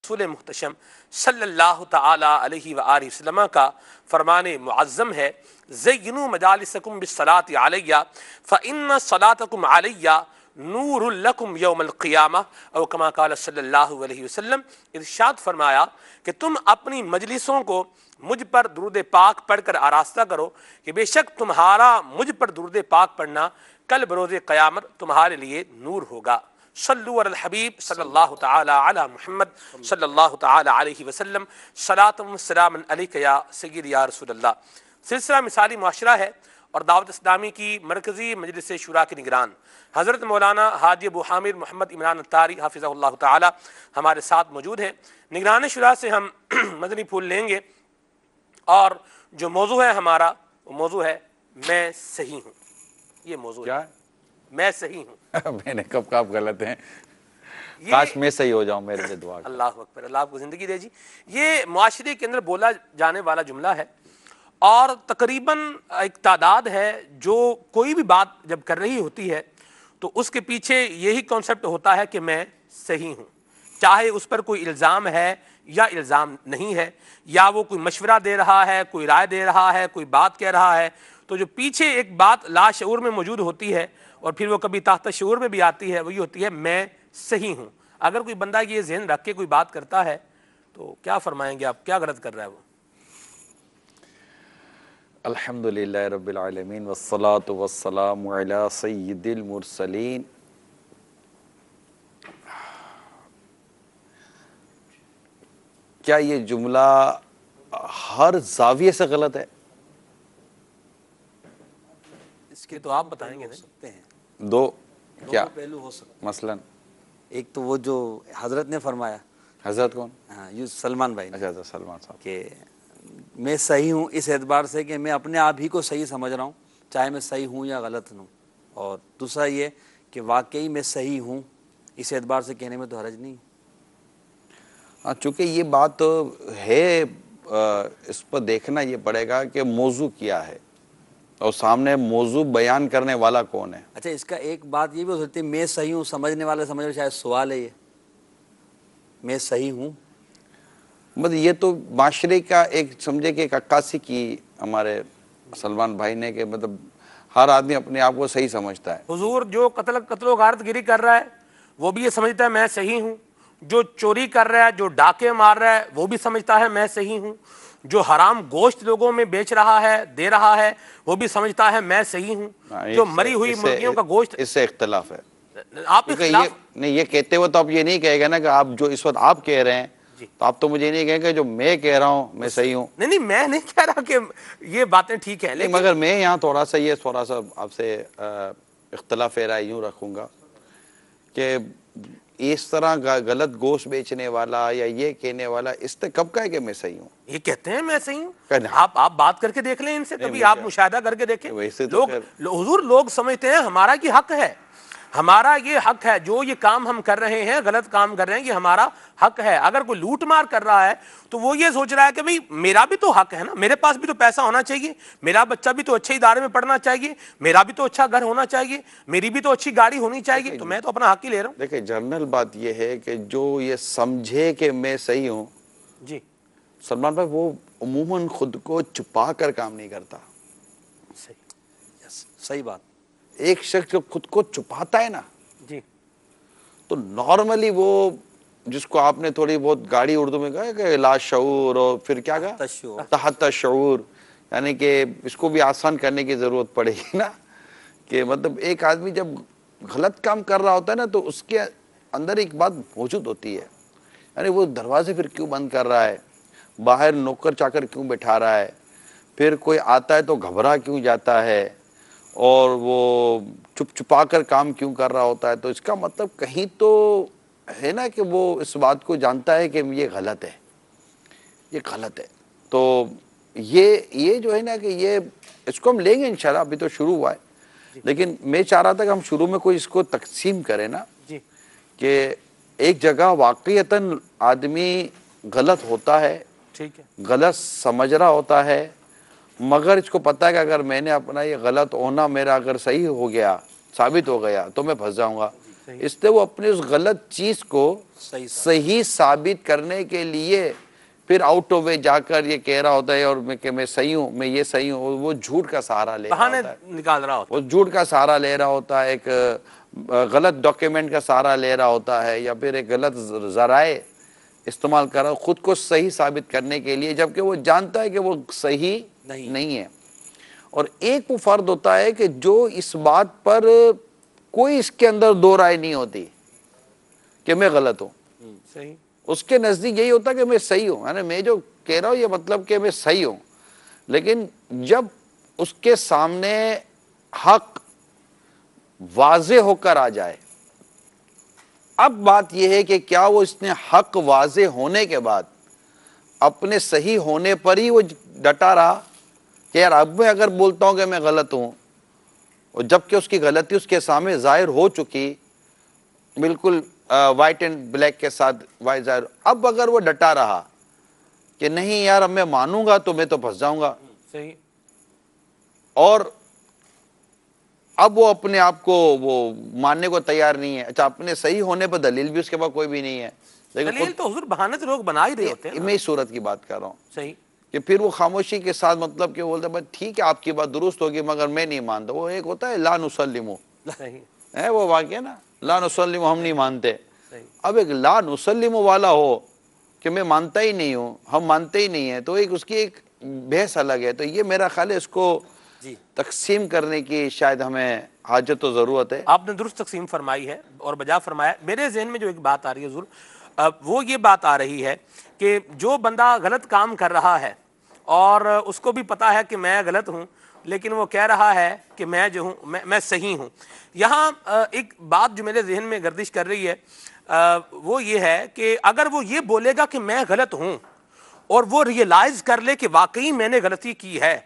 رسول محتشم صلی اللہ تعالی علیہ وآلہ وسلم کا فرمان معظم ہے، زینوا مجالسکم بالصلاۃ علیہ فإن صلاتکم علیہ نور لکم یوم القیامہ، او کما قال صلی اللہ علیہ وسلم۔ ارشاد فرمایا کہ تم اپنی مجلسوں کو مجھ پر درود پاک پڑھ کر آراستہ کرو کہ بے شک تمہارا مجھ پر درود پاک پڑھنا کل بروز قیامت تمہارے لیے نور ہوگا۔ صلو علی الحبیب صلی اللہ تعالی علی محمد صلی اللہ تعالی علیہ وسلم، صلاۃ و سلام علیک یا سید یا رسول اللہ۔ سلسلہ مثالی معاشرہ ہے اور دعوت اسلامی کی مرکزی مجلس شورا کے نگران حضرت مولانا حاجی ابو حامد محمد عمران الطاری حافظہ اللہ تعالی ہمارے ساتھ موجود ہیں۔ نگران شورا سے ہم مدنی پھول لیں گے اور جو موضوع ہے ہمارا وہ موضوع ہے میں صحیح ہوں۔ یہ موضوع ہے میں صحیح ہوں۔ میں نے کب آپ غلط ہیں، کاش میں صحیح ہو جاؤں، میرے لیے دعا کریں۔ اللہ اکبر، اللہ آپ کو زندگی دے جی۔ یہ معاشرے کے اندر بولا جانے والا جملہ ہے اور تقریباً ایک تعداد ہے جو کوئی بھی بات جب کر رہی ہوتی ہے تو اس کے پیچھے یہی کانسیپٹ ہوتا ہے کہ میں صحیح ہوں، چاہے اس پر کوئی الزام ہے یا الزام نہیں ہے، یا وہ کوئی مشورہ دے رہا ہے، کوئی رائے دے رہا ہے، کوئی بات کہہ رہا ہے، تو جو پیچھے ایک بات لا شعور میں موجود ہوتی ہے اور پھر وہ کبھی تحت شعور میں بھی آتی ہے، وہی ہوتی ہے میں صحیح ہوں۔ اگر کوئی بندہ یہ ذہن رکھ کے کوئی بات کرتا ہے تو کیا فرمائیں گے آپ، کیا غلط کر رہا ہے وہ؟ الحمدللہ رب العالمین والصلاة والسلام علی سید المرسلین۔ کیا یہ جملہ ہر زاویے سے غلط ہے؟ اس کے تو آپ بتائیں گے نا۔ دو کیا پہلو ہو سکتے، مثلاً ایک تو وہ جو حضرت نے فرمایا، حضرت کون؟ ہاں یہ سلمان بھائی نے، اچھا سلمان صاحب، کہ میں صحیح ہوں اس اعتبار سے کہ میں اپنے آپ ہی کو صحیح سمجھ رہا ہوں، چاہے میں صحیح ہوں یا غلط ہوں۔ اور دوسرا یہ کہ واقعی میں صحیح ہوں، اس اعتبار سے کہنے میں تو حرج نہیں۔ ہاں چونکہ یہ بات ہے، اس پر دیکھنا یہ پڑے گا کہ موضوع کیا ہے اور سامنے موضوع بیان کرنے والا کون ہے۔ اچھا اس کا ایک بات یہ بھی ہو سکتی ہے، میں صحیح ہوں سمجھنے والے سمجھ رہے شاید سوال ہے یہ، میں صحیح ہوں، مطلب یہ تو معاشرے کا ایک سمجھے کہ ایک عکاسی کی ہمارے سلمان بھائی نے، کہ مطلب ہر آدمی اپنے آپ کو صحیح سمجھتا ہے۔ حضور جو قتل و غارت گیری کر رہا ہے وہ بھی یہ سمجھتا ہے میں صحیح ہوں، جو چوری کر رہا ہے، جو ڈاکے مار رہا ہے وہ بھی سمجھتا ہے میں صحیح ہوں، جو حرام گوشت لوگوں میں بیچ رہا ہے، دے رہا ہے، وہ بھی سمجھتا ہے میں صحیح ہوں، جو مری ہوئی مرغیوں کا گوشت۔ اس سے اختلاف ہے، آپ کیونکہ اختلاف نہیں، یہ کہتے ہوئے تو آپ یہ نہیں کہے گا نا کہ آپ جو اس وقت آپ کہہ رہے ہیں تو آپ تو مجھے نہیں کہیں گے جو میں کہہ رہا ہوں میں صحیح ہوں۔ نہیں میں نہیں کہہ رہا کہ یہ باتیں ٹھیک ہیں، نہیں، مگر میں یہاں تھوڑا سا آپ سے اختلاف رائے یوں رکھوں گا کہ اس طرح غلط گوشت بیچنے والا یا یہ کہنے والا اس سے کب کہے کہ میں صحیح ہوں؟ یہ کہتے ہیں میں صحیح ہوں، آپ بات کر کے دیکھ لیں ان سے، کبھی آپ مشاہدہ کر کے دیکھیں۔ حضور لوگ سمجھتے ہیں ہمارا یہ حق ہے، ہمارا یہ حق ہے، جو یہ کام ہم کر رہے ہیں، غلط کام کر رہے ہیں، یہ ہمارا حق ہے۔ اگر کوئی لوٹ مار کر رہا ہے تو وہ یہ سوچ رہا ہے کہ بھئی میرا بھی تو حق ہے نا، میرے پاس بھی تو پیسہ ہونا چاہیے، میرا بچہ بھی تو اچھے ادارے میں پڑھنا چاہیے، میرا بھی تو اچھا گھر ہونا چاہیے، میری بھی تو اچھی گاڑی ہونی چاہیے، تو میں تو اپنا حق ہی لے رہا ہوں۔ دیکھیں جنرل بات یہ ہے کہ جو یہ سمجھے کہ میں صحیح ہوں، جی سلمان بھائی، وہ عموماً خود کو چھپا کر کام نہیں کرتا۔ صحیح بات۔ ایک شخص جو خود کو چھپاتا ہے نا، جی تو نارملی وہ جس کو آپ نے تھوڑی بہت گاڑی اردو میں کہا کہ لا شعور، اور پھر کیا کہا تحت شعور، یعنی کہ اس کو بھی آسان کرنے کی ضرورت پڑے گی نا، کہ مطلب ایک آدمی جب غلط کام کر رہا ہوتا ہے نا تو اس کے اندر ایک بات موجود ہوتی ہے، یعنی وہ دروازے پھر کیوں بند کر رہا ہے، باہر نوکر چاکر کیوں بٹھا رہا ہے، پھر کوئی آتا ہے تو گھبرا کیوں جاتا ہے، اور وہ چپ چھپا کر کام کیوں کر رہا ہوتا ہے، تو اس کا مطلب کہیں تو ہے نا کہ وہ اس بات کو جانتا ہے کہ یہ غلط ہے، یہ غلط ہے۔ تو یہ جو ہے نا کہ یہ اس کو ہم لیں گے انشاءاللہ، ابھی تو شروع ہوا ہے، لیکن میں چاہ رہا تھا کہ ہم شروع میں کوئی اس کو تقسیم کریں نا، کہ ایک جگہ واقعیتاً آدمی غلط ہوتا ہے، غلط سمجھ رہا ہوتا ہے، مگر اس کو پتا ہے کہ اگر میں نے اپنا یہ غلط ہونا میرا اگر صحیح ہو گیا، ثابت ہو گیا تو میں پھنس جاؤں گا، اس لیے وہ اپنے اس غلط چیز کو صحیح ثابت کرنے کے لیے پھر آؤٹ آف وے جا کر یہ کہہ رہا ہوتا ہے اور کہ میں صحیح ہوں، میں یہ صحیح ہوں، وہ جھوٹ کا سہارا لے رہا ہوتا ہے، نکال رہا ہوتا وہ جھوٹ کا سہارا لے رہا ہوتا ہے، ایک غلط ڈاکیومنٹ کا سہارا لے رہا ہوتا ہے، یا پھر ایک غلط ذرائع استعمال کر رہا ہو خود کو صحیح ثابت کرنے کے لیے، جبکہ وہ جانتا ہے کہ وہ صحیح نہیں ہے۔ اور ایک وہ فرد ہوتا ہے کہ جو اس بات پر کوئی اس کے اندر دو رائے نہیں ہوتی کہ میں غلط ہوں، صحیح، اس کے نزدیک یہی ہوتا ہے کہ میں صحیح ہوں، یعنی میں جو کہہ رہا ہوں یہ مطلب کہ میں صحیح ہوں۔ لیکن جب اس کے سامنے حق واضح ہو کر آ جائے، اب بات یہ ہے کہ کیا وہ اس نے حق واضح ہونے کے بعد اپنے صحیح ہونے پر ہی وہ ڈٹا رہا کہ یار اب میں اگر بولتا ہوں کہ میں غلط ہوں، اور جبکہ اس کی غلطی اس کے سامنے ظاہر ہو چکی، بالکل وائٹ اینڈ بلیک کے ساتھ وائٹ ظاہر، اب اگر وہ ڈٹا رہا کہ نہیں یار اب میں مانوں گا تو میں تو پھنس جاؤں گا، صحیح، اور اب وہ اپنے آپ کو وہ ماننے کو تیار نہیں ہے، اچھا اپنے صحیح ہونے پر دلیل بھی اس کے پاس کوئی بھی نہیں ہے، لیکن دلیل تو حضور بہانے تو لوگ بنا ہی رہے ہوتے ہیں، میں اس صورت کی بات کر رہا ہوں صحیح، کہ پھر وہ خاموشی کے ساتھ مطلب کہ بولتے ہیں ٹھیک ہے آپ کی بات درست ہوگی مگر میں نہیں مانتا، وہ ایک ہوتا ہے لا نسلمو، صحیح، وہ واقعہ نا لا نسلمو، ہم نہیں مانتے۔ صحیح، اب ایک لا نسلمو والا ہو کہ میں مانتا ہی نہیں ہوں، ہم مانتے ہی نہیں ہیں، تو ایک اس کی ایک بحث الگ ہے۔ تو یہ میرا خیال ہے اس کو تقسیم کرنے کی شاید ہمیں حاجت و ضرورت ہے۔ آپ نے درست تقسیم فرمائی ہے اور بجا فرمایا۔ میرے ذہن میں جو ایک بات آ رہی ہے حضور، وہ یہ بات آ رہی ہے کہ جو بندہ غلط کام کر رہا ہے اور اس کو بھی پتا ہے کہ میں غلط ہوں، لیکن وہ کہہ رہا ہے کہ میں جو ہوں میں صحیح ہوں، یہاں ایک بات جو میرے ذہن میں گردش کر رہی ہے وہ یہ ہے کہ اگر وہ یہ بولے گا کہ میں غلط ہوں اور وہ ریئلائز کر لے کہ واقعی میں نے غلطی کی ہے،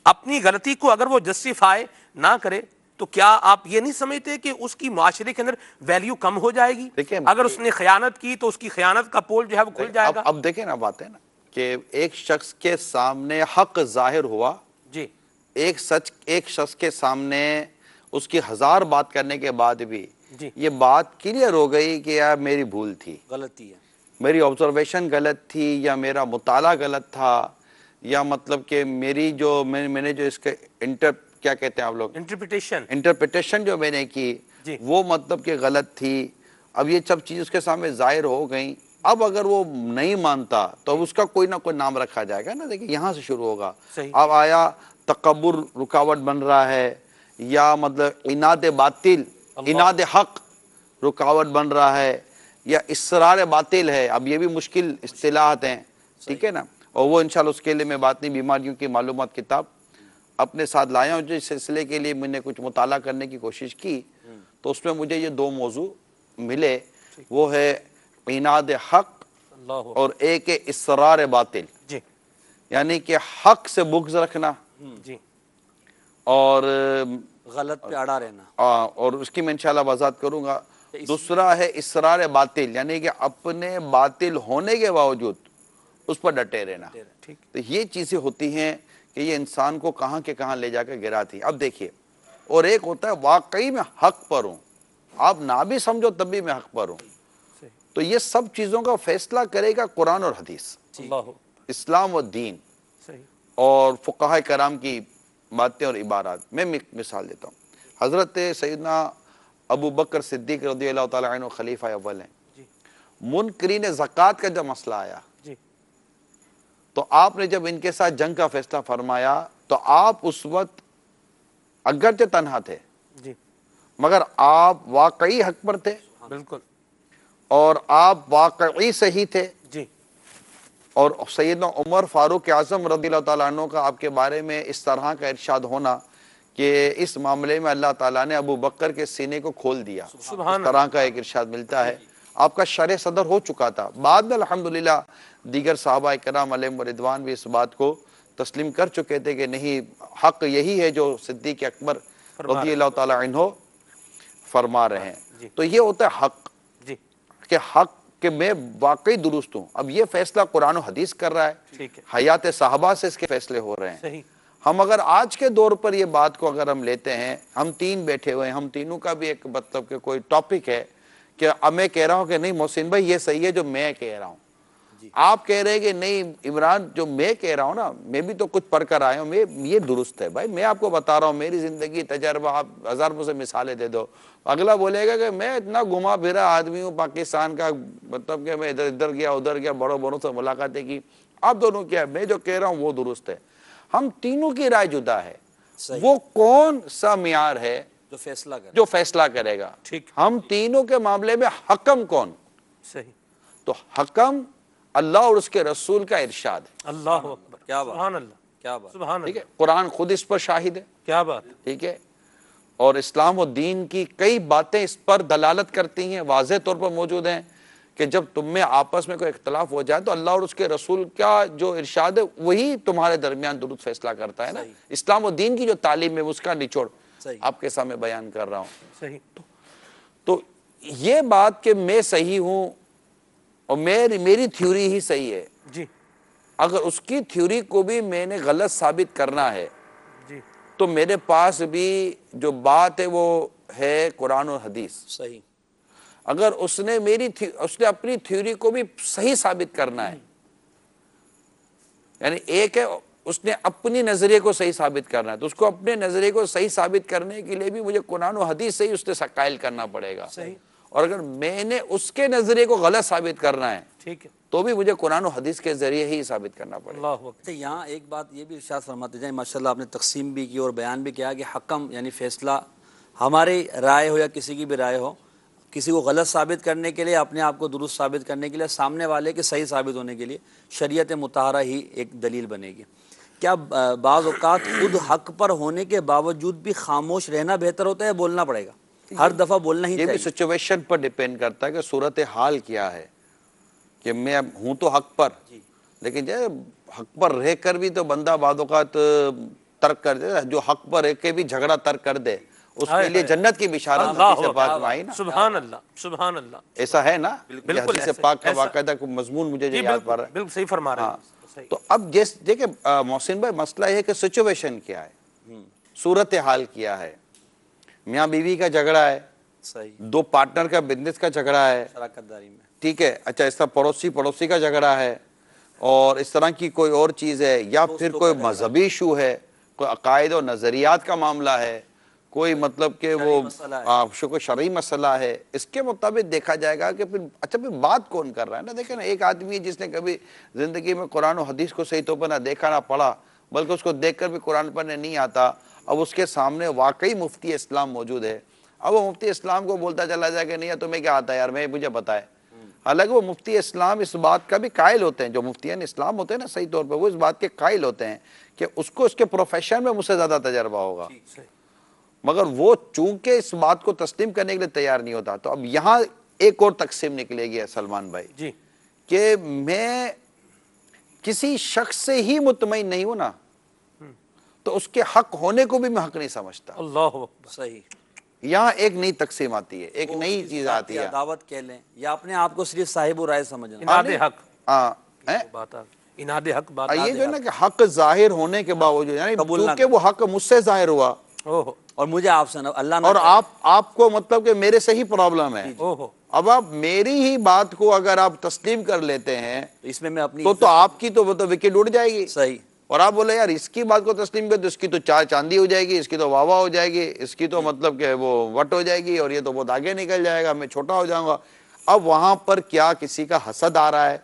اپنی غلطی کو اگر وہ جسٹیفائی نہ کرے، تو کیا آپ یہ نہیں سمجھتے کہ اس کی معاشرے کے اندر ویلیو کم ہو جائے گی؟ اگر اس نے خیانت کی تو اس کی خیانت کا پول جو ہے وہ کھل جائے گا۔ اب دیکھیں نا بات ہے نا کہ ایک شخص کے سامنے حق ظاہر ہوا، جی، ایک شخص کے سامنے اس کی ہزار بات کرنے کے بعد بھی جی، یہ بات کلیئر ہو گئی کہ یار میری بھول تھی، غلطی ہے، میری آبزرویشن غلط تھی، یا میرا مطالعہ غلط تھا، یا مطلب کہ میری جو میں نے جو اس کے کیا کہتے ہیں آپ لوگ انٹرپریٹیشن جو میں نے کی وہ مطلب کہ غلط تھی، اب یہ سب چیز اس کے سامنے ظاہر ہو گئیں، اب اگر وہ نہیں مانتا تو اس کا کوئی نہ کوئی نام رکھا جائے گا نا، دیکھیں یہاں سے شروع ہوگا۔ اب آیا تکبر رکاوٹ بن رہا ہے، یا مطلب عناد باطل عناد حق رکاوٹ بن رہا ہے، یا اصرار باطل ہے، اب یہ بھی مشکل اصطلاحات ہیں، ٹھیک ہے نا، اور وہ انشاءاللہ اس کے لیے میں باطنی بیماریوں کی معلومات کتاب اپنے ساتھ لایا ہوں، جو اس سلسلے کے لیے میں نے کچھ مطالعہ کرنے کی کوشش کی، تو اس میں مجھے یہ دو موضوع ملے، وہ ہے عناد حق اور ایک اصرار باطل، یعنی کہ حق سے بغض رکھنا اور غلط پہ اڑا رہنا، اور اس کی میں انشاءاللہ وضاحت کروں گا۔ دوسرا ہے اصرار باطل، یعنی کہ اپنے باطل ہونے کے باوجود اس پر ڈٹے رہنا۔ تو یہ چیزیں ہوتی ہیں کہ یہ انسان کو کہاں کے کہاں لے جا کے گراتی۔ اب دیکھیے، اور ایک ہوتا ہے واقعی میں حق پر ہوں، آپ نہ بھی سمجھو تب بھی میں حق پر ہوں، تو یہ سب چیزوں کا فیصلہ کرے گا قرآن اور حدیث، اسلام و دین اور فقہاء کرام کی باتیں اور عبارات۔ میں مثال دیتا ہوں، حضرت سیدنا ابو بکر صدیق رضی اللہ تعالیٰ عنہ خلیفہ اول ہیں، منکرین زکوٰۃ کا جب مسئلہ آیا تو آپ نے جب ان کے ساتھ جنگ کا فیصلہ فرمایا تو آپ اس وقت اگرچہ تنہا تھے مگر آپ واقعی حق پر تھے، بالکل، اور آپ واقعی صحیح تھے، اور سیدنا عمر فاروق اعظم رضی اللہ تعالیٰ عنہ کا آپ کے بارے میں اس طرح کا ارشاد ہونا کہ اس معاملے میں اللہ تعالیٰ نے ابو بکر کے سینے کو کھول دیا، اس طرح کا ایک ارشاد ملتا ہے۔ آپ کا شرح صدر ہو چکا تھا، بعد میں الحمدللہ دیگر صحابہ کرام علیہم رضوان بھی اس بات کو تسلیم کر چکے تھے کہ نہیں، حق یہی ہے جو صدیق اکبر رضی اللہ تعالیٰ عنہ فرما رہے ہیں۔ تو یہ ہوتا ہے حق، کہ حق کہ میں واقعی درست ہوں۔ اب یہ فیصلہ قرآن و حدیث کر رہا ہے، حیات صحابہ سے اس کے فیصلے ہو رہے ہیں، ہم اگر آج کے دور پر یہ بات کو اگر ہم لیتے ہیں، ہم تین بیٹھے ہوئے ہیں، ہم تینوں کا بھی ایک مطلب کہ کوئی ٹاپک ہے کہ اب میں کہہ رہا ہوں کہ نہیں محسن بھائی یہ صحیح ہے جو میں کہہ رہا ہوں، آپ کہہ رہے ہیں کہ نہیں عمران جو میں کہہ رہا ہوں نا، میں بھی تو کچھ پڑھ کر آیا ہوں، یہ درست ہے بھائی، میں آپ کو بتا رہا ہوں میری زندگی تجربہ، آپ ہزار سے مثالیں دے دو، اگلا بولے گا کہ میں اتنا گھما پھرا آدمی ہوں پاکستان کا، مطلب کہ میں ادھر گیا ادھر گیا، بڑوں سے ملاقاتیں کی، آپ دونوں کیا، میں جو کہہ رہا ہوں وہ درست ہے۔ ہم تینوں کی رائے جدا ہے، وہ کون سا معیار ہے جو فیصلہ کرے گا؟ ہم تینوں کے معاملے میں حکم کون؟ صحیح، تو حکم اللہ اور اس کے رسول کا ارشاد ہے۔ اللہ اکبر، کیا بات، سبحان اللہ، کیا بات، سبحان ٹھیک ہے، اللہ، قرآن خود اس پر شاہد ہے، کیا بات، ٹھیک ہے، اور اسلام و دین کی کئی باتیں اس پر دلالت کرتی ہیں، واضح طور پر موجود ہیں کہ جب تم میں آپس میں کوئی اختلاف ہو جائے تو اللہ اور اس کے رسول کا جو ارشاد ہے وہی تمہارے درمیان درست فیصلہ کرتا ہے نا۔ اسلام و دین کی جو تعلیم ہے اس کا نچوڑ آپ کے سامنے بیان کر رہا ہوں۔ صحیح، تو یہ بات کہ میں صحیح ہوں اور میری تھیوری ہی صحیح ہے، جی اگر اس کی تھیوری کو بھی میں نے غلط ثابت کرنا ہے جی، تو میرے پاس بھی جو بات ہے وہ ہے قرآن و حدیث۔ صحیح، اگر اس نے اپنی تھیوری کو بھی صحیح ثابت کرنا ہے، یعنی ایک ہے اس نے اپنی نظریے کو صحیح ثابت کرنا ہے، تو اس کو اپنے نظریے کو صحیح ثابت کرنے کے لیے بھی مجھے قرآن و حدیث سے ہی اس نے قائل کرنا پڑے گا۔ صحیح، اور اگر میں نے اس کے نظریے کو غلط ثابت کرنا ہے ٹھیک ہے، تو بھی مجھے قرآن و حدیث کے ذریعے ہی ثابت کرنا پڑے گا۔ اللہ اکبر، یہاں ایک بات یہ بھی ارشاد فرماتے جائیں، ماشاءاللہ آپ نے تقسیم بھی کی اور بیان بھی کیا کہ حکم یعنی فیصلہ ہماری رائے ہو یا کسی کی بھی رائے ہو، کسی کو غلط ثابت کرنے کے لیے، اپنے آپ کو درست ثابت کرنے کے لیے، سامنے والے کے صحیح ثابت ہونے کے لیے شریعت مطہرہ ہی ایک دلیل بنے گی۔ کیا بعض اوقات خود حق پر ہونے کے باوجود بھی خاموش رہنا بہتر ہوتا ہے، بولنا پڑے گا؟ ہر دفعہ بولنا ہی یہ بھی چاہیے؟ سچویشن پر ڈیپینڈ کرتا ہے کہ صورتحال کیا ہے، کہ میں اب ہوں تو حق پر، لیکن حق پر رہ کر بھی تو بندہ بعض اوقات ترک کر دے، جو حق پر رہ کے بھی جھگڑا ترک کر دے اس کے لیے جنت کی بشارت حدیث پاک میں آئی نا۔ سبحان اللہ، سبحان اللہ، ایسا ہے نا، بالکل یہ حدیث پاک کا باقاعدہ مضمون مجھے جو یاد پڑ رہا ہے۔ بالکل صحیح فرما رہے ہیں۔ تو اب دیکھیں محسن بھائی، مسئلہ یہ ہے کہ سچویشن کیا ہے، صورتحال کیا ہے، میاں بیوی کا جھگڑا ہے، صحیح، دو پارٹنر کا بزنس کا جھگڑا ہے، شراکت داری میں، ٹھیک ہے، اچھا اس طرح پڑوسی کا جھگڑا ہے، اور اس طرح کی کوئی اور چیز ہے، یا پھر کوئی مذہبی ایشو ہے، کوئی عقائد و نظریات کا معاملہ ہے، کوئی مطلب کہ وہ کوئی شرعی مسئلہ ہے، اس کے مطابق دیکھا جائے گا کہ پھر بات کون کر رہا ہے نا۔ دیکھیں نا، ایک آدمی جس نے کبھی زندگی میں قرآن و حدیث کو صحیح طور پر نہ دیکھا نہ پڑھا، بلکہ اس کو دیکھ کر بھی قرآن پڑھنے نہیں آتا، اب اس کے سامنے واقعی مفتی اسلام موجود ہے، اب وہ مفتی اسلام کو بولتا چلا جائے کہ نہیں تمہیں کیا آتا ہے یار، مجھے پتا ہے، حالانکہ وہ مفتی اسلام اس بات کا بھی قائل ہوتے ہیں، جو مفتیان اسلام ہوتے ہیں نا صحیح طور پر، وہ اس بات کے قائل ہوتے ہیں کہ اس کو اس کے پروفیشن میں مجھ سے زیادہ تجربہ ہوگا، مگر وہ چونکہ اس بات کو تسلیم کرنے کے لیے تیار نہیں ہوتا۔ تو اب یہاں ایک اور تقسیم نکلے گی سلمان بھائی، جی، کہ میں کسی شخص سے ہی مطمئن نہیں ہوں نا، تو اس کے حق ہونے کو بھی میں حق نہیں سمجھتا۔ اللہ اکبر، صحیح، یہاں ایک نئی تقسیم آتی ہے، ایک نئی چیز آتی ہے، دعوت کہہ لیں یا اپنے آپ کو صرف صاحب و رائے سمجھنا، اناد حق، بات اناد حق بات، یہ جو ہے نا کہ حق ظاہر ہونے کے باوجود، یعنی چونکہ وہ حق مجھ سے ظاہر ہوا اور مجھے آپ سے اللہ نہ، اور آپ کو مطلب کہ میرے سے ہی پرابلم ہے، اب آپ میری ہی بات کو اگر آپ تسلیم کر لیتے ہیں اس میں میں اپنی تو آپ کی تو وکٹ اڑ جائے گی، صحیح، اور آپ بولے یار اس کی بات کو تسلیم کر تو اس کی تو چار چاندی ہو جائے گی، اس کی تو واہ واہ ہو جائے گی، اس کی تو مطلب کہ وہ وٹ ہو جائے گی، اور یہ تو بہت آگے نکل جائے گا، میں چھوٹا ہو جاؤں گا۔ اب وہاں پر کیا کسی کا حسد آ رہا ہے،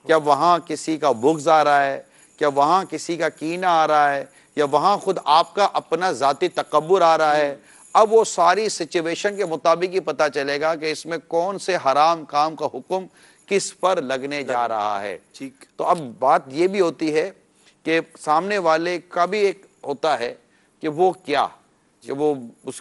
کیا وہاں کسی کا بغض آ رہا ہے، کیا وہاں کسی کا کینہ آ رہا ہے، یا وہاں خود آپ کا اپنا ذاتی تکبر آ رہا ہے؟ اب وہ ساری سچویشن کے مطابق ہی پتہ چلے گا کہ اس میں کون سے حرام کام کا حکم کس پر لگنے جا رہا ہے۔ ٹھیک، تو اب بات یہ بھی ہوتی ہے کہ سامنے والے کا بھی ایک ہوتا ہے کہ وہ کیا، کہ وہ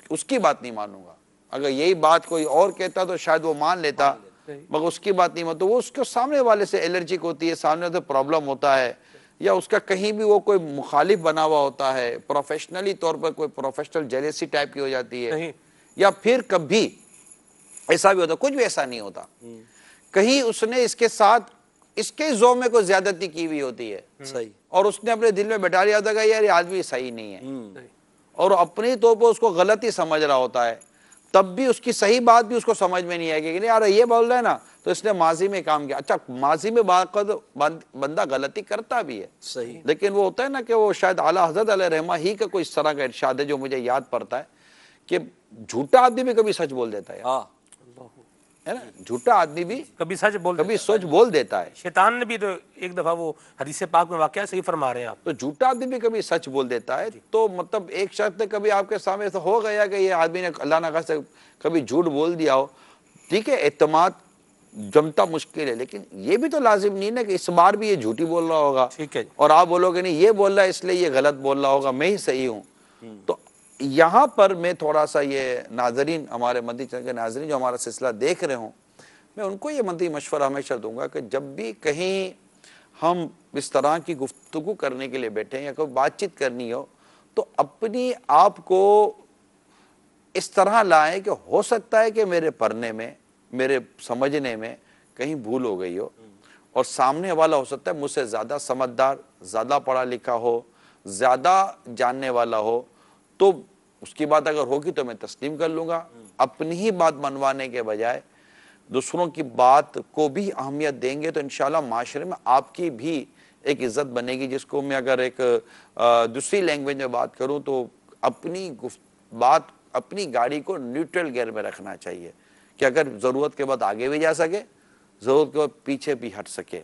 اس کی بات نہیں مانوں گا، اگر یہی بات کوئی اور کہتا تو شاید وہ مان لیتا، مگر اس کی بات نہیں مانتا، تو وہ اس کے سامنے والے سے الرجک ہوتی ہے، سامنے والے سے پرابلم ہوتا ہے، یا اس کا کہیں بھی وہ کوئی مخالف بنا ہوا ہوتا ہے، پروفیشنلی طور پر کوئی پروفیشنل جیلیسی ٹائپ کی ہو جاتی ہے، یا پھر کبھی ایسا بھی ہوتا، کچھ بھی ایسا نہیں ہوتا، کہیں اس نے اس کے ساتھ اس کے ذوق میں کوئی زیادتی کی ہوئی ہوتی ہے صحیح، اور اس نے اپنے دل میں بٹھا لیا ہوتا ہے کہ یار یہ آدمی صحیح نہیں ہے، اور اپنی طور پر اس کو غلط ہی سمجھ رہا ہوتا ہے، تب بھی اس کی صحیح بات بھی اس کو سمجھ میں نہیں آئے گی کہ نہیں یار یہ بول رہا ہے نا تو اس نے ماضی میں کام کیا. اچھا ماضی میں بندہ غلطی کرتا بھی ہے صحیح، لیکن وہ ہوتا ہے نا کہ وہ شاید اعلیٰ حضرت علیہ رحمہ ہی کا کوئی اس طرح کا ارشاد ہے جو مجھے یاد پڑتا ہے کہ جھوٹا آدمی بھی کبھی سچ بول دیتا ہے ہاں، ہے نا، جھوٹا آدمی بھی کبھی سچ بول کبھی سچ بول دیتا ہے. شیطان نے بھی تو ایک دفعہ وہ حدیث پاک میں واقعہ صحیح فرما رہے ہیں آپ. تو جھوٹا آدمی بھی کبھی سچ بول دیتا ہے. تو مطلب ایک شخص نے کبھی آپ کے سامنے ایسا ہو گیا کہ یہ آدمی نے اللہ نہ خاصہ کبھی جھوٹ بول دیا ہو، ٹھیک ہے اعتماد جمتا مشکل ہے، لیکن یہ بھی تو لازم نہیں نا کہ اس بار بھی یہ جھوٹی بول رہا ہوگا ٹھیک ہے اور آپ بولو گے نہیں یہ بول رہا ہے اس لیے یہ غلط بول رہا ہوگا، میں ہی صحیح ہوں. تو یہاں پر میں تھوڑا سا یہ ناظرین، ہمارے مدنی چینل کے ناظرین جو ہمارا سلسلہ دیکھ رہے ہوں، میں ان کو یہ مدنی مشورہ ہمیشہ دوں گا کہ جب بھی کہیں ہم اس طرح کی گفتگو کرنے کے لیے بیٹھیں یا کوئی بات چیت کرنی ہو تو اپنی آپ کو اس طرح لائیں کہ ہو سکتا ہے کہ میرے پڑھنے میں، میرے سمجھنے میں کہیں بھول ہو گئی ہو، اور سامنے والا ہو سکتا ہے مجھ سے زیادہ سمجھدار، زیادہ پڑھا لکھا ہو، زیادہ جاننے والا ہو، تو اس کی بات اگر ہوگی تو میں تسلیم کر لوں گا. اپنی ہی بات منوانے کے بجائے دوسروں کی بات کو بھی اہمیت دیں گے تو انشاءاللہ معاشرے میں آپ کی بھی ایک عزت بنے گی، جس کو میں اگر ایک دوسری لینگویج میں بات کروں تو اپنی بات، اپنی گاڑی کو نیوٹرل گیئر میں رکھنا چاہیے کہ اگر ضرورت کے بعد آگے بھی جا سکے، ضرورت کے بعد پیچھے بھی ہٹ سکے،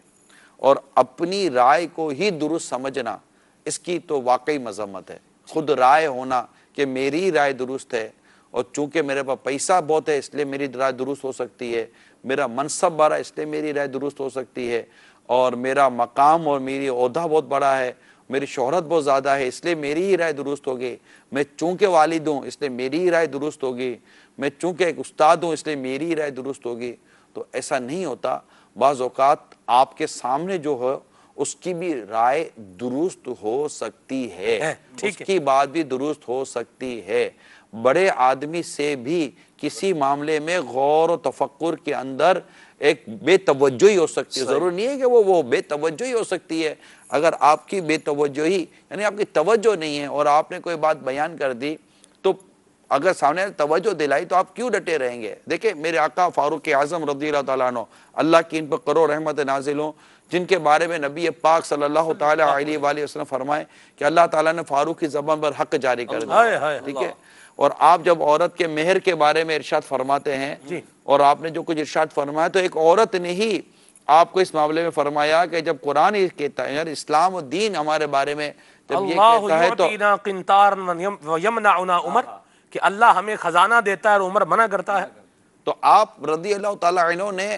اور اپنی رائے کو ہی درست سمجھنا اس کی تو واقعی مذمت ہے. خود رائے ہونا کہ میری رائے درست ہے، اور چونکہ میرے پاس پیسہ بہت ہے اس لیے میری رائے درست ہو سکتی ہے، میرا منصب بڑا ہے اس لیے میری رائے درست ہو سکتی ہے، اور میرا مقام اور میری عہدہ بہت بڑا ہے، میری شہرت بہت زیادہ ہے اس لیے میری ہی رائے درست ہوگی، میں چونکہ والد ہوں اس لیے میری ہی رائے درست ہوگی، میں چونکہ ایک استاد ہوں اس لیے میری ہی رائے درست ہوگی. تو ایسا نہیں ہوتا. بعض اوقات آپ کے سامنے جو ہو اس کی بھی رائے درست ہو سکتی ہے، اس کی بات بھی درست ہو سکتی ہے. بڑے آدمی سے بھی کسی معاملے میں غور و تفکر کے اندر ایک بے توجہی ہو سکتی ہے. ضرور نہیں ہے کہ وہ بے توجہی ہو سکتی ہے. اگر آپ کی بے توجہی یعنی آپ کی توجہ نہیں ہے اور آپ نے کوئی بات بیان کر دی تو اگر سامنے توجہ دلائی تو آپ کیوں ڈٹے رہیں گے؟ دیکھیں میرے آقا فاروق اعظم رضی اللہ تعالیٰ عنہ، اللہ کی ان پر کروڑ رحمت نازل ہوں، جن کے بارے میں نبی پاک صلی اللہ تعالیٰ علیہ وآلہ وسلم فرمائے کہ اللہ تعالیٰ نے فاروق کی زبان پر حق جاری کر دیا. ٹھیک ہے، اور آپ جب عورت کے مہر کے بارے میں ارشاد فرماتے ہیں اور آپ نے جو کچھ ارشاد فرمایا تو ایک عورت نے ہی آپ کو اس معاملے میں فرمایا کہ جب قرآن کہتا ہے، اسلام و دین ہمارے بارے میں جب یہ کہتا ہے تو یعطینا قنطارا ویمنعنا عمر، کہ اللہ ہمیں خزانہ دیتا ہے اور عمر منع کرتا ہے. تو آپ رضی اللہ تعالیٰ عنہ نے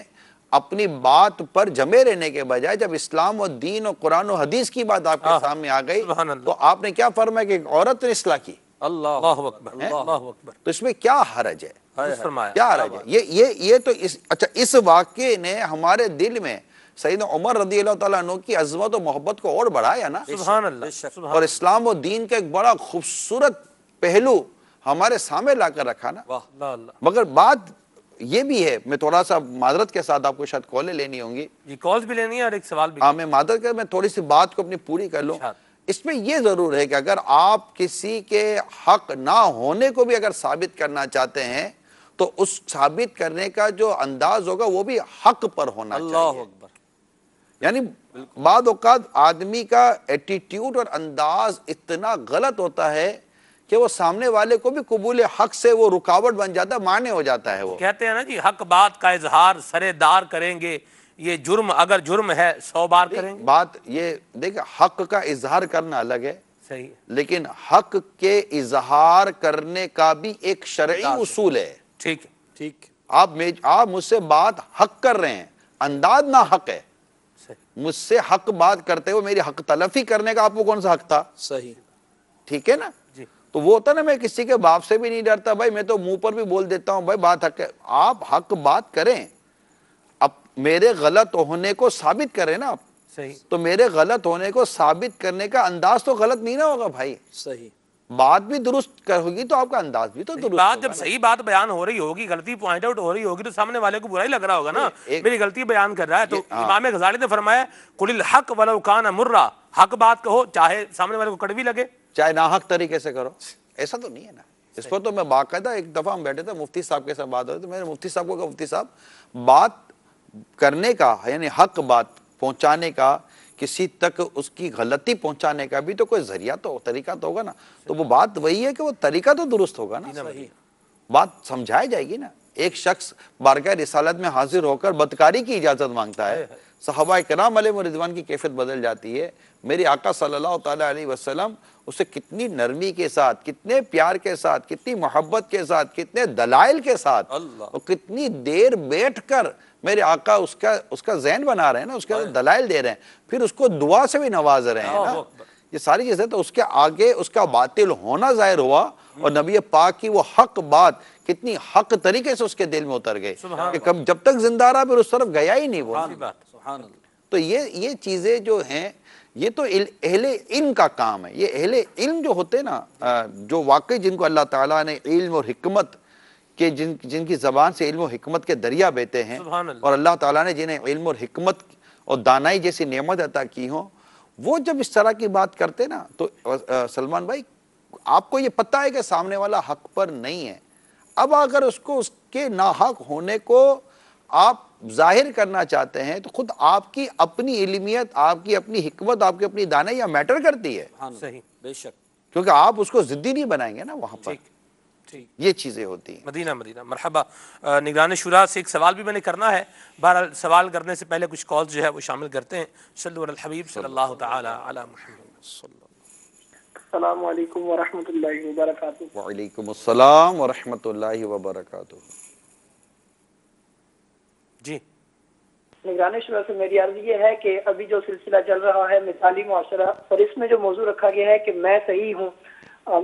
اپنی بات پر جمے رہنے کے بجائے جب اسلام و دین اور قرآن و حدیث کی بات آپ کے سامنے آ گئی تو آپ نے کیا فرمایا کہ ایک عورت نے اصلاح کی. اللہ اکبر، اللہ اکبر. تو اس میں کیا حرج ہے؟ فرمایا کیا حرج ہے؟ یہ تو اچھا اس واقعے نے ہمارے دل میں سیدنا عمر رضی اللہ تعالیٰ عنہ کی عظمت و محبت کو اور بڑھایا نا. سبحان اللہ. اور اسلام و دین کا ایک بڑا خوبصورت پہلو ہمارے سامنے لا کر رکھا نا. مگر بات یہ بھی ہے، میں تھوڑا سا معذرت کے ساتھ آپ کو شاید کالیں لینی ہوں گی، یہ کالز بھی لینی ہے اور ایک سوال بھی. میں معذرت کر میں تھوڑی سی بات کو اپنی پوری کر لوں. اس میں یہ ضرور ہے کہ اگر آپ کسی کے حق نہ ہونے کو بھی اگر ثابت کرنا چاہتے ہیں تو اس ثابت کرنے کا جو انداز ہوگا وہ بھی حق پر ہونا چاہیے. اللہ اکبر. یعنی بعض اوقات آدمی کا ایٹیٹیوڈ اور انداز اتنا غلط ہوتا ہے کہ وہ سامنے والے کو بھی قبول حق سے وہ رکاوٹ بن جاتا ہے، مانے ہو جاتا ہے. وہ کہتے ہیں نا جی حق بات کا اظہار سرے دار کریں گے، یہ جرم اگر جرم ہے 100 بار کریں گے. بات یہ دیکھ، حق کا اظہار کرنا الگ ہے، صحیح، لیکن حق کے اظہار کرنے کا بھی ایک شرعی اصول ہے. ٹھیک ہے، ٹھیک. آپ مجھ سے بات حق کر رہے ہیں، انداز نہ حق ہے. مجھ سے حق بات کرتے ہوئے میری حق تلفی کرنے کا آپ کو کون سا حق تھا؟ صحیح. ٹھیک ہے نا. تو وہ ہوتا نا میں کسی کے باپ سے بھی نہیں ڈرتا بھائی، میں تو منہ پر بھی بول دیتا ہوں بھائی بات حق ہے. آپ حق بات کریں، اب میرے غلط ہونے کو ثابت کریں نا آپ. صحیح. تو میرے غلط ہونے کو ثابت کرنے کا انداز تو غلط نہیں نہ ہوگا بھائی. صحیح. بات بھی درست ہوگی تو آپ کا انداز بھی تو درست بات ہوگا جب صحیح بات بیان ہو رہی ہوگی، غلطی پوائنٹ آؤٹ ہو رہی ہوگی تو سامنے والے کو برا ہی لگ رہا ہوگا نا، میری غلطی بیان کر رہا ہے. تو امام غزالی نے فرمایا قل الحق ولو کان مرا، حق بات کہو چاہے سامنے والے کو کڑوی لگے. چاہے ناحق طریقے سے کرو. ایسا تو نہیں ہے نا. اس پر تو میں باقاعدہ ایک دفعہ ہم بیٹھے تھے مفتی صاحب کے ساتھ بات ہو رہی تو میں نے مفتی صاحب کو کہا مفتی صاحب بات کرنے کا یعنی حق بات پہنچانے کا، کسی تک اس کی غلطی پہنچانے کا بھی تو کوئی ذریعہ تو طریقہ تو ہوگا نا. تو وہ بات وہی ہے کہ وہ طریقہ تو درست ہوگا نا، بات سمجھائی جائے گی نا. ایک شخص بارگاہ رسالت میں حاضر ہو کر بدکاری کی اجازت مانگتا ہے، صحابہ کرام علیہ رضوان کی کیفیت بدل جاتی ہے. میرے آقا صلی اللہ تعالیٰ علیہ وسلم اسے کتنی نرمی کے ساتھ، کتنے پیار کے ساتھ، کتنی محبت کے ساتھ، کتنے دلائل کے ساتھ اور کتنی دیر بیٹھ کر میرے آقا اس کا ذہن بنا رہے ہیں نا، اس کے دلائل دے رہے ہیں، پھر اس کو دعا سے بھی نواز رہے ہیں نا. یہ ساری چیزیں تو اس کے آگے اس کا باطل ہونا ظاہر ہوا اور نبی پاک کی وہ حق بات کتنی حق طریقے سے اس کے دل میں اتر گئے کہ جب تک زندہ رہا پھر اس طرف گیا ہی نہیں وہ. تو یہ چیزیں جو ہیں یہ تو اہل علم کا کام ہے. یہ اہل علم جو ہوتے نا، جو واقعی جن کو اللہ تعالیٰ نے علم اور حکمت کہ جن کی زبان سے علم و حکمت کے دریا بہتے ہیں، اور اللہ تعالیٰ نے جنہیں علم اور حکمت اور دانائی جیسی نعمت عطا کی ہوں، وہ جب اس طرح کی بات کرتے نا تو سلمان بھائی آپ کو یہ پتہ ہے کہ سامنے والا حق پر نہیں ہے. اب اگر اس کے ناحق ہونے کو آپ ظاہر کرنا چاہتے ہیں تو خود آپ کی اپنی علمیت، آپ کی اپنی حکمت، آپ کی اپنی دانائی یہ میٹر کرتی ہے. صحیح، بے شک، کیونکہ آپ اس کو ضدی نہیں بنائیں گے نا وہاں پر. یہ چیزیں ہوتی ہیں. مدینہ مرحبا. نگران شورا سے ایک سوال بھی میں نے کرنا ہے، بہرحال سوال کرنے سے پہلے کچھ کالز جو ہے وہ شامل کرتے ہیں. صلو علی الحبیب صلی اللہ تعالی علی محمد. السلام علیکم ورحمۃ اللہ وبرکاتہ. وعلیکم السلام ورحمۃ اللہ وبرکاتہ. جی نگران شورا سے میری عرض یہ ہے کہ ابھی جو سلسلہ چل رہا ہے مثالی معاشرہ، اور اس میں جو موضوع رکھا گیا ہے کہ میں صحیح ہوں،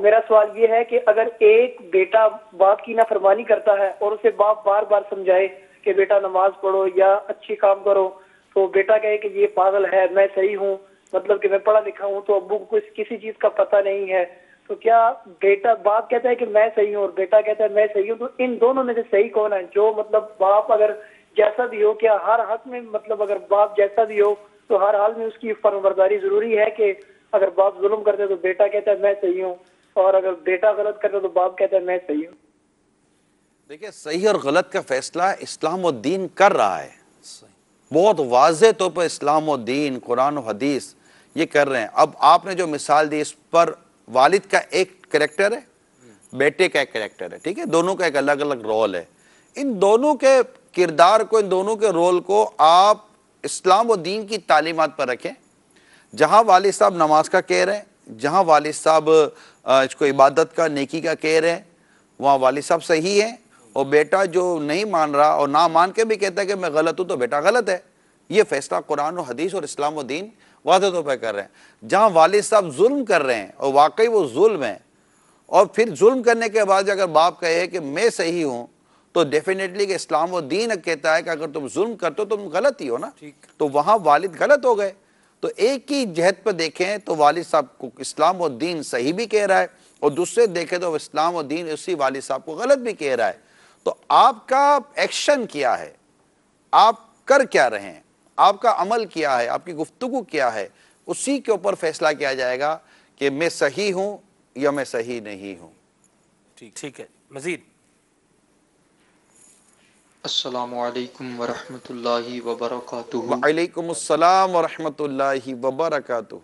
میرا سوال یہ ہے کہ اگر ایک بیٹا باپ کی نافرمانی کرتا ہے اور اسے باپ بار بار سمجھائے کہ بیٹا نماز پڑھو یا اچھی کام کرو، تو بیٹا کہے کہ یہ پاگل ہے، میں صحیح ہوں، مطلب کہ میں پڑھا لکھا ہوں، تو ابو کو کسی چیز کا پتہ نہیں ہے، تو کیا بیٹا باپ کہتا ہے کہ میں صحیح ہوں اور بیٹا کہتا ہے میں صحیح ہوں، تو ان دونوں میں سے صحیح کون ہے؟ جو مطلب باپ اگر جیسا بھی ہو، کیا ہر حق میں مطلب اگر باپ جیسا بھی ہو تو ہر حال میں اس کی فرمانبرداری ضروری ہے کہ اگر باپ ظلم کرتے تو بیٹا کہتا ہے میں صحیح ہوں، اور اگر بیٹا غلط کرتا تو باپ کہتا ہے میں صحیح ہوں؟ دیکھیں صحیح اور غلط کا فیصلہ اسلام و دین کر رہا ہے. بہت واضح طور پر اسلام و دین، قرآن و حدیث یہ کر رہے ہیں. اب آپ نے جو مثال دی اس پر والد کا ایک کریکٹر ہے، بیٹے کا ایک کریکٹر ہے، ٹھیک ہے، دونوں کا ایک الگ الگ رول ہے. ان دونوں کے کردار کو، ان دونوں کے رول کو آپ اسلام و دین کی تعلیمات پر رکھیں. جہاں والد صاحب نماز کا کہہ رہے ہیں، جہاں والد صاحب اس کو عبادت کا، نیکی کا کہہ رہے ہیں، وہاں والد صاحب صحیح ہیں، اور بیٹا جو نہیں مان رہا اور نہ مان کے بھی کہتا ہے کہ میں غلط ہوں تو بیٹا غلط ہے. یہ فیصلہ قرآن و حدیث اور اسلام و دین واضح طور پہ کر رہے ہیں. جہاں والد صاحب ظلم کر رہے ہیں اور واقعی وہ ظلم ہے، اور پھر ظلم کرنے کے بعد اگر باپ کہے کہ میں صحیح ہوں، تو ڈیفینیٹلی کہ اسلام و دین کہتا ہے کہ اگر تم ظلم کرتے ہو تم غلط ہی ہو نا، تو وہاں والد غلط ہو گئے. تو ایک ہی جہت پہ دیکھیں تو والد صاحب کو اسلام و دین صحیح بھی کہہ رہا ہے، اور دوسرے دیکھیں تو اسلام و دین اسی والد صاحب کو غلط بھی کہہ رہا ہے. تو آپ کا ایکشن کیا ہے، آپ کر کیا رہے ہیں، آپ کا عمل کیا ہے، آپ کی گفتگو کیا ہے، اسی کے اوپر فیصلہ کیا جائے گا کہ میں صحیح ہوں یا میں صحیح نہیں ہوں. ٹھیک ہے. مزید السلام علیکم ورحمۃ اللہ وبرکاتہ. وعلیکم السلام ورحمۃ اللہ وبرکاتہ.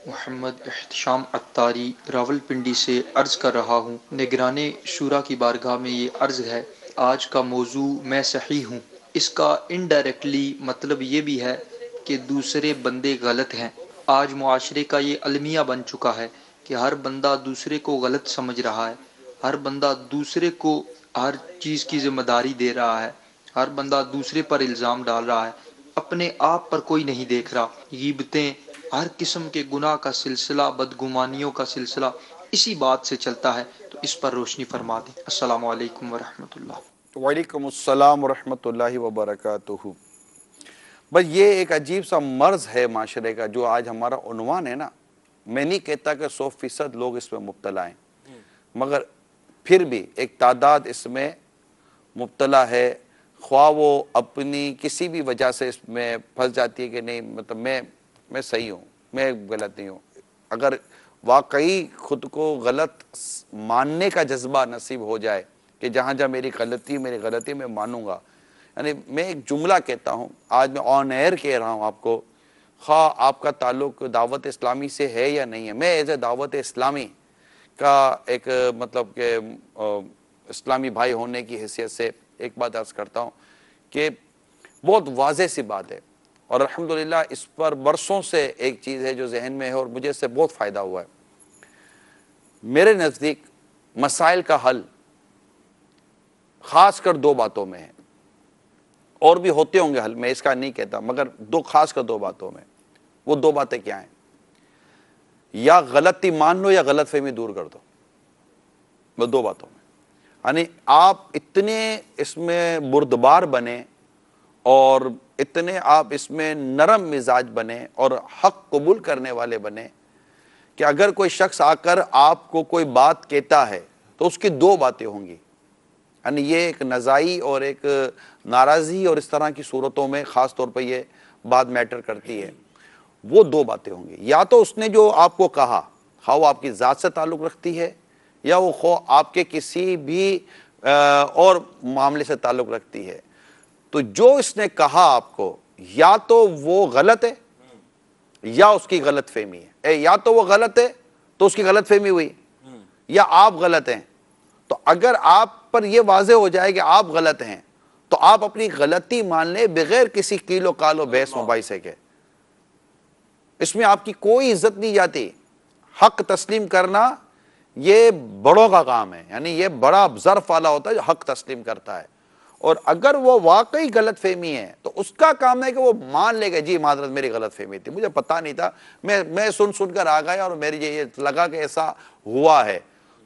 محمد احتشام عطاری راولپنڈی سے عرض کر رہا ہوں. نگران شورا کی بارگاہ میں یہ عرض ہے، آج کا موضوع میں صحیح ہوں. اس کا انڈائریکٹلی مطلب یہ بھی ہے کہ دوسرے بندے غلط ہیں. آج معاشرے کا یہ المیہ بن چکا ہے کہ ہر بندہ دوسرے کو غلط سمجھ رہا ہے، ہر بندہ دوسرے کو ہر چیز کی ذمہ داری دے رہا ہے، ہر بندہ دوسرے پر الزام ڈال رہا ہے، اپنے آپ پر کوئی نہیں دیکھ رہا. غیبتیں، ہر قسم کے گناہ کا سلسلہ، بدگمانیوں کا سلسلہ اسی بات سے چلتا ہے. تو اس پر روشنی فرما دیں. السلام علیکم ورحمۃ اللہ. وعلیکم السلام ورحمۃ اللہ وبرکاتہ. بس یہ ایک عجیب سا مرض ہے معاشرے کا جو آج ہمارا عنوان ہے نا، میں نہیں کہتا کہ 100% لوگ اس میں مبتلا ہیں، مگر پھر بھی ایک تعداد اس میں مبتلا ہے، خواہ وہ اپنی کسی بھی وجہ سے اس میں پھنس جاتی ہے کہ نہیں مطلب میں صحیح ہوں، میں غلط نہیں ہوں۔ اگر واقعی خود کو غلط ماننے کا جذبہ نصیب ہو جائے کہ جہاں جہاں میری غلطی میں مانوں گا، یعنی میں ایک جملہ کہتا ہوں، آج میں آن ایئر کہہ رہا ہوں آپ کو، خواہ آپ کا تعلق دعوت اسلامی سے ہے یا نہیں ہے، میں ایز اے دعوت اسلامی کا ایک مطلب کہ اسلامی بھائی ہونے کی حیثیت سے ایک بات عرض کرتا ہوں کہ بہت واضح سی بات ہے، اور الحمدللہ اس پر برسوں سے ایک چیز ہے جو ذہن میں ہے اور مجھے اس سے بہت فائدہ ہوا ہے۔ میرے نزدیک مسائل کا حل خاص کر دو باتوں میں ہے، اور بھی ہوتے ہوں گے حل، میں اس کا نہیں کہتا، مگر خاص کر دو باتوں میں۔ وہ دو باتیں کیا ہیں؟ یا غلطی مان لو یا غلط فہمی دور کر دو، وہ دو باتوں میں۔ یعنی آپ اتنے اس میں بردبار بنے اور اتنے آپ اس میں نرم مزاج بنے اور حق قبول کرنے والے بنے کہ اگر کوئی شخص آ کر آپ کو کوئی بات کہتا ہے تو اس کی دو باتیں ہوں گی، یعنی یہ ایک نزاعی اور ایک ناراضی اور اس طرح کی صورتوں میں خاص طور پہ یہ بات میٹر کرتی ہے، وہ دو باتیں ہوں گی۔ یا تو اس نے جو آپ کو کہا، خواہ وہ آپ کی ذات سے تعلق رکھتی ہے یا وہ خواہ آپ کے کسی بھی اور معاملے سے تعلق رکھتی ہے، تو جو اس نے کہا آپ کو یا تو وہ غلط ہے یا اس کی غلط فہمی ہے، یا تو وہ غلط ہے تو اس کی غلط فہمی ہوئی، یا آپ غلط ہیں۔ تو اگر آپ پر یہ واضح ہو جائے کہ آپ غلط ہیں تو آپ اپنی غلطی مان لیں بغیر کسی کیل و کال و بحث مباحثے کے، اس میں آپ کی کوئی عزت نہیں جاتی۔ حق تسلیم کرنا یہ بڑوں کا کام ہے، یعنی یہ بڑا ظرف والا ہوتا ہے جو حق تسلیم کرتا ہے، اور اگر وہ واقعی غلط فہمی ہے تو اس کا کام ہے کہ وہ مان لے گا جی معذرت میری غلط فہمی تھی، مجھے پتہ نہیں تھا، میں سن کر آ گیا اور میری یہ لگا کہ ایسا ہوا ہے۔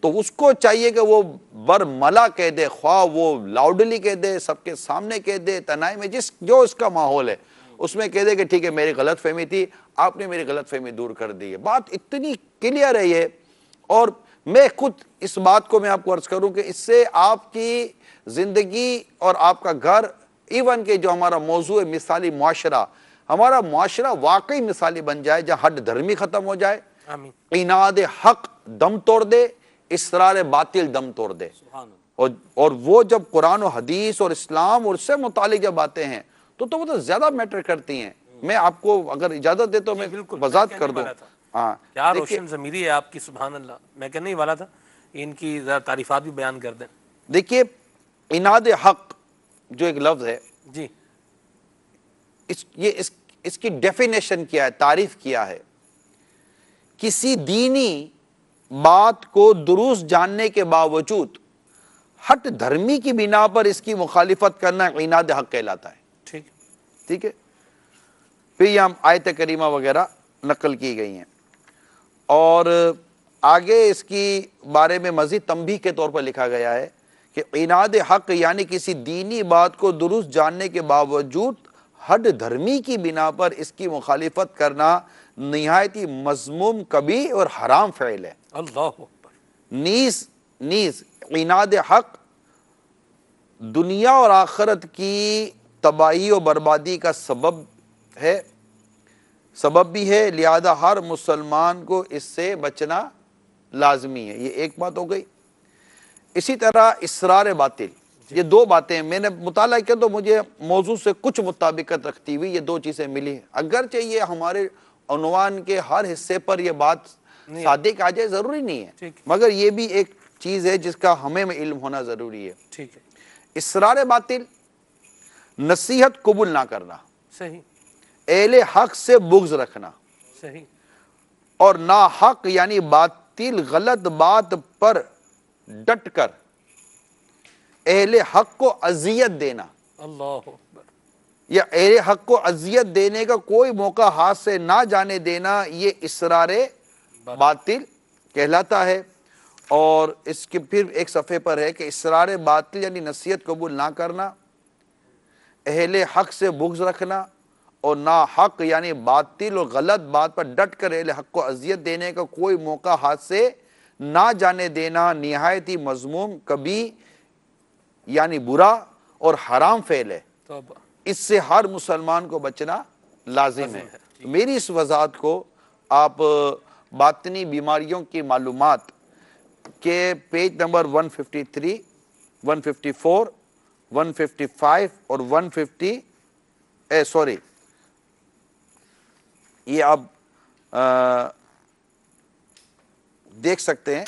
تو اس کو چاہیے کہ وہ برملا کہہ دے، خواہ وہ لاؤڈلی کہہ دے، سب کے سامنے کہہ دے، تنہائی میں جو اس کا ماحول ہے اس میں کہہ دے کہ ٹھیک ہے میری غلط فہمی تھی، آپ نے میری غلط فہمی دور کر دی ہے۔ بات اتنی کلیئر ہے یہ، اور میں خود اس بات کو میں آپ کو عرض کروں کہ اس سے آپ کی زندگی اور آپ کا گھر، ایون کہ جو ہمارا موضوع ہے مثالی معاشرہ، ہمارا معاشرہ واقعی مثالی بن جائے، جہاں ہٹ دھرمی ختم ہو جائے، عناد حق دم توڑ دے، اسرار باطل دم توڑ دے، اور وہ جب قرآن و حدیث اور اسلام اور اس سے متعلق جب باتیں ہیں تو وہ تو زیادہ میٹر کرتی ہیں۔ میں آپ کو اگر اجازت دے تو میں وضاحت کر دوں۔ ہاں کیا روشن ضمیری ہے آپ کی، سبحان اللہ۔ میں کہنے ہی والا تھا ان کی ذرا تعریفات بھی بیان کر دیں۔ دیکھیے عناد حق جو ایک لفظ ہے، جی اس کی ڈیفینیشن کیا ہے، تعریف کیا ہے؟ کسی دینی بات کو درست جاننے کے باوجود ہٹ دھرمی کی بنا پر اس کی مخالفت کرنا عناد حق کہلاتا ہے۔ ٹھیک ہے، پھر یہاں آیت کریمہ وغیرہ نقل کی گئی ہیں، اور آگے اس کی بارے میں مزید تنبیہ کے طور پر لکھا گیا ہے کہ عناد حق یعنی کسی دینی بات کو درست جاننے کے باوجود ہٹ دھرمی کی بنا پر اس کی مخالفت کرنا نہایت ہی مذموم کبیرہ اور حرام فعل ہے۔ اللہ اکبر۔ نیز عناد حق دنیا اور آخرت کی تباہی و بربادی کا سبب بھی ہے، لہذا ہر مسلمان کو اس سے بچنا لازمی ہے۔ یہ ایک بات ہو گئی۔ اسی طرح اسرار باطل، یہ دو باتیں میں نے مطالعہ کیا تو مجھے موضوع سے کچھ مطابقت رکھتی ہوئی یہ دو چیزیں ملی ہیں، اگرچہ یہ ہمارے عنوان کے ہر حصے پر یہ بات صادق آ جائے ضروری نہیں ہے، مگر یہ بھی ایک چیز ہے جس کا ہمیں علم ہونا ضروری ہے۔ ٹھیک ہے۔ اسرار باطل، نصیحت قبول نہ کرنا، صحیح۔ اہل حق سے بغض رکھنا، صحیح۔ اور ناحق یعنی باطل غلط بات پر ڈٹ کر اہل حق کو اذیت دینا، اللہ اکبر۔ یا اہل حق کو اذیت دینے کا کوئی موقع ہاتھ سے نہ جانے دینا، یہ اسرار باطل کہلاتا ہے۔ اور اس کے پھر ایک صفحے پر ہے کہ اسرار باطل یعنی نصیحت قبول نہ کرنا، اہل حق سے بغض رکھنا، اور نا حق یعنی باطل اور غلط بات پر ڈٹ کر اہل حق کو اذیت دینے کا کوئی موقع ہاتھ سے نہ جانے دینا نہایت ہی مذموم کبھی یعنی برا اور حرام فعل ہے، اس سے ہر مسلمان کو بچنا لازم ہے۔ میری اس وضاحت کو آپ باطنی بیماریوں کی معلومات کے پیج نمبر 153 154 155 اور 150 سوری یہ آپ دیکھ سکتے ہیں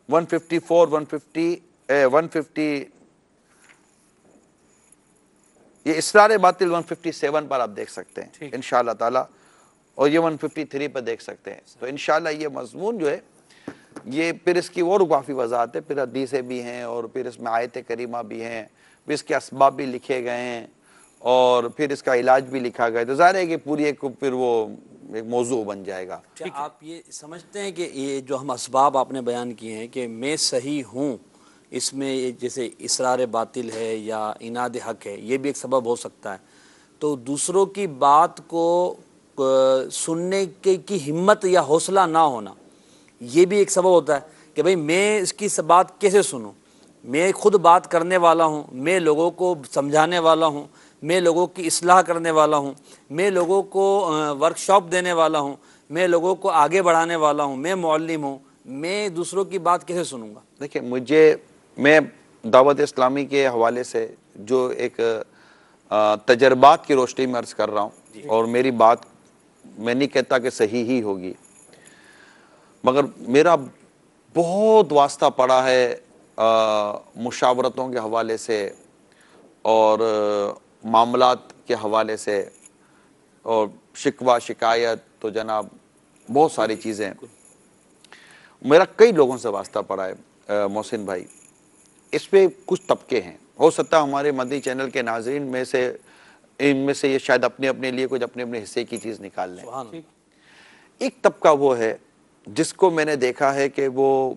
154 150 یہ اسرار باطل 157 پر آپ دیکھ سکتے ہیں انشاءاللہ تعالی، اور یہ 153 پر دیکھ سکتے ہیں۔ تو انشاءاللہ یہ مضمون جو ہے یہ پھر اس کی اور کافی وضاحت ہے، پھر حدیثیں بھی ہیں اور پھر اس میں آیت کریمہ بھی ہیں، پھر اس کے اسباب بھی لکھے گئے ہیں اور پھر اس کا علاج بھی لکھا گیا ہے، تو ظاہر ہے کہ پوری ایک پھر وہ ایک موضوع بن جائے گا۔ کیا آپ یہ سمجھتے ہیں کہ یہ جو ہم اسباب آپ نے بیان کیے ہیں کہ میں صحیح ہوں، اس میں جیسے اصرار باطل ہے یا عناد حق ہے، یہ بھی ایک سبب ہو سکتا ہے، تو دوسروں کی بات کو سننے کی ہمت یا حوصلہ نہ ہونا یہ بھی ایک سبب ہوتا ہے کہ بھئی میں اس کی بات کیسے سنوں، میں خود بات کرنے والا ہوں، میں لوگوں کو سمجھانے والا ہوں، میں لوگوں کی اصلاح کرنے والا ہوں، میں لوگوں کو ورکشاپ دینے والا ہوں، میں لوگوں کو آگے بڑھانے والا ہوں، میں معلم ہوں، میں دوسروں کی بات کیسے سنوں گا؟ دیکھیں میں دعوت اسلامی کے حوالے سے جو ایک تجربات کی روشنی میں عرض کر رہا ہوں، اور میری بات میں نہیں کہتا کہ صحیح ہی ہوگی، مگر میرا بہت واسطہ پڑا ہے مشاورتوں کے حوالے سے اور معاملات کے حوالے سے اور شکوہ شکایت تو جناب بہت ساری چیزیں، میرا کئی لوگوں سے واسطہ پڑا ہے محسن بھائی۔ اس پہ کچھ طبقے ہیں، ہو سکتا ہے ہمارے مدنی چینل کے ناظرین میں سے ان میں سے یہ شاید اپنے لیے کچھ اپنے حصے کی چیز نکال لیں۔ ایک طبقہ وہ ہے جس کو میں نے دیکھا ہے کہ وہ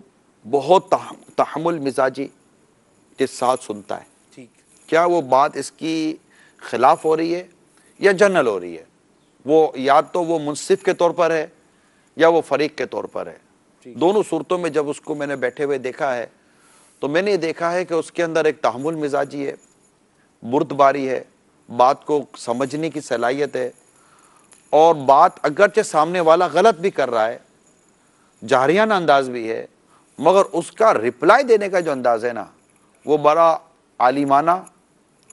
بہت تحمل مزاجی کے ساتھ سنتا ہے، کیا وہ بات اس کی خلاف ہو رہی ہے یا جنرل ہو رہی ہے، وہ یا تو وہ منصف کے طور پر ہے یا وہ فریق کے طور پر ہے۔ دونوں صورتوں میں جب اس کو میں نے بیٹھے ہوئے دیکھا ہے تو میں نے دیکھا ہے کہ اس کے اندر ایک تحمل مزاجی ہے، بردباری ہے، بات کو سمجھنے کی صلاحیت ہے، اور بات اگرچہ سامنے والا غلط بھی کر رہا ہے، جاہریانہ انداز بھی ہے، مگر اس کا رپلائی دینے کا جو انداز ہے نا وہ بڑا عالمانہ،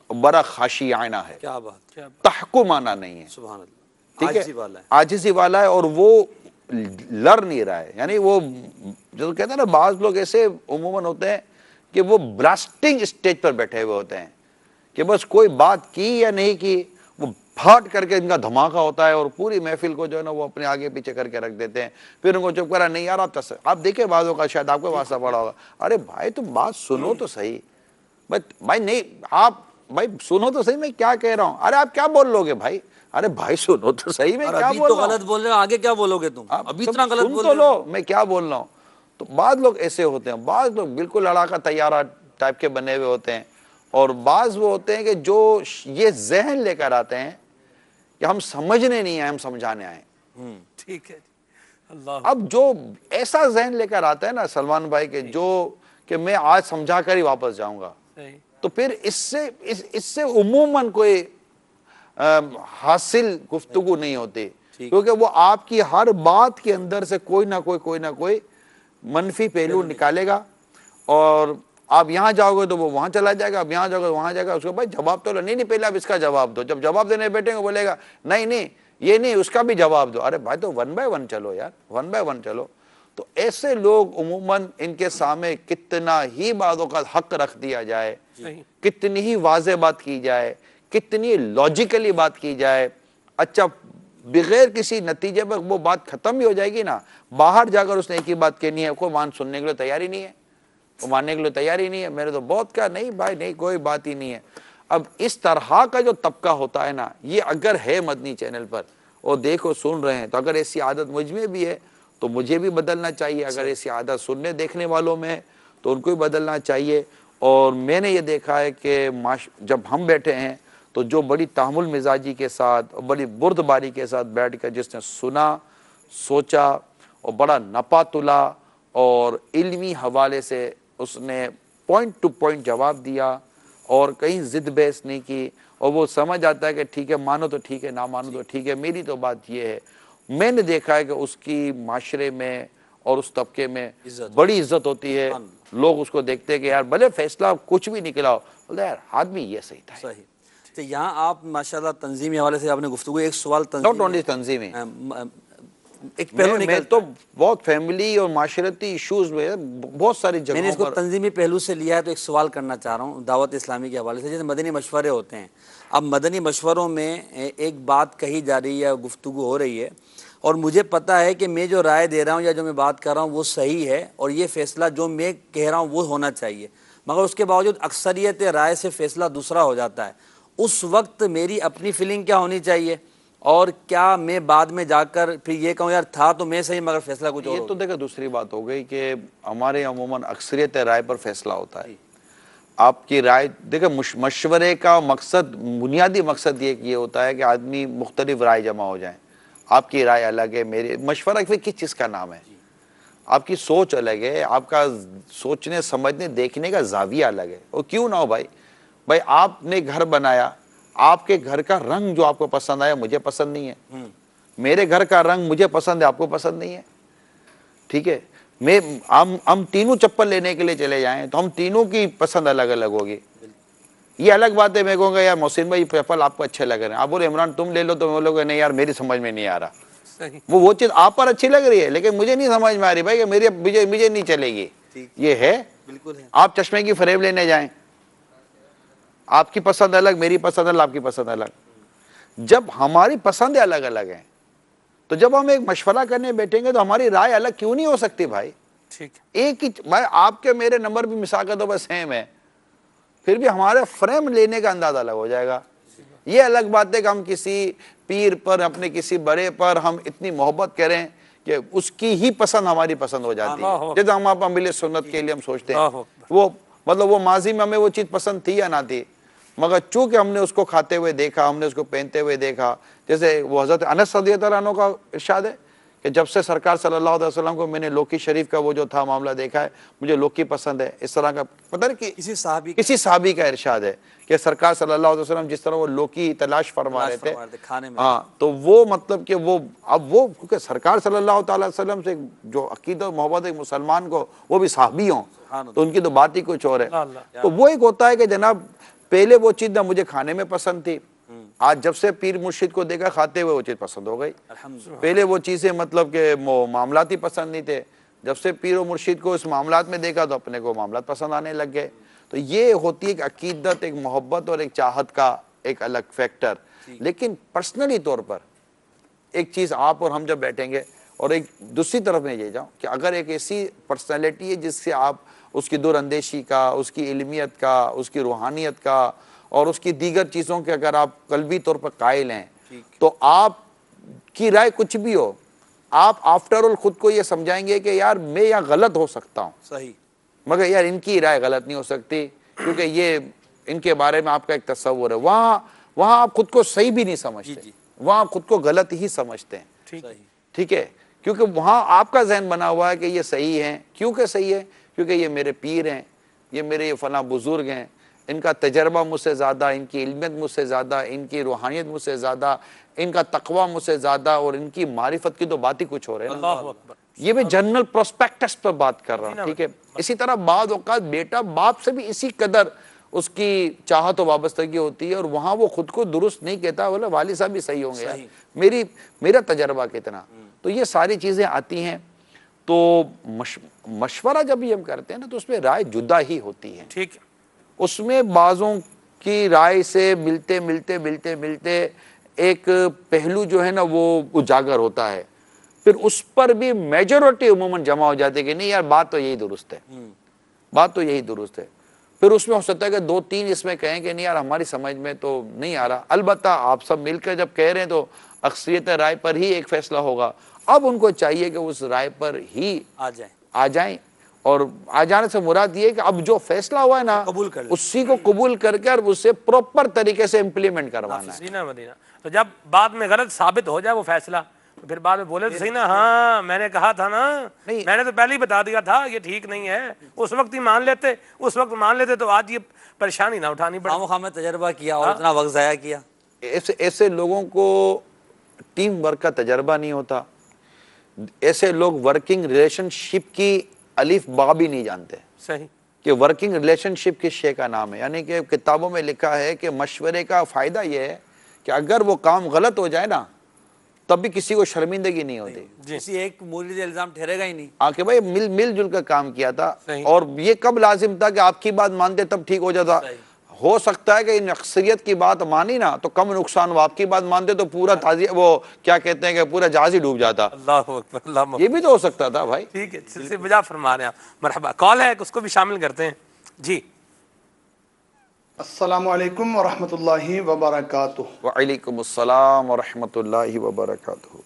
بڑا خاشعانہ ہے، کیا بات، تحکمانہ نہیں ہے، سبحان اللہ، ٹھیک ہے، عاجزی والا ہے، عاجزی والا ہے، اور وہ لڑ نہیں رہا ہے، یعنی وہ جو کہتے ہیں نا بعض لوگ ایسے عموماً ہوتے ہیں کہ وہ بلاسٹنگ اسٹیج پر بیٹھے ہوئے ہوتے ہیں کہ بس کوئی بات کی یا نہیں کی وہ پھاٹ کر کے ان کا دھماکہ ہوتا ہے اور پوری محفل کو جو ہے نا وہ اپنے آگے پیچھے کر کے رکھ دیتے ہیں، پھر ان کو چپ کرا نہیں یار آپ دیکھیں بعضوں کا شاید آپ کو واسطہ پڑا ہوگا، ارے بھائی تم بات سنو تو صحیح، بھائی نہیں آپ بھائی سنو تو صحیح میں کیا کہہ رہا ہوں، ارے آپ کیا بول لو گے بھائی، ارے بھائی سنو تو صحیح میں کیا بول رہا ہوں، غلط بول رہے ہو، آگے کیا بولو گے تم، ابھی اتنا غلط سن بول تو رہے ہو، لو میں کیا بول رہا ہوں۔ تو بعض لوگ ایسے ہوتے ہیں، بعض لوگ بالکل لڑاکا طیارہ ٹائپ کے بنے ہوئے ہوتے ہیں، اور بعض وہ ہوتے ہیں کہ جو یہ ذہن لے کر آتے ہیں کہ ہم سمجھنے نہیں آئے ہم سمجھانے آئے۔ ٹھیک ہے اللہ، اب جو ایسا ذہن لے کر آتا ہے نا سلمان بھائی کہ جو کہ میں آج سمجھا کر ہی واپس جاؤں گا، تو پھر اس سے عموماً کوئی حاصل گفتگو نہیں ہوتی، کیونکہ وہ آپ کی ہر بات کے اندر سے کوئی نہ کوئی منفی پہلو نکالے گا، اور آپ یہاں جاؤ گے تو وہ وہاں چلا جائے گا، اب یہاں جاؤ گے وہاں جائے گا، اس کو بھائی جواب تو نہیں پہلے آپ اس کا جواب دو، جب جواب دینے بیٹھیں گے بولے گا نہیں یہ نہیں اس کا بھی جواب دو، ارے بھائی تو 1 by 1 چلو یار، 1 by 1 چلو۔ تو ایسے لوگ عموماً ان کے سامنے کتنا ہی باتوں کا حق رکھ دیا جائے، کتنی ہی واضح بات کی جائے، کتنی لاجیکلی بات کی جائے، اچھا بغیر کسی نتیجے پر وہ بات ختم ہی ہو جائے گی نا، باہر جا کر اس نے ایک ہی بات کہنی ہے، کوئی سننے کے لیے تیار ہی نہیں ہے، وہ ماننے کے لیے تیار ہی نہیں ہے، میں نے تو بہت کہا نہیں بھائی نہیں کوئی بات ہی نہیں ہے۔ اب اس طرح کا جو طبقہ ہوتا ہے نا، یہ اگر ہے مدنی چینل پر اور دیکھو سن رہے ہیں، تو اگر ایسی عادت مجھ میں بھی ہے تو مجھے بھی بدلنا چاہیے، اگر ایسی عادت سننے دیکھنے والوں میں ہے تو ان کو بھی بدلنا چاہیے۔ اور میں نے یہ دیکھا ہے کہ جب ہم بیٹھے ہیں تو جو بڑی تحمل مزاجی کے ساتھ اور بڑی بردباری کے ساتھ بیٹھ کر جس نے سنا، سوچا اور بڑا نپا تلا اور علمی حوالے سے اس نے پوائنٹ ٹو پوائنٹ جواب دیا اور کہیں ضد بحث نہیں کی، اور وہ سمجھ آتا ہے کہ ٹھیک ہے مانو تو ٹھیک ہے، نہ مانو تو ٹھیک ہے، میری تو بات یہ ہے، میں نے دیکھا ہے کہ اس کی معاشرے میں اور اس طبقے میں بڑی عزت ہوتی ہے. لوگ اس کو دیکھتے ہیں کہ یار بھلے فیصلہ کچھ بھی نکلا ہو، بولتے یار آدمی یہ صحیح تھا. صحیح. تو یہاں آپ ماشاءاللہ تنظیمی حوالے سے آپ نے گفتگو، ایک سوال ناٹ اونلی تنظیمی، ایک پہلو میں نکلتا تو بہت فیملی اور معاشرتی ایشوز میں بہت ساری میں نے جگہوں اس کو پر تنظیمی پہلو سے لیا ہے، تو ایک سوال کرنا چاہ رہا ہوں دعوت اسلامی کے حوالے سے. جیسے مدنی مشورے ہوتے ہیں، اب مدنی مشوروں میں ایک بات کہی جا رہی ہے، گفتگو ہو رہی ہے، اور مجھے پتہ ہے کہ میں جو رائے دے رہا ہوں یا جو میں بات کر رہا ہوں وہ صحیح ہے، اور یہ فیصلہ جو میں کہہ رہا ہوں وہ ہونا چاہیے، مگر اس کے باوجود اکثریت رائے سے فیصلہ دوسرا ہو جاتا ہے. اس وقت میری اپنی فیلنگ کیا ہونی چاہیے، اور کیا میں بعد میں جا کر پھر یہ کہوں یار تھا تو میں صحیح مگر فیصلہ کچھ اور یہ تو دیکھا دوسری بات ہو گئی کہ ہمارے عموماً اکثریت رائے پر فیصلہ ہوتا ہے. آپ کی رائے دیکھیں، مشورے کا مقصد، بنیادی مقصد یہ ہوتا ہے کہ آدمی مختلف رائے جمع ہو جائیں. آپ کی رائے الگ ہے، میری مشورہ پھر کس چیز کا نام ہے؟ آپ کی سوچ الگ ہے، آپ کا سوچنے سمجھنے دیکھنے کا زاویہ الگ ہے. اور کیوں نہ ہو بھائی آپ نے گھر بنایا، آپ کے گھر کا رنگ جو آپ کو پسند آیا مجھے پسند نہیں ہے، میرے گھر کا رنگ مجھے پسند ہے آپ کو پسند نہیں ہے، ٹھیک ہے. ہم تینوں چپل لینے کے لیے چلے جائیں تو ہم تینوں کی پسند الگ الگ ہوگی. یہ الگ بات ہے، میں کہوں گا یار محسن بھائی چپل آپ کو اچھے لگ رہے ہیں، آپ بولے عمران تم لے لو، تو میں بولوں نہیں یار میری سمجھ میں نہیں آ رہا. وہ چیز آپ پر اچھی لگ رہی ہے لیکن مجھے نہیں سمجھ میں آ رہی بھائی، کہ مجھے نہیں چلے گی. یہ ہے. آپ چشمے کی فریم لینے جائیں، آپ کی پسند الگ، میری پسند الگ، آپ کی پسند الگ. جب ہماری پسندیں الگ الگ ہیں تو جب ہم ایک مشورہ کرنے بیٹھیں گے تو ہماری رائے الگ کیوں نہیں ہو سکتی بھائی؟ ایک ہی آپ کے میرے نمبر بھی مثال کے طور پر سیم ہے، پھر بھی ہمارے فریم لینے کا انداز الگ ہو جائے گا. یہ الگ بات ہے کہ ہم کسی پیر پر، اپنے کسی بڑے پر ہم اتنی محبت کریں کہ اس کی ہی پسند ہماری پسند ہو جاتی ہے. جیسے ہم آپ امبل سنت کے لیے ہم سوچتے ہیں، وہ ماضی میں ہمیں وہ چیز پسند تھی یا نہ تھی، مگر چونکہ ہم نے اس کو کھاتے ہوئے دیکھا، ہم نے اس کو پہنتے ہوئے دیکھا. جیسے وہ حضرت انس رضی اللہ عنہ کا ارشاد ہے کہ جب سے سرکار صلی اللہ علیہ وسلم کو میں نے لوکی شریف کا وہ جو تھا معاملہ دیکھا ہے، مجھے لوکی پسند ہے. اس طرح کا پتہ نہیں کہ کسی صحابی کا ارشاد ہے کہ سرکار صلی اللہ علیہ وسلم جس طرح وہ لوکی تلاش فرما رہے تھے، ہاں تو وہ مطلب کہ وہ اب وہ کیونکہ سرکار صلی اللہ تعالی وسلم سے جو عقیدت و محبت ایک مسلمان کو، وہ بھی صحابی ہوں تو ان کی تو بات ہی کچھ اور ہے. تو وہ ایک ہوتا ہے کہ جناب پہلے وہ چیز نہ مجھے کھانے میں پسند تھی، آج جب سے پیر مرشد کو دیکھا کھاتے ہوئے وہ چیز پسند ہو گئی. پہلے وہ چیزیں مطلب کہ معاملات ہی پسند نہیں تھے، جب سے پیر و مرشد کو اس معاملات میں دیکھا تو اپنے کو معاملات پسند آنے لگ گئے. تو یہ ہوتی ہے ایک عقیدت، ایک محبت اور ایک چاہت کا ایک الگ فیکٹر. لیکن پرسنلی طور پر ایک چیز آپ اور ہم جب بیٹھیں گے، اور ایک دوسری طرف میں یہ جاؤں کہ اگر ایک ایسی پرسنالٹی ہے جس سے آپ اس کی دور اندیشی کا، اس کی علمیت کا، اس کی روحانیت کا اور اس کی دیگر چیزوں کے اگر آپ قلبی طور پر قائل ہیں، تو آپ کی رائے کچھ بھی ہو، آپ آفٹر آل خود کو یہ سمجھائیں گے کہ یار میں یہاں غلط ہو سکتا ہوں، صحیح، مگر یار ان کی رائے غلط نہیں ہو سکتی کیونکہ یہ ان کے بارے میں آپ کا ایک تصور ہے. وہاں آپ خود کو صحیح بھی نہیں سمجھتے، وہاں آپ خود کو غلط ہی سمجھتے ہیں. ٹھیک ہے، کیونکہ وہاں آپ کا ذہن بنا ہوا ہے کہ یہ صحیح ہیں. کیوں کہ صحیح ہے؟ کیونکہ یہ میرے پیر ہیں، یہ میرے یہ فلاں بزرگ ہیں، ان کا تجربہ مجھ سے زیادہ، ان کی علمیت مجھ سے زیادہ، ان کی روحانیت مجھ سے زیادہ، ان کا تقوی مجھ سے زیادہ، اور ان کی معرفت کی تو بات ہی کچھ ہو رہے ہیں. یہ میں جنرل پروسپیکٹس پر بات کر رہا ہوں. ٹھیک ہے، اسی طرح بعض اوقات بیٹا باپ سے بھی اسی قدر اس کی چاہت و وابستگی ہوتی ہے، اور وہاں وہ خود کو درست نہیں کہتا، بولے والد صاحب بھی صحیح ہوں گے یار، میرا تجربہ کتنا. تو یہ ساری چیزیں آتی ہیں. تو مشورہ جب بھی ہم کرتے ہیں نا تو اس میں رائے جدا ہی ہوتی ہے. ٹھیک، اس میں بعضوں کی رائے سے ملتے ایک پہلو جو ہے نا وہ اجاگر ہوتا ہے، پھر اس پر بھی میجورٹی عموماً جمع ہو جاتے کہ نہیں یار بات تو یہی درست ہے، بات تو یہی درست ہے. پھر اس میں ہو سکتا ہے کہ 2-3 اس میں کہیں کہ نہیں یار ہماری سمجھ میں تو نہیں آ رہا. البتہ آپ سب مل کر جب کہہ رہے ہیں تو اکثریت رائے پر ہی ایک فیصلہ ہوگا. اب ان کو چاہیے کہ اس رائے پر ہی آ جائیں اور آ جانے سے مراد یہ ہے کہ اب جو فیصلہ ہوا ہے نا قبول کر لیں، اسی کو قبول کر کے اور اسے پراپر طریقے سے امپلیمنٹ کروانا ہے. مدینہ مدینہ. تو جب بعد میں غلط ثابت ہو جائے وہ فیصلہ تو پھر بعد میں بولے تو صحیح نا ہاں میں نے کہا تھا نا, میں نے تو پہلے ہی بتا دیا تھا یہ ٹھیک نہیں ہے. اس وقت ہی مان لیتے, اس وقت مان لیتے تو آج یہ پریشانی نہ اٹھانی پڑتی. خام خام میں تجربہ کیا اور اتنا وقت ضائع کیا. ایسے لوگوں کو ٹیم ورک کا تجربہ نہیں ہوتا. ایسے لوگ ورکنگ ریلیشن شپ کی الف با بھی نہیں جانتے صحیح کہ ورکنگ ریلیشن شپ کس شے کا نام ہے. یعنی کہ کتابوں میں لکھا ہے کہ مشورے کا فائدہ یہ ہے کہ اگر وہ کام غلط ہو جائے نا تب بھی کسی کو شرمندگی نہیں ہوتی. کسی ایک مورد الزام ٹھہرے گا ہی نہیں. کہ بھائی مل جل کر کام کیا تھا. اور یہ کب لازم تھا کہ آپ کی بات مانتے تب ٹھیک ہو جاتا. ہو سکتا ہے کہ ان اکثریت کی بات مانی نا تو کم نقصان ہو, آپ کی بات مانتے تو پورا وہ کیا کہتے ہیں کہ پورا جہاز ہی ڈوب جاتا. اللہ اکبر, اللہ یہ بھی تو ہو سکتا تھا بھائی. ٹھیک ہے, سلسلے بجا فرما رہے ہیں آپ. مرحبا, کال ہے اس کو بھی شامل کرتے ہیں. جی السلام علیکم ورحمۃ اللہ وبرکاتہ. وعلیکم السلام ورحمۃ اللہ وبرکاتہ.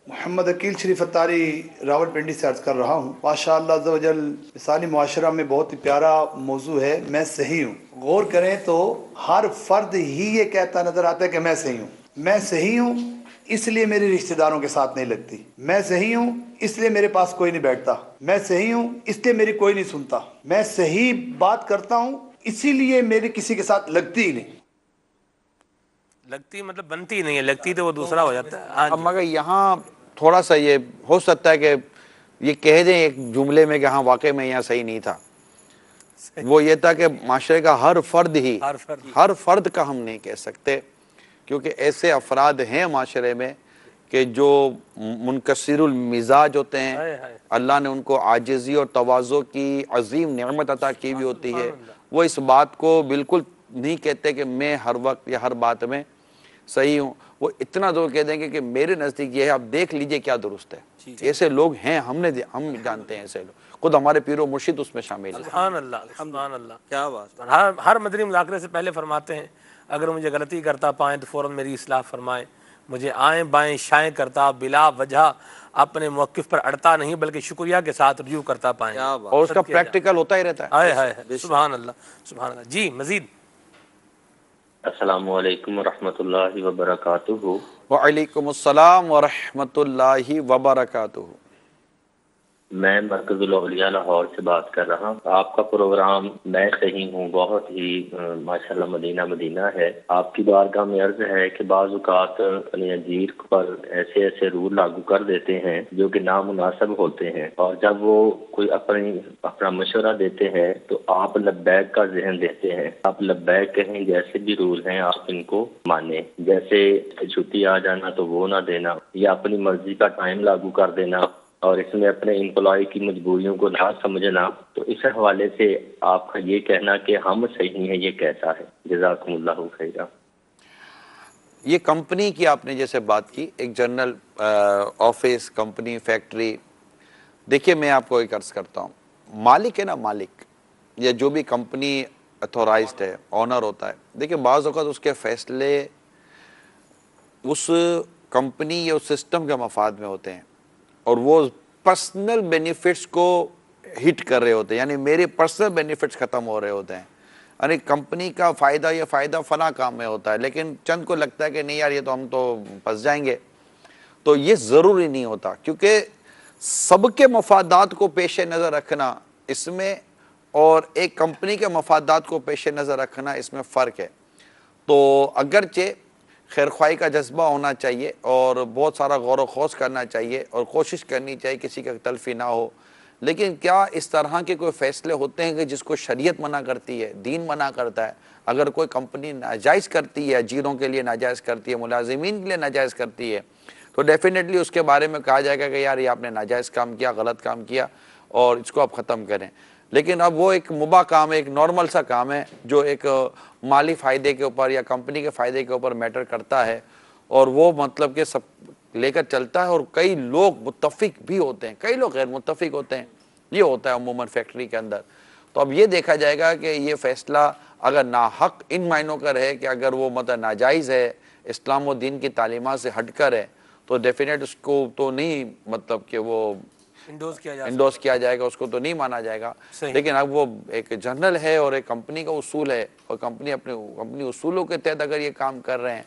محمد عقیل شریف اتاری راول پنڈی سے عرض کر رہا ہوں. ماشاء اللہ عز و جل مثالی معاشرہ میں بہت ہی پیارا موضوع ہے, میں صحیح ہوں. غور کریں تو ہر فرد ہی یہ کہتا نظر آتا ہے کہ میں صحیح ہوں. میں صحیح ہوں اس لیے میری رشتہ داروں کے ساتھ نہیں لگتی. میں صحیح ہوں اس لیے میرے پاس کوئی نہیں بیٹھتا. میں صحیح ہوں اس لیے میری کوئی نہیں سنتا. میں صحیح بات کرتا ہوں اسی لیے میری کسی کے ساتھ لگتی ہی نہیں. لگتی مطلب بنتی نہیں ہے, لگتی تو وہ دوسرا ہو جاتا ہے. اب مگر یہاں تھوڑا سا یہ ہو سکتا ہے کہ یہ کہہ دیں ایک جملے میں کہ ہاں واقعی میں یہاں صحیح نہیں تھا. وہ یہ تھا کہ معاشرے کا ہر فرد کا ہم نہیں کہہ سکتے, کیونکہ ایسے افراد ہیں معاشرے میں کہ جو منکسر المزاج ہوتے ہیں. اللہ نے ان کو عاجزی اور تواضع کی عظیم نعمت عطا کی بھی ہوتی ہے. وہ اس بات کو بالکل نہیں کہتے کہ میں ہر وقت یا ہر بات میں صحیح ہوں. وہ اتنا دور کہہ دیں گے کہ میرے نزدیک یہ ہے, آپ دیکھ لیجئے کیا درست ہے. ایسے لوگ ہیں, ہم جانتے ہیں ایسے لوگ, خود ہمارے پیر و مرشد اس میں شامل ہیں. سبحان اللہ, سبحان اللہ, کیا بات. ہر مدنی مذاکرے سے پہلے فرماتے ہیں اگر مجھے غلطی کرتا پائیں تو فوراً میری اصلاح فرمائیں. مجھے آئیں بائیں شائیں کرتا بلا وجہ اپنے موقف پر اڑتا نہیں بلکہ شکریہ کے ساتھ رجوع کرتا پائیں. اور اس کا پریکٹیکل ہوتا ہی رہتا ہے. ہائے ہائے, سبحان اللہ, سبحان اللہ. جی مزید. السلام علیکم ورحمۃ اللہ وبرکاتہ. وعلیکم السلام ورحمۃ اللہ وبرکاتہ. میں مرکز الاولیاء لاہور سے بات کر رہا ہوں. آپ کا پروگرام میں صحیح ہوں بہت ہی ماشاءاللہ مدینہ مدینہ ہے. آپ کی بارگاہ میں عرض ہے کہ بعض اوقات انجیر پر ایسے ایسے رول لاگو کر دیتے ہیں جو کہ نامناسب ہوتے ہیں, اور جب وہ کوئی اپنا مشورہ دیتے ہیں تو آپ لبیک کا ذہن دیتے ہیں. آپ لبیک کہیں, جیسے بھی رول ہیں آپ ان کو مانیں. جیسے چھٹی آ جانا تو وہ نہ دینا, یا اپنی مرضی کا ٹائم لاگو کر دینا, اور اس میں اپنے امپلائی کی مجبوریوں کو نہ سمجھنا. تو اس حوالے سے آپ کا یہ کہنا کہ ہم صحیح ہیں یہ کیسا ہے؟ جزاکم اللہ خیرا. یہ کمپنی کی آپ نے جیسے بات کی, ایک جنرل آفس, کمپنی, فیکٹری. دیکھیے میں آپ کو ایک عرض کرتا ہوں, مالک ہے نا, مالک یا جو بھی کمپنی اتھورائزڈ ہے, آنر ہوتا ہے. دیکھیے بعض اوقات اس کے فیصلے اس کمپنی یا اس سسٹم کے مفاد میں ہوتے ہیں اور وہ پرسنل بینیفٹس کو ہٹ کر رہے ہوتے ہیں. یعنی میرے پرسنل بینیفٹس ختم ہو رہے ہوتے ہیں. یعنی کمپنی کا فائدہ یا فائدہ فلاں کام میں ہوتا ہے, لیکن چند کو لگتا ہے کہ نہیں یار یہ تو ہم تو پھنس جائیں گے. تو یہ ضروری نہیں ہوتا, کیونکہ سب کے مفادات کو پیش نظر رکھنا اس میں اور ایک کمپنی کے مفادات کو پیش نظر رکھنا اس میں فرق ہے. تو اگرچہ خیرخواہی کا جذبہ ہونا چاہیے اور بہت سارا غور و خوض کرنا چاہیے اور کوشش کرنی چاہیے کسی کا تلفی نہ ہو, لیکن کیا اس طرح کے کوئی فیصلے ہوتے ہیں کہ جس کو شریعت منع کرتی ہے, دین منع کرتا ہے؟ اگر کوئی کمپنی ناجائز کرتی ہے, اجیروں کے لیے ناجائز کرتی ہے, ملازمین کے لیے ناجائز کرتی ہے, تو ڈیفینیٹلی اس کے بارے میں کہا جائے گا کہ یار یہ آپ نے ناجائز کام کیا, غلط کام کیا اور اس کو آپ ختم کریں. لیکن اب وہ ایک مباح کام ہے, ایک نارمل سا کام ہے جو ایک مالی فائدے کے اوپر یا کمپنی کے فائدے کے اوپر میٹر کرتا ہے, اور وہ مطلب کہ سب لے کر چلتا ہے, اور کئی لوگ متفق بھی ہوتے ہیں, کئی لوگ غیر متفق ہوتے ہیں. یہ ہوتا ہے عموماً فیکٹری کے اندر. تو اب یہ دیکھا جائے گا کہ یہ فیصلہ اگر ناحق ان معنوں کا رہے کہ اگر وہ مطلب ناجائز ہے, اسلام و دین کی تعلیمات سے ہٹ کر ہے, تو ڈیفینیٹ اس کو تو نہیں مطلب کہ وہ انڈوز کیا جائے گا، اس کو تو نہیں مانا جائے گا. لیکن اب وہ ایک جنرل ہے اور ایک کمپنی کا اصول ہے، اور کمپنی اپنی اصولوں کے تحت اگر یہ کام کر رہے ہیں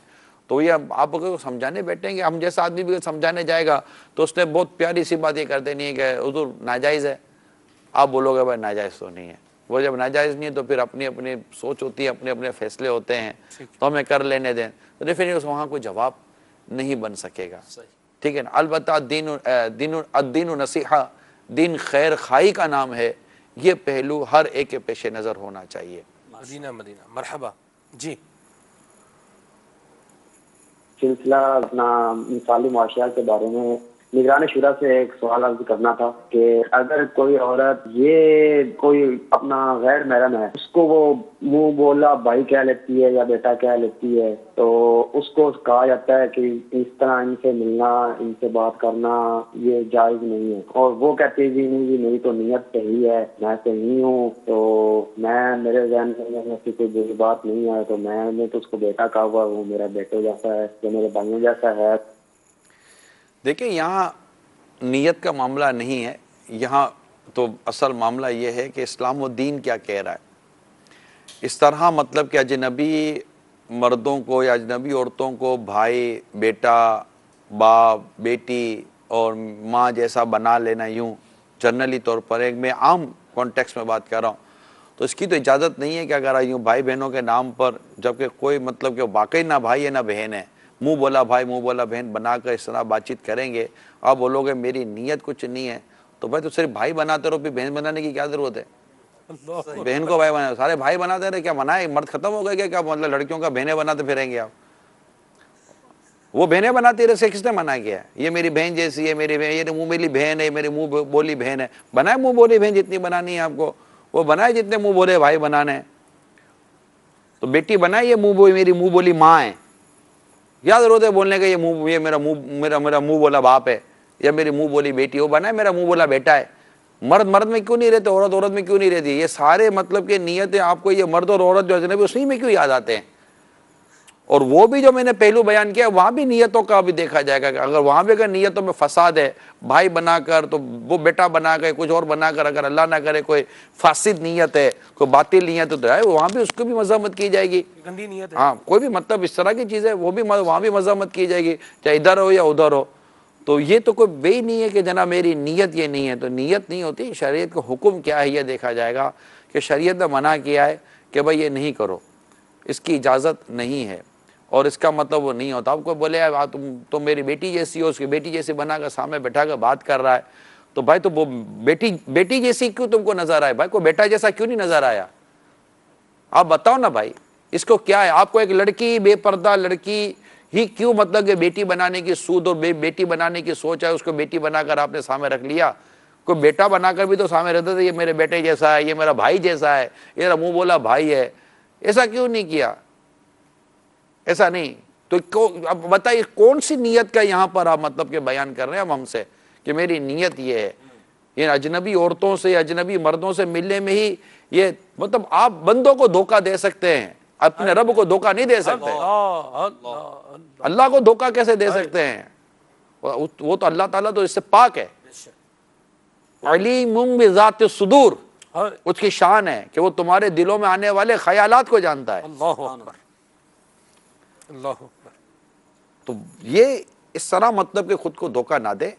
تو یہ آپ اگر سمجھانے بیٹھیں گے، ہم جیسا آدمی بھی سمجھانے جائے گا تو اس نے بہت پیاری سی بات یہ کر دینی ہے کہ حضور ناجائز ہے. آپ بولو گے بھائی ناجائز تو نہیں ہے. وہ جب ناجائز نہیں ہے تو پھر اپنی اپنی سوچ ہوتی ہے، اپنے اپنے فیصلے ہوتے ہیں، تو ہمیں کر لینے دیں. تو پھر وہاں کوئی جواب نہیں بن سکے گا. ٹھیک ہے نا. البتہ الدین نصیحہ، دین خیر خواہی کا نام ہے. یہ پہلو ہر ایک کے پیش نظر ہونا چاہیے. مدینہ مرحبا. جی سلسلہ اپنا مثالی معاشرات کے بارے میں نگران شورا سے ایک سوال عرض کرنا تھا کہ اگر کوئی عورت یہ کوئی اپنا غیر محرم ہے، اس کو وہ منہ بولا بھائی کہہ لیتی ہے یا بیٹا کہہ لیتی ہے، تو اس کو کہا جاتا ہے کہ اس طرح ان سے ملنا، ان سے بات کرنا یہ جائز نہیں ہے، اور وہ کہتے ہیں جی نہیں جی میری تو نیت صحیح ہے، میں صحیح ہوں، تو میرے ذہن میں ایسی کوئی بری بات نہیں ہے، تو میں نے تو اس کو بیٹا کہا ہوا، وہ میرا بیٹے جیسا ہے، جو میرے بھائیوں جیسا ہے. دیکھیں یہاں نیت کا معاملہ نہیں ہے، یہاں تو اصل معاملہ یہ ہے کہ اسلام و دین کیا کہہ رہا ہے. اس طرح مطلب کہ اجنبی مردوں کو یا اجنبی عورتوں کو بھائی، بیٹا، باپ، بیٹی اور ماں جیسا بنا لینا، یوں جنرلی طور پر ایک میں عام کانٹیکس میں بات کر رہا ہوں، تو اس کی تو اجازت نہیں ہے کہ اگر یوں بھائی بہنوں کے نام پر، جبکہ کوئی مطلب کہ واقعی نہ بھائی ہے نہ بہن ہے، منہ بولا بھائی منہ بولا بہن بنا کر اس طرح بات چیت کریں گے. آپ بولو گے میری نیت کچھ نہیں ہے، تو بھائی تو صرف بھائی بناتے رہو، پھر بہن بنانے کی کیا ضرورت ہے؟ بہن کو بھائی بنا، سارے بھائی بناتے رہے، کیا منائے؟ مرد ختم ہو گئے کیا مطلب لڑکیوں کا بہنیں بناتے پھریں گے آپ؟ وہ بہنیں بناتی رہے، سے کس نے منع کیا ہے؟ یہ میری بہن جیسی ہے، میری بہن، یہ منہ میری بہن ہے، میری منہ بولی بہن ہے. بنائے منہ بولی بہن جتنی بنانی ہے آپ کو، وہ بنائے جتنے منہ بولے بھائی بنانے. تو بیٹی بنائے یہ میری منہ بولی ماں ہے، کیا ضرورت ہے بولنے کا یہ میرا منہ بولا باپ ہے یا میری منہ بولی بیٹی. وہ بنائے میرا منہ بولا بیٹا ہے. مرد مرد میں کیوں نہیں رہتے، عورت عورت میں کیوں نہیں رہتی؟ یہ سارے مطلب کہ نیتیں آپ کو، یہ مرد اور عورت جو اجنبی اسی میں کیوں یاد آتے ہیں؟ اور وہ بھی جو میں نے پہلو بیان کیا وہاں بھی نیتوں کا بھی دیکھا جائے گا کہ اگر وہاں بھی اگر نیتوں میں فساد ہے، بھائی بنا کر تو وہ بیٹا بنا کر کچھ اور بنا کر، اگر اللہ نہ کرے کوئی فاسد نیت ہے، کوئی باطل نیت ہے، تو وہاں بھی اس کو بھی مذمت کی جائے گی. گندی نیت ہے. ہاں کوئی بھی مطلب اس طرح کی چیز ہے وہ بھی وہاں بھی مذمت کی جائے گی، چاہے ادھر ہو یا ادھر ہو. تو یہ تو کوئی بے نہیں ہے کہ جناب میری نیت یہ نہیں ہے. تو نیت نہیں ہوتی، شریعت کا حکم کیا ہے یہ دیکھا جائے گا کہ شریعت نے منع کیا ہے کہ بھائی یہ نہیں کرو، اس کی اجازت نہیں ہے، اور اس کا مطلب وہ نہیں ہوتا. آپ کو بولے تم میری بیٹی جیسی ہو، اس کی بیٹی جیسی بنا کر سامنے بیٹھا کر بات کر رہا ہے، تو بھائی تو وہ بیٹی جیسی کیوں تم کو نظر آئے؟ بھائی کو بیٹا جیسا کیوں نہیں نظر آیا؟ آپ بتاؤ نا بھائی، اس کو کیا ہے؟ آپ کو ایک لڑکی، بے پردہ لڑکی ہی کیوں مطلب کہ بیٹی بنانے کی سود اور بیٹی بنانے کی سوچ ہے، اس کو بیٹی بنا کر آپ نے سامنے رکھ لیا؟ کوئی بیٹا بنا کر بھی تو سامنے رہتا تھا، یہ میرے بیٹے جیسا ہے، یہ میرا بھائی جیسا ہے، یہ میرا منہ بولا بھائی ہے. ایسا کیوں نہیں کیا؟ ایسا نہیں. تو اب بتائیے کون سی نیت کا یہاں پر آپ مطلب کہ بیان کر رہے ہیں ہم سے کہ میری نیت یہ ہے؟ یہ اجنبی عورتوں سے، اجنبی مردوں سے ملنے میں ہی یہ مطلب آپ بندوں کو دھوکہ دے سکتے ہیں، اپنے رب کو دھوکہ نہیں دے سکتے. اللہ کو دھوکہ کیسے دے سکتے ہیں؟ وہ تو اللہ تعالیٰ تو اس سے پاک ہے. علیم بذات الصدور، اس کی شان ہے کہ وہ تمہارے دلوں میں آنے والے خیالات کو جانتا ہے. اللہ اکبر، اللہ اکبر. تو یہ اس طرح مطلب کہ خود کو دھوکہ نہ دے،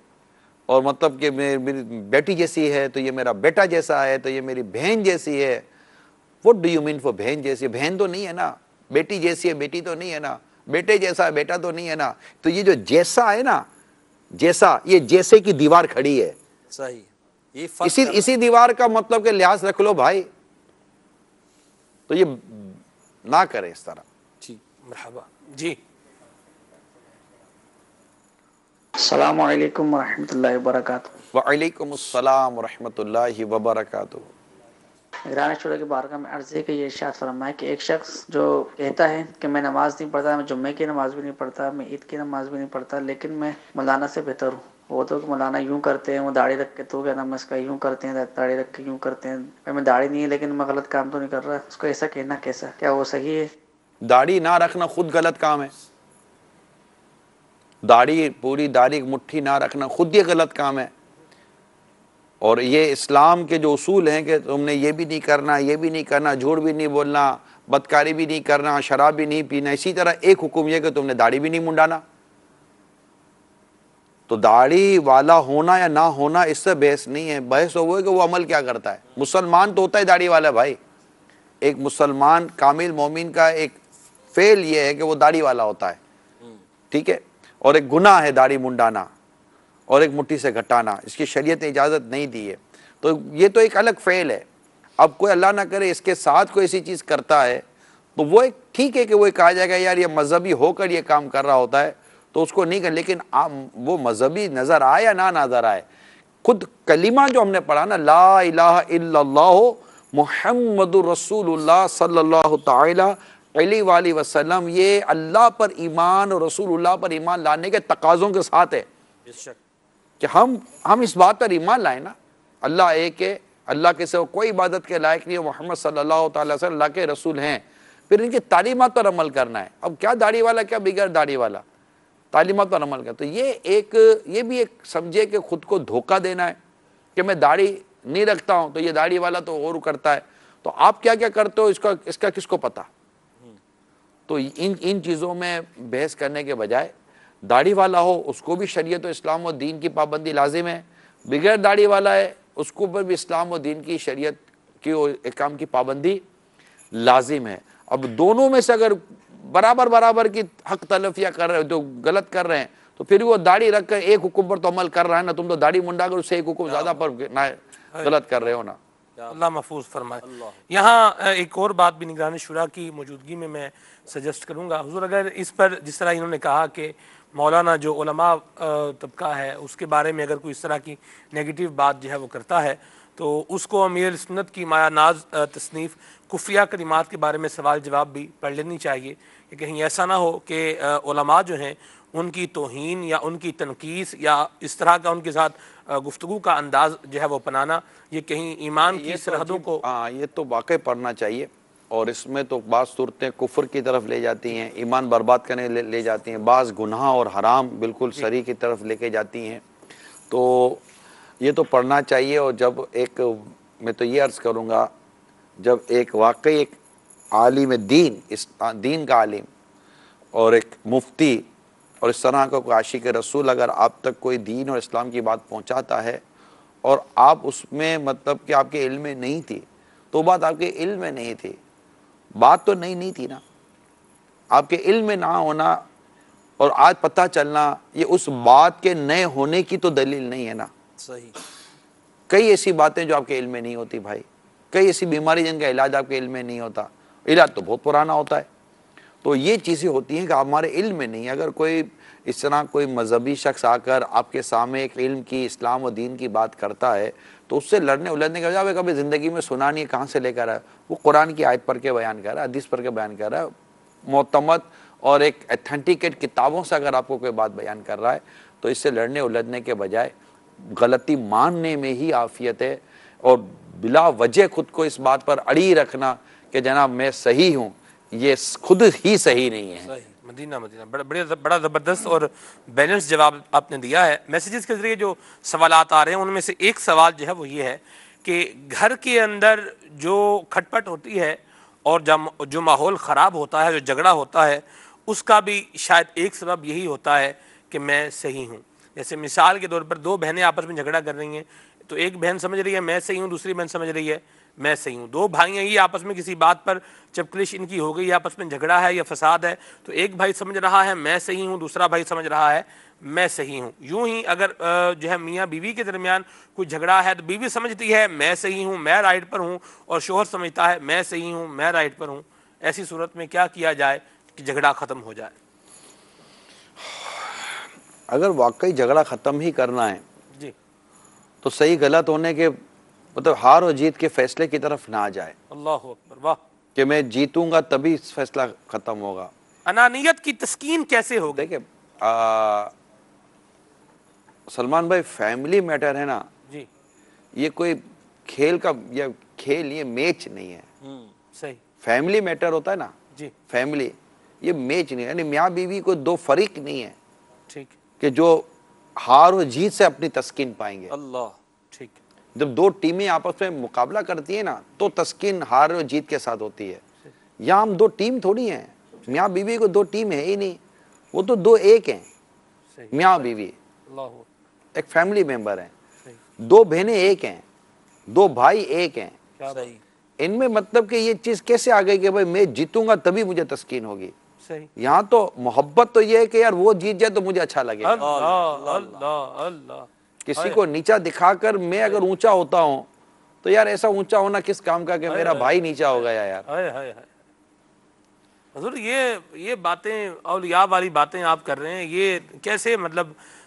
اور مطلب کہ میری بیٹی جیسی ہے تو یہ میرا بیٹا جیسا ہے، تو یہ میری بہن جیسی ہے. What do you mean for بہن جیسی؟ بہن تو نہیں ہے نا. بیٹی جیسی ہے، بیٹی تو نہیں ہے نا. بیٹے جیسا ہے، بیٹا تو نہیں ہے نا. تو یہ جو جیسا ہے نا، جیسا، یہ جیسے کی دیوار کھڑی ہے. صحیح. اسی دیوار کا مطلب کہ لحاظ رکھ لو بھائی. تو یہ نہ کرے اس طرح. جی مرحبا. جی السلام علیکم ورحمۃ اللہ وبرکاتہ. وعلیکم السلام ورحمۃ اللہ وبرکاتہ. نگران شورا کی بارگاہ میں عرض ہے کہ یہ ارشاد فرمائے کہ ایک شخص جو کہتا ہے کہ میں نماز نہیں پڑھتا، میں جمعے کی نماز بھی نہیں پڑھتا، میں عید کی نماز بھی نہیں پڑھتا، لیکن میں مولانا سے بہتر ہوں. وہ تو مولانا یوں کرتے ہیں، وہ داڑھی رکھ کے، تو کیا نام ہے اس کا، یوں کرتے ہیں، داڑھی رکھ کے یوں کرتے ہیں. میں داڑھی نہیں ہے لیکن میں غلط کام تو نہیں کر رہا. اس کو ایسا کہنا کیسا؟ کیا وہ صحیح ہے؟ داڑھی نہ رکھنا خود غلط کام ہے. داڑھی، پوری داڑھی مٹھی نہ رکھنا خود یہ غلط کام ہے. اور یہ اسلام کے جو اصول ہیں کہ تم نے یہ بھی نہیں کرنا، یہ بھی نہیں کرنا، جھوٹ بھی نہیں بولنا، بدکاری بھی نہیں کرنا، شراب بھی نہیں پینا، اسی طرح ایک حکم یہ کہ تم نے داڑھی بھی نہیں منڈانا۔ تو داڑھی والا ہونا یا نہ ہونا اس سے بحث نہیں ہے، بحث وہ ہے کہ وہ عمل کیا کرتا ہے۔ مسلمان تو ہوتا ہے داڑھی والا بھائی، ایک مسلمان کامل مومن کا ایک فعل یہ ہے کہ وہ داڑھی والا ہوتا ہے، ٹھیک ہے، اور ایک گناہ ہے داڑھی منڈانا اور ایک مٹھی سے گھٹانا، اس کی شریعت نے اجازت نہیں دی ہے، تو یہ تو ایک الگ فعل ہے۔ اب کوئی اللہ نہ کرے اس کے ساتھ کوئی ایسی چیز کرتا ہے تو وہ ایک ٹھیک ہے کہ وہ کہا جائے گا یار یہ مذہبی ہو کر یہ کام کر رہا ہوتا ہے تو اس کو نہیں کر، لیکن وہ مذہبی نظر آئے یا نہ نظر آئے، خود کلمہ جو ہم نے پڑھا نا لا الہ الا اللہ محمد رسول اللہ صلی اللہ تعالی علیہ وآلہ وسلم، یہ اللہ پر ایمان اور رسول اللہ پر ایمان لانے کے تقاضوں کے ساتھ ہے کہ ہم اس بات پر ایمان لائیں نا اللہ ایک ہے، اللہ کے سوا کوئی عبادت کے لائق نہیں ہے، محمد صلی اللہ تعالی وسلم اللہ کے رسول ہیں، پھر ان کی تعلیمات پر عمل کرنا ہے۔ اب کیا داڑھی والا کیا بغیر داڑھی والا، تعلیمات پر عمل کرنا، تو یہ بھی ایک سمجھے کہ خود کو دھوکہ دینا ہے کہ میں داڑھی نہیں رکھتا ہوں تو یہ داڑھی والا تو اور کرتا ہے، تو آپ کیا کیا کرتے ہو اس کا کس کو پتا۔ تو ان چیزوں میں بحث کرنے کے بجائے داڑھی والا ہو اس کو بھی شریعت و اسلام و دین کی پابندی لازم ہے، بغیر داڑھی والا ہے اس کو پر بھی اسلام و دین کی شریعت کی احکام کی پابندی لازم ہے۔ اب دونوں میں سے اگر برابر کی حق تلفیاں کر رہے ہو تو غلط کر رہے ہیں تو پھر وہ داڑھی رکھ کر ایک حکم پر تو عمل کر رہا ہے نا، تم تو داڑھی منڈا کر اس سے ایک حکم زیادہ پر غلط کر رہے ہو نا۔ اللہ محفوظ فرمائے۔ یہاں ایک اور بات بھی نگران شورا کی موجودگی میں سجسٹ کروں گا حضور، اگر اس پر جس طرح انہوں نے کہا کہ مولانا جو علماء طبقہ ہے اس کے بارے میں اگر کوئی اس طرح کی نیگیٹو بات جو ہے وہ کرتا ہے تو اس کو امیر سنت کی مایا ناز تصنیف کفریہ کلمات کے بارے میں سوال جواب بھی پڑھ لینی چاہیے کہ کہیں ایسا نہ ہو کہ علماء جو ہیں ان کی توہین یا ان کی تنقیص یا اس طرح کا ان کے ساتھ گفتگو کا انداز جو ہے وہ اپنانا یہ کہیں ایمان کی سرحدوں کو یہ تو واقعی پڑھنا چاہیے، اور اس میں تو بعض صورتیں کفر کی طرف لے جاتی ہیں، ایمان برباد کرنے لے جاتی ہیں، بعض گناہ اور حرام بالکل صریح کی طرف لے کے جاتی ہیں، تو یہ تو پڑھنا چاہیے۔ اور جب ایک میں تو یہ عرض کروں گا جب ایک واقعی ایک عالم دین کا عالم اور ایک مفتی اور اس طرح کا کوئی عاشق رسول اگر آپ تک کوئی دین اور اسلام کی بات پہنچاتا ہے اور آپ اس میں مطلب کہ آپ کے علم میں نہیں تھی، تو بات آپ کے علم میں نہیں تھی، بات تو نہیں تھی نا، آپ کے علم میں نہ ہونا اور آج پتہ چلنا یہ اس بات کے نئے ہونے کی تو دلیل نہیں ہے نا۔ صحیح، کئی ایسی باتیں جو آپ کے علم میں نہیں ہوتی بھائی، کئی ایسی بیماری جن کا علاج آپ کے علم میں نہیں ہوتا، علاج تو بہت پرانا ہوتا ہے، تو یہ چیزیں ہوتی ہیں کہ ہمارے علم میں نہیں۔ اگر کوئی اس طرح کوئی مذہبی شخص آ کر آپ کے سامنے ایک علم کی اسلام و دین کی بات کرتا ہے تو اس سے لڑنے الجھنے کے بجائے کبھی زندگی میں سنا نہیں ہے، کہاں سے لے کر آیا، وہ قرآن کی آیت پڑھ کے بیان کر رہا ہے، حدیث پڑھ کے بیان کر رہا ہے، معتمد اور ایک ایتھینٹیکیٹ کتابوں سے اگر آپ کو کوئی بات بیان کر رہا ہے تو اس سے لڑنے الجھنے کے بجائے غلطی ماننے میں ہی عافیت ہے، اور بلا وجہ خود کو اس بات پر اڑی رکھنا کہ جناب میں صحیح ہوں، یہ خود ہی صحیح نہیں ہے۔ مدینہ بڑا زبردست اور بیلنس جواب آپ نے دیا ہے۔ میسیجز کے ذریعے جو سوالات آ رہے ہیں ان میں سے ایک سوال جو ہے وہ یہ ہے کہ گھر کے اندر جو کھٹ پٹ ہوتی ہے اور جو ماحول خراب ہوتا ہے، جو جھگڑا ہوتا ہے، اس کا بھی شاید ایک سبب یہی ہوتا ہے کہ میں صحیح ہوں۔ جیسے مثال کے طور پر دو بہنیں آپس میں جھگڑا کر رہی ہیں تو ایک بہن سمجھ رہی ہے میں صحیح ہوں، دوسری بہن سمجھ رہی ہے میں صحیح ہوں، دو بھائی ہیں یہ آپس میں کسی بات پر چپکلش ان کی ہو گئی، آپس میں جھگڑا ہے یا فساد ہے، تو ایک بھائی سمجھ رہا ہے میں صحیح ہوں، دوسرا بھائی سمجھ رہا ہے میں صحیح ہوں۔ یوں ہی اگر جو ہے میاں بیوی کے درمیان کوئی جھگڑا ہے تو بیوی سمجھتی ہے میں صحیح ہوں، میں رائٹ پر ہوں، اور شوہر سمجھتا ہے میں صحیح ہوں، میں رائٹ پر ہوں۔ ایسی صورت میں کیا کیا جائے کہ جھگڑا ختم ہو جائے؟ اگر واقعی جھگڑا ختم ہی کرنا ہے جی تو صحیح غلط ہونے کے مطلب ہار و جیت کے فیصلے کی طرف نہ جائے اللہ اکبر، واہ، کہ میں جیتوں گا تبھی فیصلہ ختم ہوگا۔ انانیت کی تسکین کیسے ہوگی؟ دیکھیں سلمان بھائی فیملی میٹر ہے نا، جی یہ کوئی کھیل کا یا کھیل یہ میچ نہیں ہے، صحیح، فیملی میٹر ہوتا ہے نا، جی فیملی یہ میچ نہیں ہے، یعنی میاں بیوی کو دو فریق نہیں ہے ٹھیک، کہ جو ہار و جیت سے اپنی تسکین پائیں گے، اللہ ٹھیک، جب دو ٹیمیں آپس میں مقابلہ کرتی ہیں نا تو تسکین ہار اور جیت کے ساتھ ہوتی ہے. یہاں ہم دو ٹیم تھوڑی ہیں, میاں بیوی کو دو ٹیم ہے ہی نہیں, وہ تو دو ایک ہیں, میاں بیوی ایک فیملی ممبر ہیں, دو بہنیں ایک ہیں, دو بھائی ایک ہیں. ان میں مطلب کہ یہ چیز کیسے آ گئی کہ بھائی میں جیتوں گا تبھی مجھے تسکین ہوگی. یہاں تو محبت تو یہ ہے کہ یار وہ جیت جائے تو مجھے اچھا لگے. کسی کو نیچا دکھا کر میں اگر اونچا ہوتا ہوں تو یار ایسا اونچا ہونا کس کام کا کہ میرا بھائی نیچا ہو گیا یار. حضور یہ باتیں اولیاء والی باتیں آپ کر رہے ہیں, یہ کیسے مطلب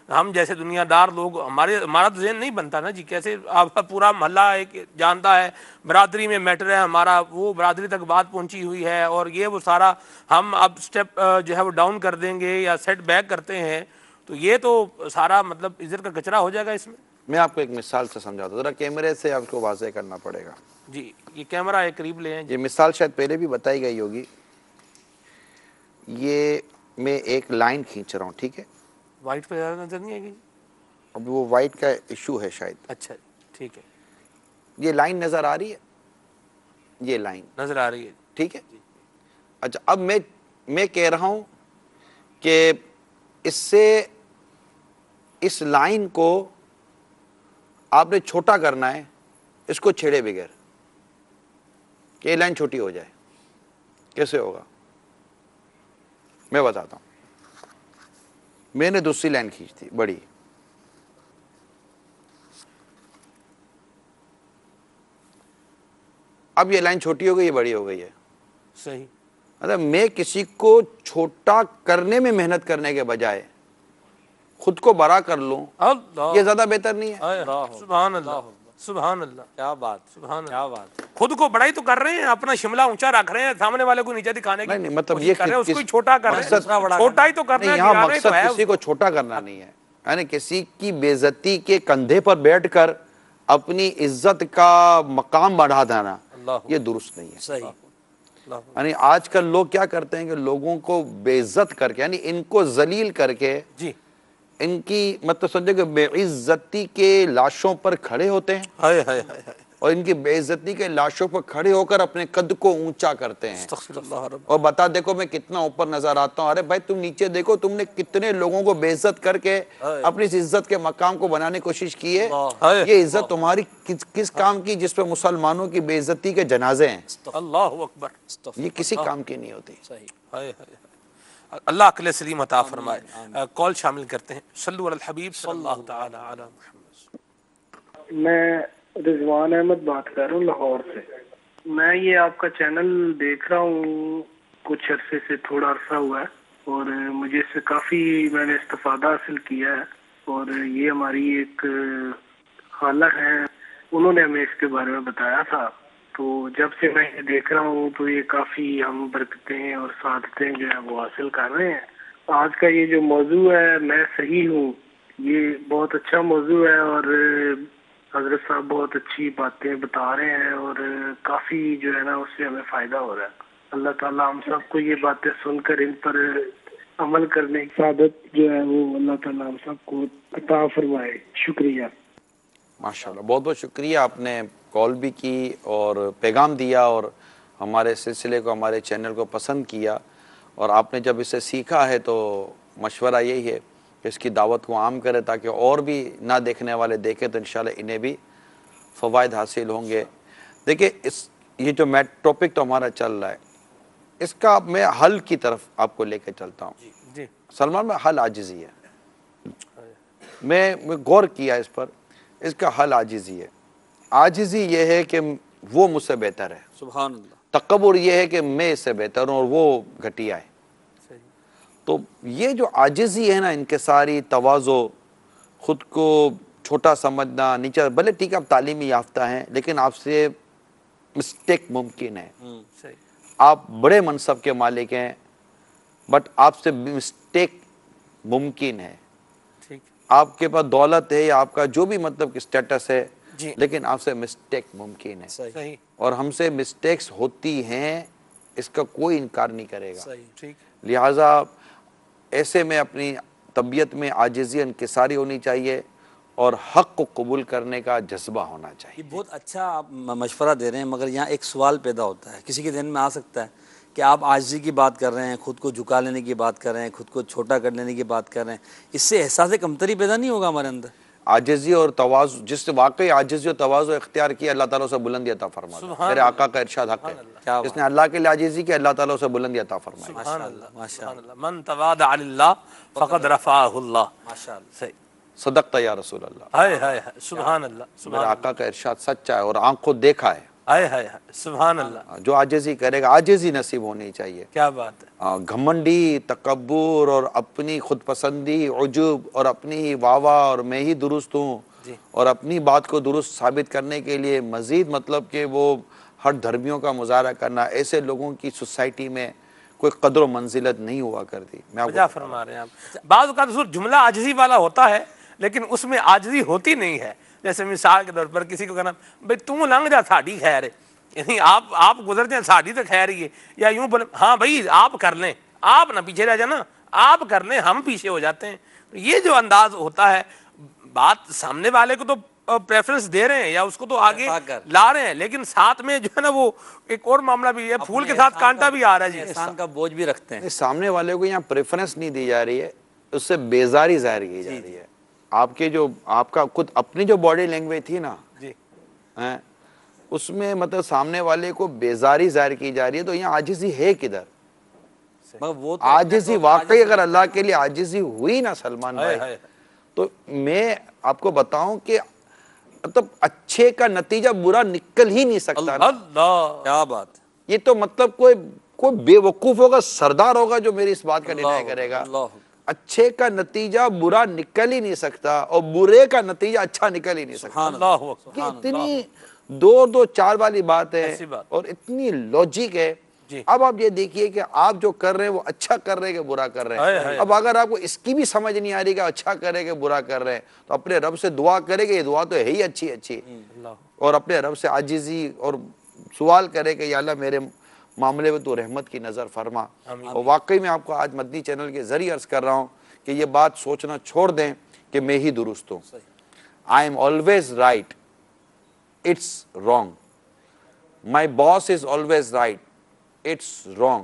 ہم جیسے دنیا دار لوگ ہمارا تو ذہن نہیں بنتا نا جی. کیسے آپ کا پورا محلہ ایک جانتا ہے, برادری میں میٹر ہے ہمارا, وہ برادری تک بات پہنچی ہوئی ہے, اور یہ وہ سارا ہم اب سٹیپ جو ہے وہ ڈاؤن کر دیں گے یا سیٹ بیک کرتے ہیں تو یہ تو سارا مطلب عزت کا کچرا ہو جائے گا اس میں. میں آپ کو ایک مثال سے سمجھاتا ہوں, ذرا کیمرے سے آپ کو واضح کرنا پڑے گا. جی یہ کیمرہ ایک قریب لے ہیں. یہ مثال شاید پہلے بھی بتائی گئی ہوگی. یہ میں ایک لائن کھینچ رہا ہوں, ٹھیک ہے, وائٹ پہ زیادہ نظر نہیں آئے گی. اب وہ وائٹ کا ایشو ہے شاید. اچھا ٹھیک ہے, یہ لائن نظر آ رہی ہے, یہ لائن نظر آ رہی ہے, ٹھیک ہے. اچھا اب میں کہہ رہا ہوں کہ اس سے اس لائن کو آپ نے چھوٹا کرنا ہے, اس کو چھیڑے بغیر کہ یہ لائن چھوٹی ہو جائے. کیسے ہوگا میں بتاتا ہوں. میں نے دوسری لائن کھینچ تھی بڑی, اب یہ لائن چھوٹی ہو گئی, یہ بڑی ہو گئی ہے. صحیح. مطلب میں کسی کو چھوٹا کرنے میں محنت کرنے کے بجائے خود کو بڑا کر لوں, یہ زیادہ بہتر نہیں ہے؟ سبحان اللہ, سبحان اللہ, کیا بات, سبحان کیا بات. خود کو بڑائی تو کر رہے ہیں, اپنا شملہ اونچا رکھ رہے ہیں, سامنے والے کو نیچے دکھانے کی نہیں مطلب کوشش کر رہے ہیں, اس کو چھوٹا کر رہے ہیں. چھوٹا ہی تو کرنا ہے, یہاں گرانا ہی تو مقصد ہے. کسی کو چھوٹا کرنا نہیں ہے, یعنی کسی کی بے عزتی کے کندھے پر بیٹھ کر اپنی عزت کا مقام بڑھا دینا یہ درست نہیں ہے. صحیح. یعنی آج کل لوگ کیا کرتے ہیں کہ لوگوں کو بے عزت کر کے, یعنی ان کو ذلیل کر کے, جی ان کی مطلب سمجھے کہ بے عزتی کے لاشوں پر کھڑے ہوتے ہیں, اور ان کی بے عزتی کے لاشوں پر کھڑے ہو کر اپنے قد کو اونچا کرتے ہیں, اور بتا دیکھو میں کتنا اوپر نظر آتا ہوں. ارے بھائی تم نیچے دیکھو, تم نے کتنے لوگوں کو بے عزت کر کے اپنی اس عزت کے مقام کو بنانے کی کوشش کی ہے. یہ عزت تمہاری کس کام کی جس پہ مسلمانوں کی بے عزتی کے جنازے ہیں. اللہ اکبر, یہ کسی کام کی نہیں ہوتی. اللہ عقل سلیم عطا فرمائے. کال شامل کرتے ہیں. صلو علی الحبیب صلی اللہ تعالی علی محمد. میں رضوان احمد بات کر رہا ہوں لاہور سے. میں یہ آپ کا چینل دیکھ رہا ہوں کچھ عرصے سے, تھوڑا عرصہ ہوا ہے, اور مجھے اس سے کافی میں نے استفادہ حاصل کیا ہے. اور یہ ہماری ایک خالہ ہے, انہوں نے ہمیں اس کے بارے میں بتایا تھا. تو جب سے میں یہ دیکھ رہا ہوں تو یہ کافی ہم برکتیں اور سعادتیں جو ہیں وہ حاصل کر رہے ہیں. آج کا یہ جو موضوع ہے میں صحیح ہوں, یہ بہت اچھا موضوع ہے, اور حضرت صاحب بہت اچھی باتیں بتا رہے ہیں, اور کافی جو ہے نا اس سے ہمیں فائدہ ہو رہا ہے. اللہ تعالیٰ ہم سب کو یہ باتیں سن کر ان پر عمل کرنے کی سعادت جو ہے وہ اللہ تعالیٰ ہم سب کو عطا فرمائے. شکریہ. ماشاءاللہ, بہت بہت شکریہ. آپ نے کال بھی کی اور پیغام دیا, اور ہمارے سلسلے کو, ہمارے چینل کو پسند کیا, اور آپ نے جب اسے سیکھا ہے تو مشورہ یہی ہے کہ اس کی دعوت کو عام کرے تاکہ اور بھی نہ دیکھنے والے دیکھیں تو انشاءاللہ انہیں بھی فوائد حاصل ہوں گے. دیکھیں یہ جو ٹاپک تو ہمارا چل رہا ہے, اس کا میں حل کی طرف آپ کو لے کے چلتا ہوں. سلمان میں حل عاجزی ہے. میں غور کیا اس پر, اس کا حل عاجزی ہے. عاجزی یہ ہے کہ وہ مجھ سے بہتر ہے. سبحان اللہ. تکبر یہ ہے کہ میں اس سے بہتر ہوں اور وہ گھٹیا ہے. تو یہ جو عاجزی ہے نا, انکساری, تواضع, خود کو چھوٹا سمجھنا, نیچا, بھلے ٹھیک ہے آپ تعلیمی یافتہ ہیں لیکن آپ سے مسٹیک ممکن ہے. آپ بڑے منصب کے مالک ہیں بٹ آپ سے مسٹیک ممکن ہے. آپ کے پاس دولت ہے یا آپ کا جو بھی مطلب اسٹیٹس ہے, لیکن آپ سے مسٹیک ممکن ہے, اور ہم سے مسٹیکس ہوتی ہیں, اس کا کوئی انکار نہیں کرے گا. لہٰذا ایسے میں اپنی طبیعت میں عاجزی انکساری ہونی چاہیے, اور حق کو قبول کرنے کا جذبہ ہونا چاہیے۔ یہ بہت اچھا آپ مشورہ دے رہے ہیں، مگر یہاں ایک سوال پیدا ہوتا ہے، کسی کے ذہن میں آ سکتا ہے کہ آپ عاجزی کی بات کر رہے ہیں، خود کو جھکا لینے کی بات کر رہے ہیں، خود کو چھوٹا کر لینے کی بات کر رہے ہیں، اس سے احساس کمتری پیدا نہیں ہوگا ہمارے اندر؟ عاجزی اور تواضع، جس نے واقعی عاجزی اور تواضع اختیار کیا، اللہ تعالیٰ اسے بلندی عطا فرماتا ہے۔ میرے آقا کا ارشاد حق ہے، جس نے اللہ کے لیے عاجزی کی، اللہ تعالیٰ اسے بلندی عطا فرمائے۔ سبحان اللہ، سبحان اللہ، من تواضع للہ فقد رفعہ اللہ۔ ماشاءاللہ، صحیح، صدقت یا رسول اللہ۔ ہائے ہائے ہائے، سبحان اللہ، میرے سبحان آقا کا ارشاد سچا ہے اور آنکھوں دیکھا ہے۔ ہائے ہائے ہائے، سبحان اللہ، جو عاجزی کرے گا، عاجزی نصیب ہونی چاہیے۔ کیا بات ہے۔ گھمنڈی، تکبر اور اپنی خود پسندی، عجب اور اپنی واہ اور میں ہی درست ہوں اور اپنی بات کو درست ثابت کرنے کے لیے مزید مطلب کہ وہ ہر دھرمیوں کا مظاہرہ کرنا، ایسے لوگوں کی سوسائٹی میں کوئی قدر و منزلت نہیں ہوا کرتی۔ میں آپ کیا فرما رہے ہیں آپ؟ بعض اوقات حضور جملہ عاجزی والا ہوتا ہے لیکن اس میں عاجزی ہوتی نہیں ہے۔ جیسے مثال کے طور پر کسی کو کہنا بھئی تم لنگ جا ساڑی خیر ہے، یعنی آپ گزر جائیں ساڑی تو خیر ہی ہے، یا یوں بولے ہاں بھائی آپ کر لیں، آپ نہ پیچھے رہ جانا، آپ کر لیں، ہم پیچھے ہو جاتے ہیں۔ یہ جو انداز ہوتا ہے، بات سامنے والے کو تو پریفرنس دے رہے ہیں یا اس کو تو آگے لا رہے ہیں، لیکن ساتھ میں جو ہے نا وہ ایک اور معاملہ بھی ہے، پھول کے ساتھ کانٹا بھی آ رہا ہے جی، احسان کا بوجھ بھی رکھتے ہیں۔ سامنے والے کو یہاں پریفرنس نہیں دی جا رہی ہے، اس سے بیزاری ظاہر کی جا رہی ہے۔ آپ کے جو آپ کا خود اپنی جو باڈی لینگویج تھی نا، اس میں مطلب سامنے والے کو بیزاری ظاہر کی جا رہی ہے، تو یہاں عاجزی ہے کدھر؟ عاجزی واقعی اگر اللہ کے لیے عاجزی ہوئی نا سلمان بھائی، تو میں آپ کو بتاؤں کہ مطلب اچھے کا نتیجہ برا نکل ہی نہیں سکتا۔ اللہ، کیا بات! یہ تو مطلب کوئی بے وقوف ہوگا، سردار ہوگا جو میری اس بات کا ڈینائی کرے گا۔ اچھے کا نتیجہ برا نکل ہی نہیں سکتا اور برے کا نتیجہ اچھا نکل ہی نہیں سکتا۔ یہ اتنی دو چار والی بات ہے اور اتنی لوجک ہے۔ اب آپ یہ دیکھیے کہ آپ جو کر رہے ہیں وہ اچھا کر رہے ہیں کہ برا کر رہے ہیں۔ اب اگر آپ کو اس کی بھی سمجھ نہیں آ رہی کہ اچھا کرے کہ برا کر رہے ہیں، تو اپنے رب سے دعا کرے کہ یہ دعا تو ہے ہی اچھی اور اپنے رب سے عاجزی اور سوال کرے کہ یا اللہ میرے معاملے میں تو رحمت کی نظر فرما۔ اور واقعی میں آپ کو آج مدنی چینل کے ذریعے عرض کر رہا ہوں کہ یہ بات سوچنا چھوڑ دیں کہ میں ہی درست ہوں۔ I am always right, it's wrong. My boss is always right, it's wrong.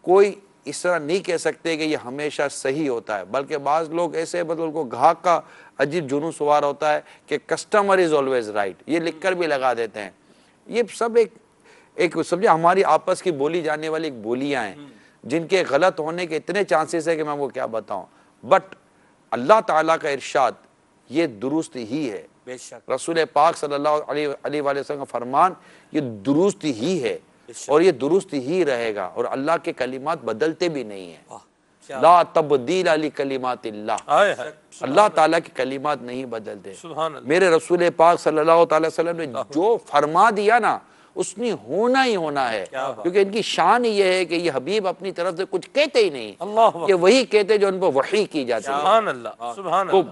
کوئی اس طرح نہیں کہہ سکتے کہ یہ ہمیشہ صحیح ہوتا ہے، بلکہ بعض لوگ ایسے مطلب کو گھاک کا عجیب جنون سوار ہوتا ہے کہ کسٹمر از آلویز رائٹ، یہ لکھ کر بھی لگا دیتے ہیں۔ یہ سب ایک سمجھے ہماری آپس کی بولی جانے والی ایک بولیاں ہیں جن کے غلط ہونے کے اتنے چانسز ہے کہ میں وہ کیا بتاؤں، بٹ اللہ تعالیٰ کا ارشاد یہ درست ہی ہے، بے شک رسول پاک صلی اللہ علیہ وآلہ وسلم کا فرمان یہ درست ہی ہے اور یہ درست ہی رہے گا، اور اللہ کے کلمات بدلتے بھی نہیں ہیں۔ لا تبدیل لکلمات اللہ، اللہ تعالیٰ کے کلمات نہیں بدلتے۔ میرے رسول پاک صلی اللہ علیہ وسلم نے جو فرما دیا نا اس نے ہونا ہی ہونا ہے، کیونکہ ان کی شان یہ ہے کہ یہ حبیب اپنی طرف سے کچھ کہتے ہی نہیں، یہ وہی کہتے جو ان پر وحی کی جاتی ہے۔ سبحان اللہ، سبحان اللہ۔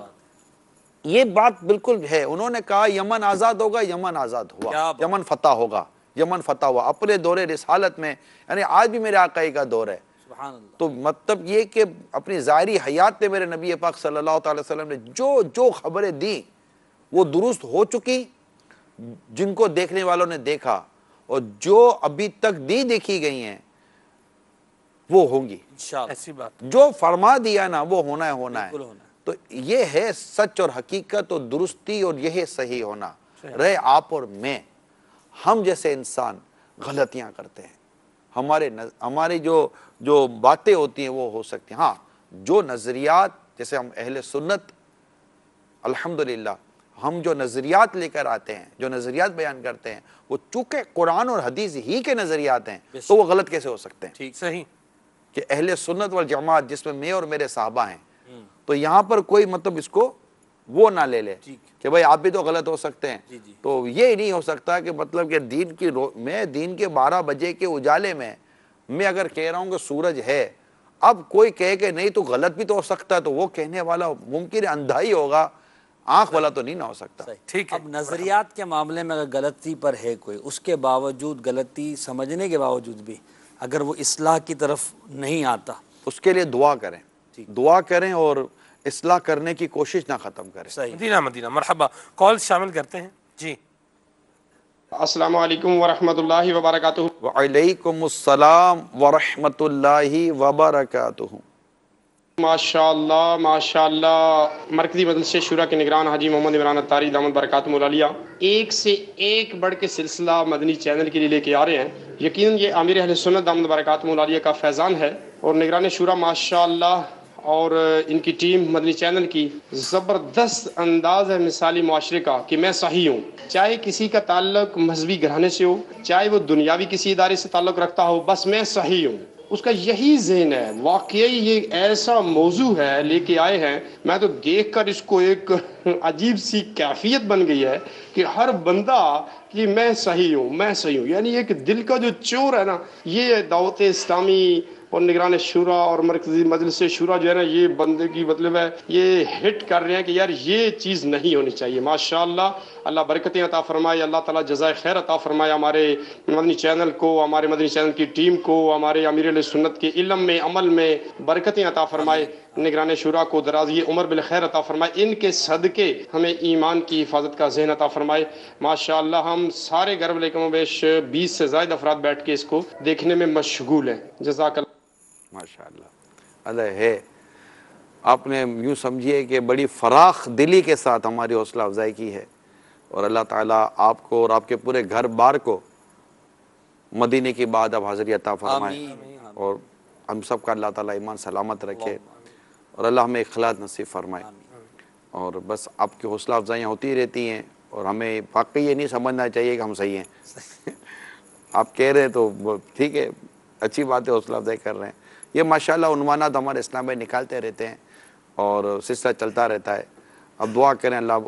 یہ بات بالکل ہے، انہوں نے کہا یمن آزاد ہوگا، یمن آزاد ہوا، یمن فتح ہوگا، یمن فتح ہوا اپنے دور رسالت میں، یعنی آج بھی میرے آقائی کا دور ہے۔ تو مطلب یہ کہ اپنی ظاہری حیات میں میرے نبی پاک صلی اللہ علیہ وسلم نے جو خبریں دی وہ درست ہو چکی، جن کو دیکھنے والوں نے دیکھا، اور جو ابھی تک دیکھی گئی ہیں وہ ہوں گی، ایسی بات جو فرما دیا نا وہ ہونا ہے۔ تو یہ ہے سچ اور حقیقت اور درستی، اور یہ ہے صحیح ہونا۔ رہے آپ اور میں، ہم جیسے انسان غلطیاں کرتے ہیں، ہماری جو باتیں ہوتی ہیں وہ ہو سکتی ہیں، ہاں جو نظریات، جیسے ہم اہل سنت الحمدللہ ہم جو نظریات لے کر آتے ہیں، جو نظریات بیان کرتے ہیں، وہ چونکہ قرآن اور حدیث ہی کے نظریات ہیں تو وہ غلط کیسے ہو سکتے ہیں؟ ٹھیک، صحیح کہ اہل سنت والجماعت جس میں میں اور میرے صحابہ ہیں، تو یہاں پر کوئی مطلب اس کو وہ نہ لے لے کہ بھائی آپ بھی تو غلط ہو سکتے ہیں۔ تو یہ نہیں ہو سکتا کہ مطلب کہ میں دین کے 12 بجے کے اجالے میں اگر کہہ رہا ہوں کہ سورج ہے، اب کوئی کہے کہ نہیں تو غلط بھی تو ہو سکتا ہے، تو وہ کہنے والا ممکن اندھا ہی ہوگا، آنکھ والا تو نہیں نہ ہو سکتا۔ ٹھیک ہے۔ اب نظریات کے معاملے میں اگر غلطی پر ہے کوئی، اس کے باوجود غلطی سمجھنے کے باوجود بھی اگر وہ اصلاح کی طرف نہیں آتا، اس کے لیے دعا کریں، دعا کریں اور اصلاح کرنے کی کوشش نہ ختم کرے. مدینہ مدینہ مرحبا. کال شامل کرتے ہیں جی. السلام علیکم ورحمۃ اللہ وبرکاتہ. وعلیکم السلام ورحمۃ اللہ وبرکاتہ. ماشاء اللہ مرکزی مجلس شورا کے نگران حاجی محمد عمران عطاری دامت برکاتہم العالیہ ایک سے ایک بڑھ کے سلسلہ مدنی چینل کے لیے لے کے آ رہے ہیں. یقیناً یہ امیر اہل سنت دامت برکاتہم العالیہ کا فیضان ہے اور نگران شورا ماشاء اللہ اور ان کی ٹیم مدنی چینل کی زبردست انداز ہے مثالی معاشرے کا کہ میں صحیح ہوں. چاہے کسی کا تعلق مذہبی گھرانے سے ہو، چاہے وہ دنیاوی کسی ادارے سے تعلق رکھتا ہو، بس میں صحیح ہوں. اس کا یہی ذہن ہے. واقعی یہ ایسا موضوع ہے لے کے آئے ہیں، میں تو دیکھ کر اس کو ایک عجیب سی کیفیت بن گئی ہے کہ ہر بندہ کہ میں صحیح ہوں میں صحیح ہوں. یعنی ایک دل کا جو چور ہے نا، یہ دعوت اسلامی اور نگران شورا اور مرکزی مجلس شورا جو ہے نا، یہ بندے کی مطلب ہے یہ ہٹ کر رہے ہیں کہ یار یہ چیز نہیں ہونی چاہیے. ماشاءاللہ اللہ برکتیں عطا فرمائے، اللہ تعالیٰ جزائے خیر عطا فرمائے ہمارے مدنی چینل کو، ہمارے مدنی چینل کی ٹیم کو، ہمارے امیر علیہ سنت کے علم میں عمل میں برکتیں عطا فرمائے. نگران شورا کو درازی عمر بالخیر عطا فرمائے. ان کے صدقے ہمیں ایمان کی حفاظت کا ذہن عطا فرمائے. ماشاءاللہ ہم سارے گھر والے کم و بیش 20 سے زائد افراد بیٹھ کے اس کو دیکھنے میں مشغول ہیں. جزاک اللہ. ماشاءاللہ اللہ ہے. آپ نے یوں سمجھیے کہ بڑی فراخ دلی کے ساتھ ہماری حوصلہ افزائی کی ہے اور اللہ تعالیٰ آپ کو اور آپ کے پورے گھر بار کو مدینے کی بعد اب حاضری عطا فرمائے اور ہم سب کا اللہ تعالیٰ ایمان سلامت رکھے اور اللہ ہمیں اخلاص نصیب فرمائے. اور بس آپ کی حوصلہ افزائیاں ہوتی رہتی ہیں اور ہمیں واقعی یہ نہیں سمجھنا چاہیے کہ ہم صحیح ہیں. آپ کہہ رہے ہیں تو ٹھیک ہے، اچھی بات ہے، حوصلہ افزائی کر رہے ہیں. یہ ماشاءاللہ عنوانات ہمارے اسلام میں نکالتے رہتے ہیں اور سلسلہ چلتا رہتا ہے. اب دعا کریں اللہ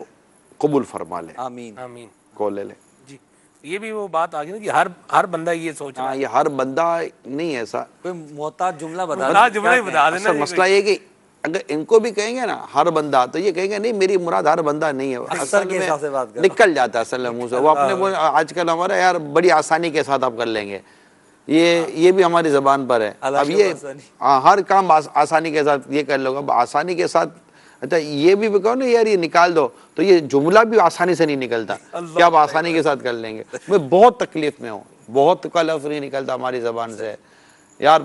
قبول فرما لے. آمین آمین. کو لے لے. جی یہ بھی وہ بات آ گئی نا کہ ہر بندہ یہ سوچ رہا ہے. یہ ہر بندہ نہیں ایسا. کوئی محتاط جملہ بتا محتاط جملہ ہی بتا دینا. اصل مسئلہ یہ کہ اگر ان کو بھی کہیں گے نا ہر بندہ، تو یہ کہیں گے نہیں میری مراد ہر بندہ نہیں ہے. اصل میں نکل جاتا ہے اصل منہ سے. وہ اپنے آج کل ہمارا یار بڑی آسانی کے ساتھ آپ کر لیں گے، یہ بھی ہماری زبان پر ہے. اب یہ ہر کام آسانی کے ساتھ یہ کر لو گا. آسانی کے ساتھ اچھا یہ بھی کہو نا یار یہ نکال دو، تو یہ جملہ بھی آسانی سے نہیں نکلتا کہ آپ آسانی کے ساتھ کر لیں گے. میں بہت تکلیف میں ہوں، بہت کا لفظ نہیں نکلتا ہماری زبان سے یار،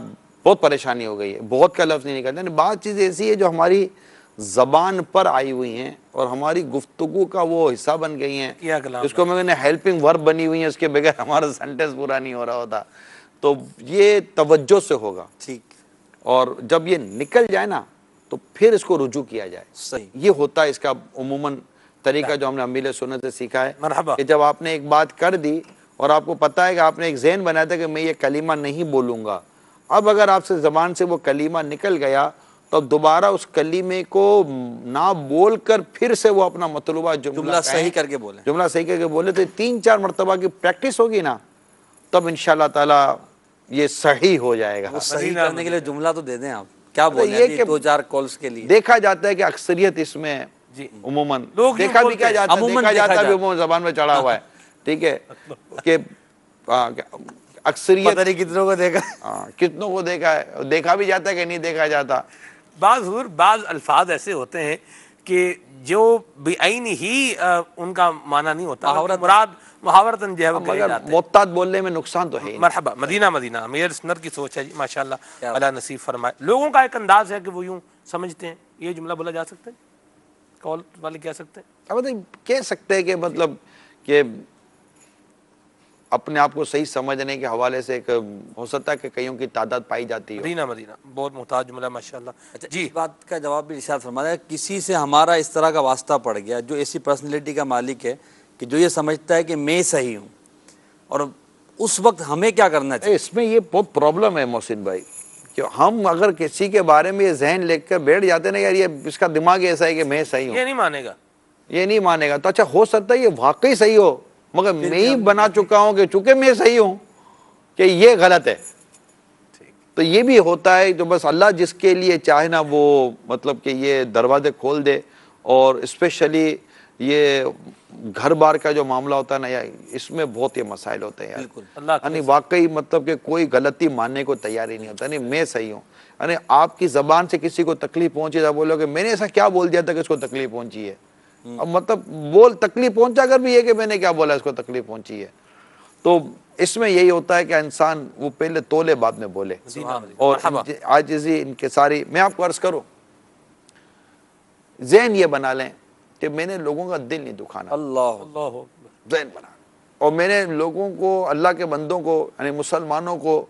بہت پریشانی ہو گئی ہے. بہت کا لفظ نہیں نکلتا. بعض چیزیں ایسی ہے جو ہماری زبان پر آئی ہوئی ہیں اور ہماری گفتگو کا وہ حصہ بن گئی ہیں، جس کو میں نے ہیلپنگ ورب بنی ہوئی ہیں، اس کے بغیر ہمارا سینٹنس پورا نہیں ہو رہا ہوتا. تو یہ توجہ سے ہوگا ٹھیک، اور جب یہ نکل جائے نا تو پھر اس کو رجوع کیا جائے. صحیح یہ ہوتا ہے اس کا عموماً طریقہ جو ہم نے امیل سنت سے سیکھا ہے کہ جب آپ نے ایک بات کر دی اور آپ کو پتا ہے کہ آپ نے ایک ذہن بنایا تھا کہ میں یہ کلمہ نہیں بولوں گا، اب اگر آپ سے زبان سے وہ کلمہ نکل گیا تو اب دوبارہ اس کلمے کو نہ بول کر پھر سے وہ اپنا مطلوبہ جملہ صحیح کر کے بولیں، جملہ صحیح کر کے بولے تو 3-4 مرتبہ کی پریکٹس ہوگی نا، تب انشاءاللہ تعالی یہ صحیح ہو جائے گا. صحیح کرنے کے لیے جملہ تو دے دیں آپ، کیا بولیں یہ کہ 2-4 کالز کے لیے. دیکھا جاتا ہے کہ اکثریت اس میں عموماً دیکھا بھی کیا جاتا ہے، دیکھا جاتا بھی عموماً زبان میں چڑھا ہوا ہے. ٹھیک ہے کہ اکثریت پتہ نہیں کتنوں کو دیکھا، کتنوں کو دیکھا ہے، دیکھا بھی جاتا ہے کہ نہیں دیکھا جاتا. بعض الفاظ ایسے ہوتے ہیں کہ جو بعین ہی ان کا معنی نہیں ہوتا، مراد محاورتاً جو ہے وہ کہے جاتے ہیں. محتاط بولنے میں نقصان تو ہے. مرحبا. مدینہ مدینہ امیر سنت کی سوچ ہے جی ماشاءاللہ، اللہ نصیب فرمائے. لوگوں کا ایک انداز ہے کہ وہ یوں سمجھتے ہیں یہ جملہ بولا جا سکتا ہے، کال والے کہہ سکتے ہیں، کہہ سکتے ہیں کہ مطلب کہ اپنے آپ کو صحیح سمجھنے کے حوالے سے ایک ہو سکتا ہے کہ کئیوں کی تعداد پائی جاتی ہے. مدینہ مدینہ بہت محتاط جملہ ماشاءاللہ. جی بات کا جواب بھی ارشاد فرمایا، کسی سے ہمارا اس طرح کا واسطہ پڑ گیا جو ایسی پرسنالٹی کا مالک ہے کہ جو یہ سمجھتا ہے کہ میں صحیح ہوں، اور اس وقت ہمیں کیا کرنا چاہیے؟ اس میں یہ بہت پرابلم ہے محسن بھائی کہ ہم اگر کسی کے بارے میں یہ ذہن لے کر بیٹھ جاتے ہیں نا یار یہ اس کا دماغ ایسا ہے کہ میں صحیح ہوں، یہ نہیں مانے گا، یہ نہیں مانے گا. تو اچھا ہو سکتا ہے یہ واقعی صحیح ہو مگر میں ہی بنا چکا ہوں کہ چونکہ میں صحیح ہوں کہ یہ غلط ہے. تو یہ بھی ہوتا ہے. تو بس اللہ جس کے لیے چاہے نا وہ مطلب کہ یہ دروازے کھول دے. اور اسپیشلی یہ گھر بار کا جو معاملہ ہوتا ہے نا، اس میں بہت یہ مسائل ہوتے ہیں یار، یعنی واقعی مطلب کہ کوئی غلطی ماننے کو تیار ہی نہیں ہوتا، یعنی میں صحیح ہوں، یعنی آپ کی زبان سے کسی کو تکلیف پہنچی تو بولو کہ میں نے ایسا کیا بول دیا تھا کہ اس کو تکلیف پہنچی ہے، اب مطلب تکلیف پہنچا کر بھی یہ کہ میں نے کیا بولا اس کو تکلیف پہنچی ہے، تو اس میں یہی ہوتا ہے کہ انسان وہ پہلے تولے بعد میں بولے، اور عاجزی انکساری۔ میں آپ کو عرض کروں، ذہن یہ بنا لیں کہ میں نے لوگوں کا دل نہیں دکھانا، اللہ ذہن بنا، اور میں نے لوگوں کو، اللہ کے بندوں کو، یعنی مسلمانوں کو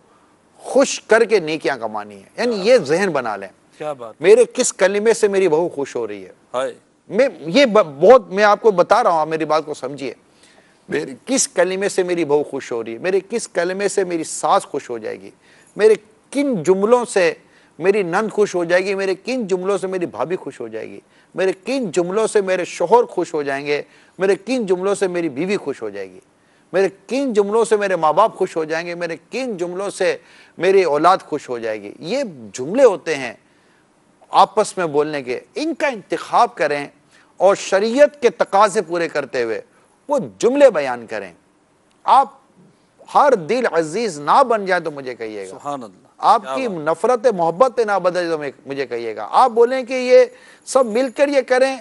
خوش کر کے نیکیاں کمانی ہے، یعنی یہ ذہن بنا لیں، کیا بات، میرے کس کلمے سے میری بہو خوش ہو رہی ہے، میں آپ کو بتا رہا ہوں، آپ میری بات کو سمجھیے، میرے کس کلمے سے میری بہو خوش ہو رہی ہے، میرے کس کلمے سے میری ساس خوش ہو جائے گی، میرے کن جملوں سے میری نند خوش ہو جائے گی، میرے کن جملوں سے میری بھابھی خوش ہو جائے گی، میرے کن جملوں سے میرے شوہر خوش ہو جائیں گے، میرے کن جملوں سے میری بیوی خوش ہو جائے گی، میرے کن جملوں سے میرے ماں باپ خوش ہو جائیں گے، میرے کن جملوں سے میری اولاد خوش ہو جائے گی۔ یہ جملے ہوتے ہیں آپس میں بولنے کے، ان کا انتخاب کریں اور شریعت کے تقاضے پورے کرتے ہوئے وہ جملے بیان کریں۔ آپ ہر دل عزیز نہ بن جائے تو مجھے کہیے گا، سبحان اللہ، آپ کی نفرت محبت نہ بدل تو مجھے کہیے گا، آپ بولیں کہ یہ سب مل کر یہ کریں،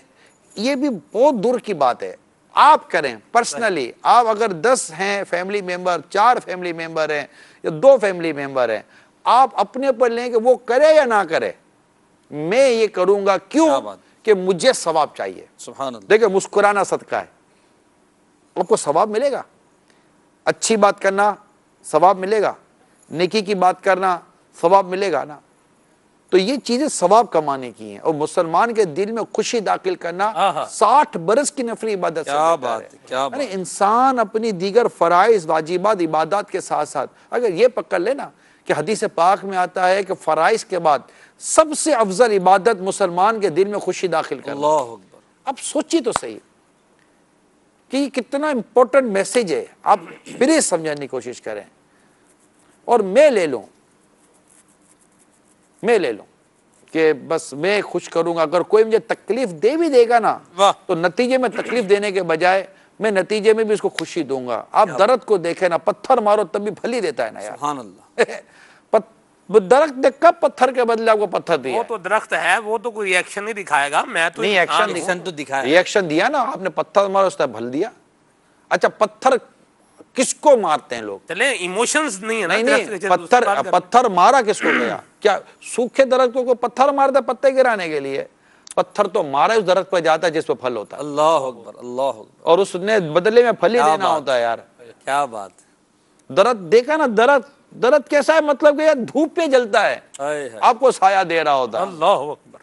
یہ بھی بہت دور کی بات ہے، آپ کریں پرسنلی، آپ اگر 10 ہیں فیملی ممبر، 4 فیملی ممبر ہیں یا 2 فیملی ممبر ہیں، آپ اپنے پر لیں کہ وہ کرے یا نہ کرے، میں یہ کروں گا، کیوں کہ مجھے ثواب چاہیے۔ سبحان اللہ، دیکھیں مسکرانا صدقہ ہے، آپ کو ثواب ملے گا، اچھی بات کرنا ثواب ملے گا، نیکی کی بات کرنا ثواب ملے گا نا، تو یہ چیزیں ثواب کمانے کی ہیں، اور مسلمان کے دل میں خوشی داخل کرنا 60 برس کی نفلی عبادت سے بہتر ہے۔ یعنی انسان اپنی دیگر فرائض، واجبات، عبادات کے ساتھ ساتھ اگر یہ پکڑ لے نا کہ حدیث پاک میں آتا ہے کہ فرائض کے بعد سب سے افضل عبادت مسلمان کے دل میں خوشی داخل کرنا۔ اللہ اکبر، اب سوچی تو صحیح کہ یہ کتنا امپورٹنٹ میسج ہے، آپ پلیز سمجھنے کی کوشش کریں، اور میں لے لوں کہ بس میں خوش کروں گا، اگر کوئی مجھے تکلیف دے بھی دے گا نا تو نتیجے میں تکلیف دینے کے بجائے میں نتیجے میں بھی اس کو خوشی دوں گا۔ آپ درخت کو دیکھیں نا، پتھر مارو تب بھی پھل ہی دیتا ہے نا یار، سبحان اللہ، درخت دیکھ کب پتھر کے بدلے آپ کو پتھر دیا، وہ تو درخت ہے، وہ تو کوئی ایکشن نہیں دکھائے گا، میں تو نہیں ایکشن تو دکھایا، ریئیکشن دیا نا آپ نے، پتھر مارو اس طرح بھل دیا۔ اچھا پتھر کس کو مارتے ہیں لوگ؟ چلیں ایموشنز نہیں ہے نا، نہیں پتھر مارا کس کو گیا؟ کیا سوکھے درختوں کو پتھر مارتا پتے گرانے کے لیے؟ پتھر تو مارا اس درخت پہ جاتا ہے جس پہ پھل ہوتا ہے، اللہ اکبر، اللہ اکبر، اور اس نے بدلے میں پھل ہی دینا ہوتا ہے یار۔ کیا بات، درخت دیکھا نا، درخت کیسا ہے، مطلب کہ یار دھوپ پہ جلتا ہے، آپ کو سایہ دے رہا ہوتا ہے، اللہ اکبر،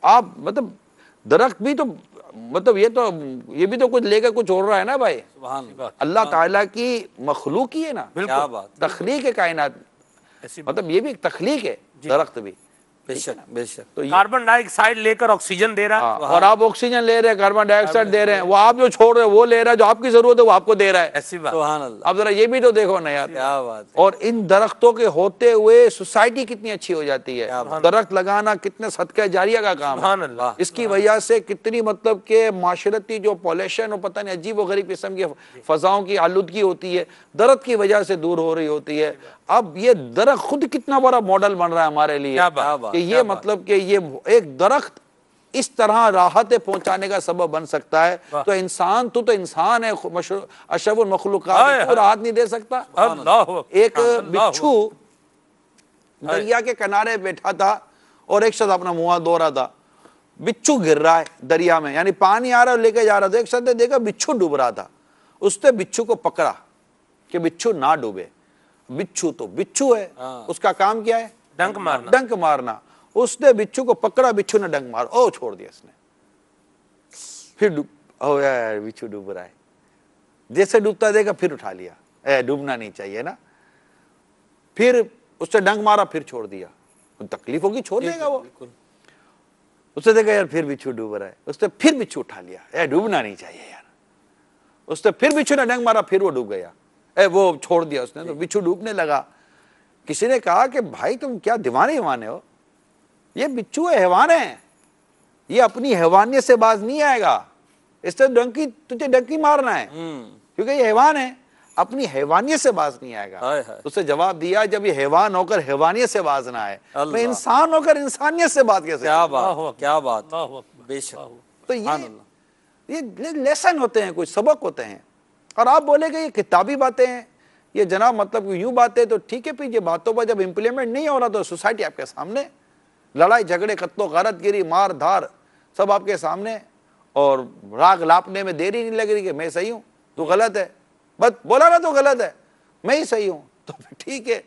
آپ مطلب درخت بھی تو مطلب یہ بھی تو کچھ لے کر کچھ چھوڑ رہا ہے نا بھائی، اللہ تعالیٰ کی مخلوق ہی ہے نا، کیا بات، تخلیق ہے کائنات، مطلب یہ بھی ایک تخلیق ہے درخت بھی، بے شک بے شک، کاربن ڈائی آکسائڈ لے کر آکسیجن دے رہا ہے، اور آپ آکسیجن لے رہے ہیں، کاربن ڈائی آکسائڈ دے رہے ہیں، وہ آپ جو چھوڑ رہے ہیں وہ لے رہا ہے، جو آپ کی ضرورت ہے وہ آپ کو دے رہا ہے، ایسی بات، سبحان اللہ، اب ذرا یہ بھی تو دیکھو نا یار، کیا بات، اور ان درختوں کے ہوتے ہوئے سوسائٹی کتنی اچھی ہو جاتی ہے، درخت لگانا کتنے صدقہ جاریہ کا کام سبحان ہے، اللہ، اس کی وجہ سے کتنی مطلب کہ معاشرتی جو پولیشن اور پتہ نہیں عجیب و غریب قسم کی فضاؤں کی آلودگی ہوتی ہے، درخت کی وجہ سے دور ہو رہی ہوتی ہے۔ اب یہ درخت خود کتنا بڑا ماڈل بن رہا ہے ہمارے لیے کہ یہ مطلب کہ یہ ایک درخت اس طرح راحتیں پہنچانے کا سبب بن سکتا ہے، تو انسان تو انسان ہے، اشرف المخلوقات، تو راحت نہیں دے سکتا۔ ایک بچھو دریا کے کنارے بیٹھا تھا اور ایک شخص اپنا منہ دھو رہا تھا، بچھو گر رہا ہے دریا میں، یعنی پانی آ رہا ہے لے کے جا رہا تھا، ایک شخص نے دیکھا بچھو ڈوب رہا تھا، اس نے بچھو کو پکڑا کہ بچھو نہ ڈوبے، بچھو تو بچھو ہے، اس کا کام کیا ہے؟ ڈنک مارنا، اس نے بچھو کو پکڑا، بچھو نے ڈنک مارا، او چھوڑ دیا اس نے، پھر او یار بچھو ڈوب رہا ہے، جیسے ڈوبتا دیکھا پھر اٹھا لیا، ڈوبنا نہیں چاہیے نا، پھر اس نے ڈنک مارا، پھر چھوڑ دیا، تکلیف ہوگی چھوڑ دے گا وہ، اس نے دیکھا یار پھر بچھو ڈوب رہا ہے، اس نے پھر بچھو اٹھا لیا، ڈوبنا نہیں چاہیے یار، اس نے پھر بچھو نے ڈنک مارا، پھر وہ ڈوب گیا، وہ چھوڑ دیا اس نے، تو بچھو ڈوبنے لگا۔ کسی نے کہا کہ بھائی تم کیا دیوانے ہو، یہ بچھو حیوان ہے، یہ اپنی حیوانیت سے باز نہیں آئے گا، اس سے تجھے ڈنکی مارنا ہے کیونکہ یہ حیوان ہے، اپنی حیوانیت سے باز نہیں آئے گا۔ اسے جواب دیا جب یہ حیوان ہو کر حیوانیت سے باز نہ آئے، میں انسان ہو کر انسانیت سے باز کیسے؟ کیا بات، کیا بات، بے شک۔ تو یہ لیسن ہوتے ہیں، کوئی سبق ہوتے ہیں۔ اور آپ بولے کہ یہ کتابی باتیں ہیں، یہ جناب مطلب یوں باتیں، تو ٹھیک ہے، پھر یہ باتوں پر جب امپلیمنٹ نہیں ہو رہا تو سوسائٹی آپ کے سامنے، لڑائی جھگڑے، قتل و غارت گری، مار دھار سب آپ کے سامنے، اور راگ لاپنے میں دیری نہیں لگ رہی کہ میں صحیح ہوں تو غلط ہے، بس بولا نا تو غلط ہے، میں ہی صحیح ہوں، تو ٹھیک ہے۔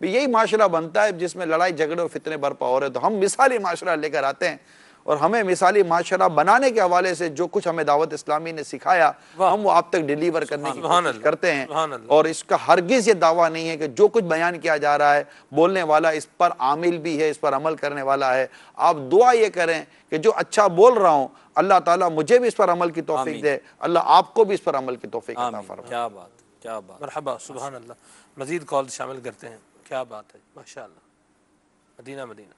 یہی معاشرہ بنتا ہے جس میں لڑائی جھگڑے اور فتنے برپا ہو رہے، تو ہم مثالی معاشرہ لے کر آتے ہیں، اور ہمیں مثالی معاشرہ بنانے کے حوالے سے جو کچھ ہمیں دعوت اسلامی نے سکھایا ہم وہ آپ تک ڈیلیور کرنے کی کوشش کرتے ہیں۔ اور اس کا ہرگز یہ دعویٰ نہیں ہے کہ جو کچھ بیان کیا جا رہا ہے بولنے والا اس پر عامل بھی ہے، اس پر عمل کرنے والا ہے۔ آپ دعا یہ کریں کہ جو اچھا بول رہا ہوں اللہ تعالیٰ مجھے بھی اس پر عمل کی توفیق دے، اللہ آپ کو بھی اس پر عمل کی توفیق عطا فرمائے۔ کیا بات، کیا بات، مرحبا، سبحان اللہ۔ مزید کال شامل کرتے ہیں، کیا بات ہے، ماشاءاللہ۔ مدینہ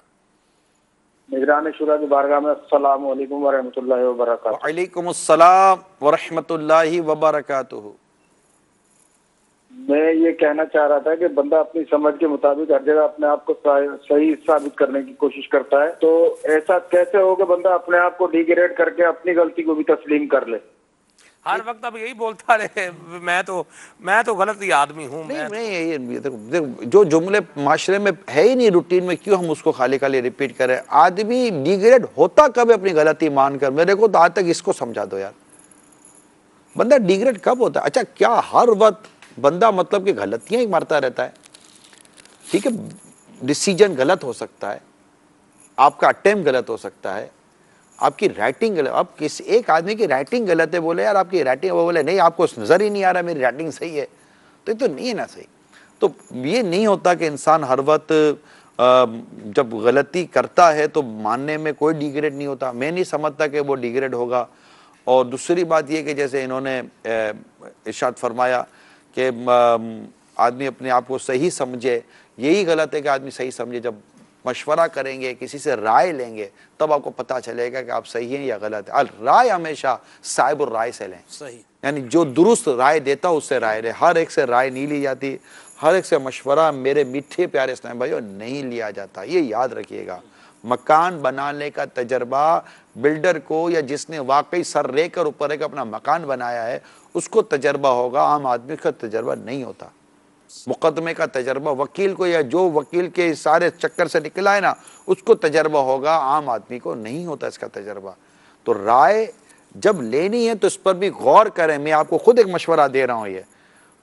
نگران شورا کی بارگاہ میں السلام علیکم ورحمۃ اللہ وبرکاتہ۔ وعلیکم السلام ورحمۃ اللہ وبرکاتہ۔ میں یہ کہنا چاہ رہا تھا کہ بندہ اپنی سمجھ کے مطابق ہر جگہ اپنے آپ کو صحیح ثابت کرنے کی کوشش کرتا ہے، تو ایسا کیسے ہو کہ بندہ اپنے آپ کو ڈیگریڈ کر کے اپنی غلطی کو بھی تسلیم کر لے؟ ہر وقت اب یہی بولتا رہے میں تو غلط ہی آدمی ہوں۔ نہیں، جو جملے معاشرے میں ہے ہی نہیں روٹین میں، کیوں ہم اس کو خالی خالی ریپیٹ کریں؟ آدمی ڈیگریڈ ہوتا کب ہے اپنی غلطی مان کر؟ میرے کو تو آج تک اس کو سمجھا دو یار، بندہ ڈیگریڈ کب ہوتا ہے؟ اچھا کیا ہر وقت بندہ مطلب کہ غلطیاں ہی مارتا رہتا ہے؟ ٹھیک ہے، ڈیسیجن غلط ہو سکتا ہے، آپ کا اٹیمپ غلط ہو سکتا ہے، آپ کی رائٹنگ غلط، اب کسی ایک آدمی کی رائٹنگ غلط ہے، بولے یار آپ کی رائٹنگ، وہ بولے نہیں آپ کو نظر ہی نہیں آ رہا میری رائٹنگ صحیح ہے، تو یہ تو نہیں ہے نا صحیح۔ تو یہ نہیں ہوتا کہ انسان ہر وقت جب غلطی کرتا ہے تو ماننے میں کوئی ڈیگریڈ نہیں ہوتا، میں نہیں سمجھتا کہ وہ ڈیگریڈ ہوگا۔ اور دوسری بات یہ کہ جیسے انہوں نے ارشاد فرمایا کہ آدمی اپنے آپ کو صحیح سمجھے، یہی غلط ہے کہ آدمی صحیح سمجھے۔ جب مشورہ کریں گے، کسی سے رائے لیں گے، تب آپ کو پتہ چلے گا کہ آپ صحیح ہیں یا غلط ہیں۔ رائے ہمیشہ صاحب الرائے سے لیں، صحیح، یعنی جو درست رائے دیتا اس سے رائے لیں۔ ہر ایک سے رائے نہیں لی جاتی، ہر ایک سے مشورہ میرے میٹھے پیارے اسلام بھائیو نہیں لیا جاتا، یہ یاد رکھیے گا۔ مکان بنانے کا تجربہ بلڈر کو یا جس نے واقعی سر رے کر اوپر ایک اپنا مکان بنایا ہے اس کو تجربہ ہوگا، عام آدمی کا تجربہ نہیں ہوتا۔ مقدمے کا تجربہ وکیل کو یا جو وکیل کے سارے چکر سے نکلا ہے نا اس کو تجربہ ہوگا، عام آدمی کو نہیں ہوتا اس کا تجربہ۔ تو رائے جب لینی ہے تو اس پر بھی غور کریں۔ میں آپ کو خود ایک مشورہ دے رہا ہوں، یہ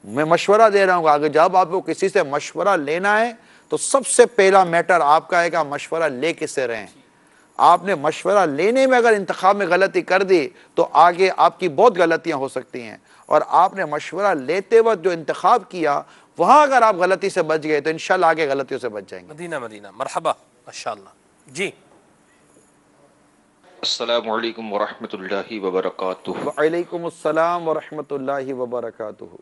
میں مشورہ دے رہا ہوں آگے جب آپ کو کسی سے مشورہ لینا ہے تو سب سے پہلا میٹر آپ کا ہے کہ مشورہ لے کس سے رہیں۔ آپ نے مشورہ لینے میں اگر انتخاب میں غلطی کر دی تو آگے آپ کی بہت غلطیاں ہو سکتی ہیں، اور آپ نے مشورہ لیتے وقت جو انتخاب کیا وہاں اگر آپ غلطی سے بچ گئے تو انشاءاللہ آگے غلطیوں سے بچ جائیں گے۔ مدینہ مرحبا، ماشاءاللہ جی۔ السلام علیکم ورحمۃ اللہ وبرکاتہ۔ وعلیکم السلام ورحمۃ اللہ وبرکاتہ۔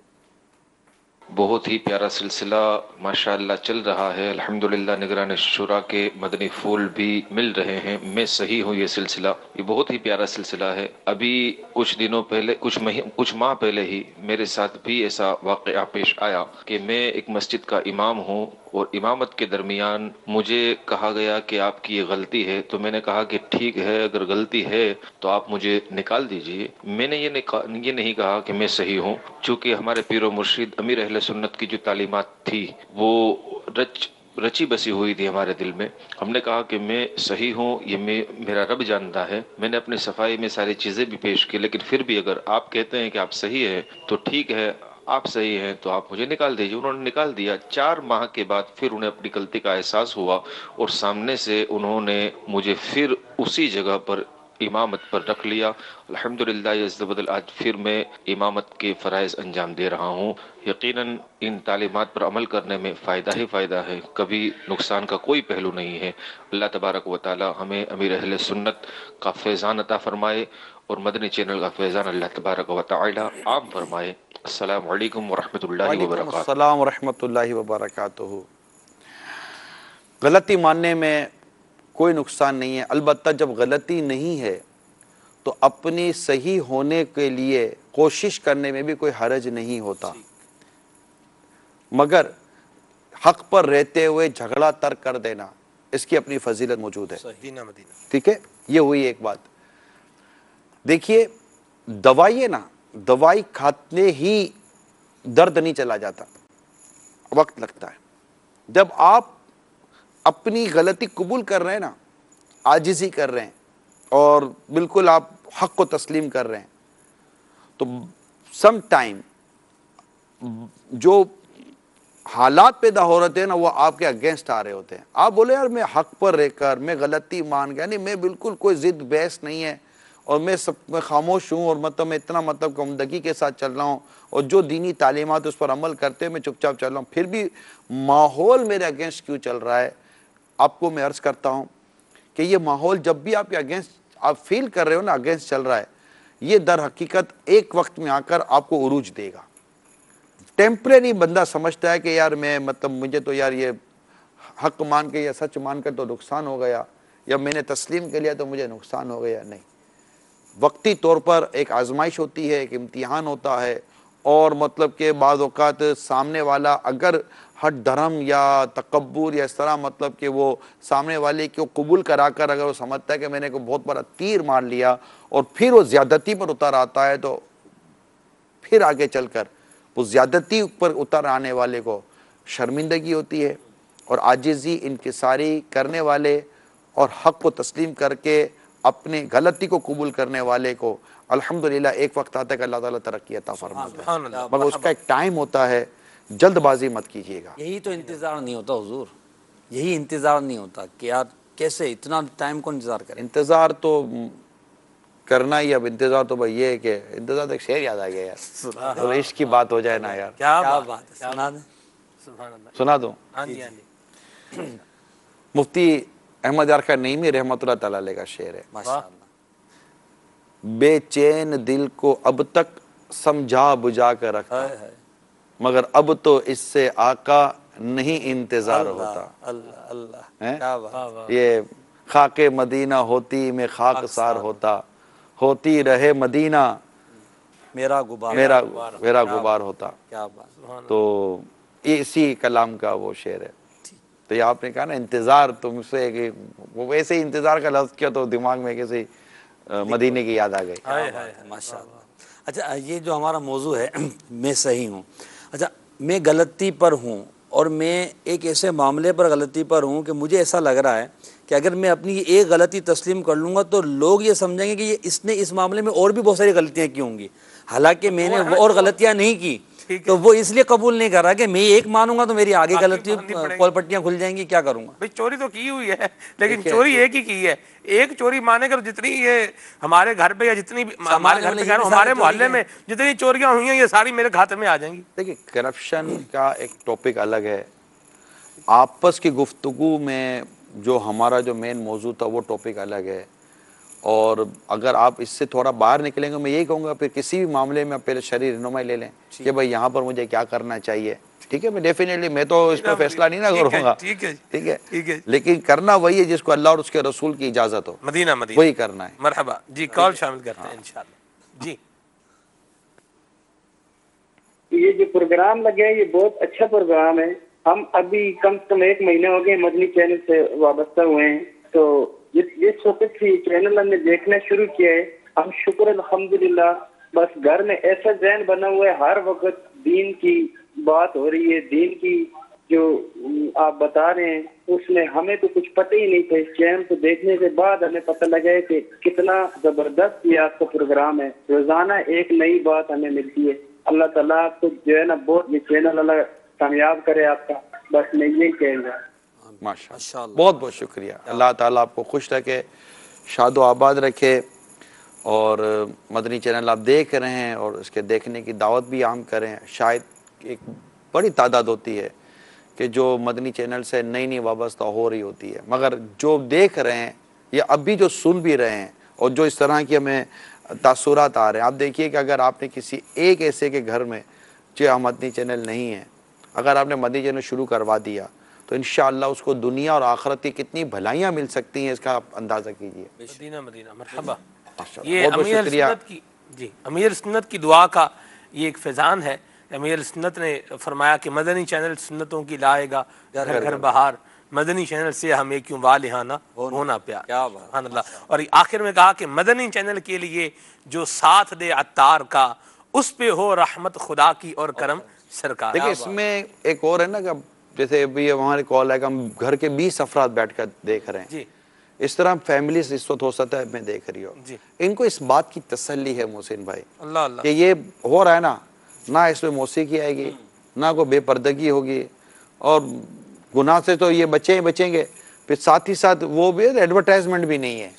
بہت ہی پیارا سلسلہ ماشاءاللہ چل رہا ہے، الحمدللہ نگران شورا کے مدنی پھول بھی مل رہے ہیں۔ میں صحیح ہوں یہ سلسلہ، یہ بہت ہی پیارا سلسلہ ہے۔ ابھی کچھ دنوں پہلے، کچھ ماہ پہلے ہی میرے ساتھ بھی ایسا واقعہ پیش آیا کہ میں ایک مسجد کا امام ہوں اور امامت کے درمیان مجھے کہا گیا کہ آپ کی یہ غلطی ہے، تو میں نے کہا کہ ٹھیک ہے اگر غلطی ہے تو آپ مجھے نکال دیجئے۔ میں نے یہ نہیں کہا کہ میں صحیح ہوں، چونکہ ہمارے پیر و مرشد امیر اہل سنت کی جو تعلیمات تھی وہ رچی بسی ہوئی تھی ہمارے دل میں۔ ہم نے کہا کہ میں صحیح ہوں، یہ میرا رب جانتا ہے۔ میں نے اپنی صفائی میں ساری چیزیں بھی پیش کی، لیکن پھر بھی اگر آپ کہتے ہیں کہ آپ صحیح ہیں تو ٹھیک ہے، آپ صحیح ہیں تو آپ مجھے نکال دیجئے۔ انہوں نے نکال دیا۔ 4 ماہ کے بعد پھر انہیں اپنی غلطی کا احساس ہوا اور سامنے سے انہوں نے مجھے پھر اسی جگہ پر امامت پر رکھ لیا۔ الحمدللہ آج پھر میں امامت کے فرائض انجام دے رہا ہوں۔ یقیناً ان تعلیمات پر عمل کرنے میں فائدہ ہی فائدہ ہے، کبھی نقصان کا کوئی پہلو نہیں ہے۔ اللہ تبارک و تعالی ہمیں امیر اہل سنت کا فیضان عطا فرمائے اور مدنی چینل کا فیضان اللہ تبارک و تعالی عام فرمائے۔ السلام علیکم ورحمۃ اللہ وعلیکم وبرکاتہ۔ السلام ورحمۃ اللہ وبرکاتہ۔ غلطی ماننے میں کوئی نقصان نہیں ہے، البتہ جب غلطی نہیں ہے تو اپنی صحیح ہونے کے لیے کوشش کرنے میں بھی کوئی حرج نہیں ہوتا، مگر حق پر رہتے ہوئے جھگڑا ترک کر دینا اس کی اپنی فضیلت موجود ہے۔ ٹھیک ہے، یہ ہوئی ایک بات۔ دیکھیے دوائی ہے نا، دوائی کھاتے ہی درد نہیں چلا جاتا، وقت لگتا ہے۔ جب آپ اپنی غلطی قبول کر رہے ہیں نا، عاجزی کر رہے ہیں اور بالکل آپ حق کو تسلیم کر رہے ہیں، تو سم ٹائم جو حالات پیدا ہو رہے ہیں نا وہ آپ کے اگینسٹ آ رہے ہوتے ہیں۔ آپ بولے یار میں حق پر رہ کر میں غلطی مان گیا، نہیں میں بالکل کوئی ضد بحث نہیں ہے اور میں خاموش ہوں اور مطلب میں اتنا مطلب عمدگی کے ساتھ چل رہا ہوں اور جو دینی تعلیمات اس پر عمل کرتے میں چپ چاپ چل رہا ہوں، پھر بھی ماحول میرے اگینسٹ کیوں چل رہا ہے؟ آپ کو میں عرض کرتا ہوں کہ یہ ماحول جب بھی آپ کے اگینسٹ آپ فیل کر رہے ہو نا اگینسٹ چل رہا ہے، یہ در حقیقت ایک وقت میں آ کر آپ کو عروج دے گا۔ ٹیمپریری بندہ سمجھتا ہے کہ یار میں مطلب مجھے تو یار یہ حق مان کے یا سچ مان کر تو نقصان ہو گیا، یا میں نے تسلیم کر لیا تو مجھے نقصان ہو گیا۔ نہیں، وقتی طور پر ایک آزمائش ہوتی ہے، ایک امتحان ہوتا ہے، اور مطلب کہ بعض اوقات سامنے والا اگر ہٹ دھرم یا تکبر یا اس طرح مطلب کہ وہ سامنے والے کو قبول کرا کر اگر وہ سمجھتا ہے کہ میں نے کوئی بہت بڑا تیر مار لیا اور پھر وہ زیادتی پر اتر آتا ہے، تو پھر آگے چل کر وہ زیادتی پر اتر آنے والے کو شرمندگی ہوتی ہے، اور عاجزی انکساری کرنے والے اور حق کو تسلیم کر کے اپنے غلطی کو قبول کرنے والے کو الحمدللہ ایک وقت آتا ہے کہ اللہ تعالیٰ ترقی عطا فرماتا ہے، مگر اس کا ایک ٹائم ہوتا ہے، جلد بازی مت کیجیے گا۔ یہی تو انتظار نہیں ہوتا حضور، یہی انتظار نہیں ہوتا کہ یار کیسے اتنا ٹائم کو انتظار کریں۔ انتظار تو کرنا ہی، اب انتظار تو بھائی یہ ہے کہ انتظار تو ایک شعر یاد آ گیا یار، اور عشق کی بات ہو جائے نا یار، کیا بات ہے، سنا دیں، سنا دوں۔ مفتی احمد یار خان نعیمی رحمۃ اللہ تعالی علیہ کا شعر ہے، بے چین دل کو اب تک سمجھا بجھا کر رکھا، مگر اب تو اس سے آقا نہیں انتظار ہوتا۔ یہ خاک مدینہ ہوتی میں خاک سار ہوتا، ہوتی رہے مدینہ میرا غبار میرا غبار ہوتا۔ تو یہ اسی کلام کا وہ شعر ہے۔ تو یہ آپ نے کہا نا انتظار، تم سے وہ ویسے ہی انتظار کا لفظ کیا تو دماغ میں کسی مدینے کی یاد آ گئی۔ ماشاءاللہ۔ اچھا یہ جو ہمارا موضوع ہے میں صحیح ہوں، اچھا میں غلطی پر ہوں اور میں ایک ایسے معاملے پر غلطی پر ہوں کہ مجھے ایسا لگ رہا ہے کہ اگر میں اپنی ایک غلطی تسلیم کر لوں گا تو لوگ یہ سمجھیں گے کہ اس نے اس معاملے میں اور بھی بہت ساری غلطیاں کی ہوں گی، حالانکہ میں نے وہ اور غلطیاں نہیں کی، تو وہ اس لیے قبول نہیں کر رہا کہ میں ایک مانوں گا تو میری آگے غلطی پول پٹیاں کھل جائیں گی، کیا کروں گا؟ بھئی چوری تو کی ہوئی ہے لیکن چوری ایک ہی کی ہے، ایک چوری مانے کر جتنی یہ ہمارے گھر پہ یا جتنی ہمارے گھر پہ ہمارے محلے میں جتنی چوریاں ہوئی ہیں یہ ساری میرے کھاتے میں آ جائیں گی۔ دیکھیں کرپشن کا ایک ٹاپک الگ ہے، آپس کی گفتگو میں جو ہمارا جو مین موضوع تھا وہ ٹاپک الگ ہے، اور اگر آپ اس سے تھوڑا باہر نکلیں گے میں یہی کہوں گا پھر کسی بھی معاملے میں پہلے شرعی رہنمائی لے لیں کہ بھائی یہاں پر مجھے کیا کرنا چاہیے، ٹھیک ہے؟ میں ڈیفینیٹلی میں تو اس پہ فیصلہ نہیں نہ کروں گا، ٹھیک ہے، لیکن کرنا وہی ہے جس کو اللہ اور اس کے رسول کی اجازت ہو، مدینہ وہی کرنا ہے۔ مرحبا جی، کال شامل کرتے ہیں انشاءاللہ جی۔ یہ جو پروگرام لگا ہے یہ بہت اچھا پروگرام ہے، ہم ابھی کم سے کم 1 مہینے ہو گئے مدنی چینل سے وابستہ ہوئے ہیں، تو اس وقت ہی چینل ہم نے دیکھنا شروع کیا ہے، ہم شکر الحمدللہ، بس گھر میں ایسا ذہن بنا ہوا ہے ہر وقت دین کی بات ہو رہی ہے، دین کی جو آپ بتا رہے ہیں اس میں ہمیں تو کچھ پتہ ہی نہیں تھا، اس چینل کو دیکھنے کے بعد ہمیں پتہ لگا ہے کہ کتنا زبردست یہ آپ کا پروگرام ہے، روزانہ ایک نئی بات ہمیں ملتی ہے۔ اللہ تعالیٰ آپ کو جو ہے نا بہت یہ چینل اللہ کامیاب کرے آپ کا، بس میں یہ کہوں گا۔ ماشاءاللہ، بہت بہت شکریہ، اللہ تعالیٰ آپ کو خوش رکھے، شاد و آباد رکھے، اور مدنی چینل آپ دیکھ رہے ہیں اور اس کے دیکھنے کی دعوت بھی عام کریں۔ شاید ایک بڑی تعداد ہوتی ہے کہ جو مدنی چینل سے نئی نئی وابستہ ہو رہی ہوتی ہے، مگر جو دیکھ رہے ہیں یا ابھی جو سن بھی رہے ہیں اور جو اس طرح کی ہمیں تاثرات آ رہے ہیں، آپ دیکھیے کہ اگر آپ نے کسی ایک ایسے کے گھر میں جو مدنی چینل نہیں ہے، اگر آپ نے مدنی چینل شروع کروا دیا تو انشاءاللہ اس کو دنیا اور آخرت کی کتنی بھلائیاں مل سکتی ہیں اس کا آپ اندازہ کیجئے۔ مدینہ مرحبا یہ امیر سنت کی جی امیر سنت کی دعا کا یہ ایک فیضان ہے. امیر سنت نے فرمایا کہ مدنی چینل سنتوں کی لائے گا گھر گھر بہار، مدنی چینل سے ہمیں کیوں والہانہ ہونا پیار. سبحان اللہ. اور آخر میں کہا کہ مدنی چینل کے لیے جو ساتھ دے عطار کا، اس پہ ہو رحمت خدا کی اور کرم سرکار. دیکھیں اس میں ایک اور ہے نا کہ جیسے ابھی ہمارے کال ہے کہ ہم گھر کے 20 افراد بیٹھ کر دیکھ رہے ہیں جی اس طرح فیملیز اس وقت ہو سکتا ہے میں دیکھ رہی ہوں جی ان کو اس بات کی تسلی ہے محسن بھائی اللہ اللہ کہ یہ ہو رہا ہے نا، نہ اس میں موسیقی آئے گی، نہ کوئی بے پردگی ہوگی، اور گناہ سے تو یہ بچیں گے. پھر ساتھ ہی ساتھ وہ بھی ایڈورٹائزمنٹ بھی نہیں ہے،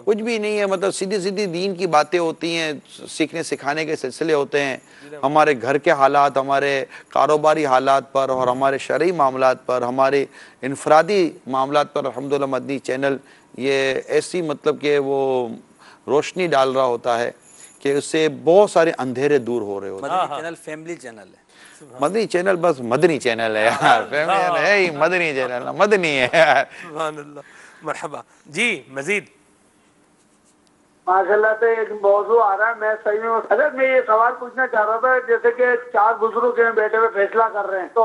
کچھ بھی نہیں ہے، مطلب سیدھی سیدھی دین کی باتیں ہوتی ہیں، سیکھنے سکھانے کے سلسلے ہوتے ہیں ہمارے گھر کے حالات، ہمارے کاروباری حالات پر اور ہمارے شرعی معاملات پر، ہمارے انفرادی معاملات پر. الحمدللہ مدنی چینل یہ ایسی مطلب کہ وہ روشنی ڈال رہا ہوتا ہے کہ اس سے بہت سارے اندھیرے دور ہو رہے ہوتے ہیں. مدنی چینل فیملی چینل ہے. مدنی چینل بس مدنی چینل ہے یار، فیملی ہے ہی مدنی چینل، مدنی ہے یار. سبحان اللہ. مرحبا جی مزید. ماشاء اللہ سے ایک موضوع آ رہا ہے، میں صحیح میں حضرت میں یہ سوال پوچھنا چاہ رہا تھا، جیسے کہ 4 بزرگ ہیں بیٹھے ہوئے فیصلہ کر رہے ہیں، تو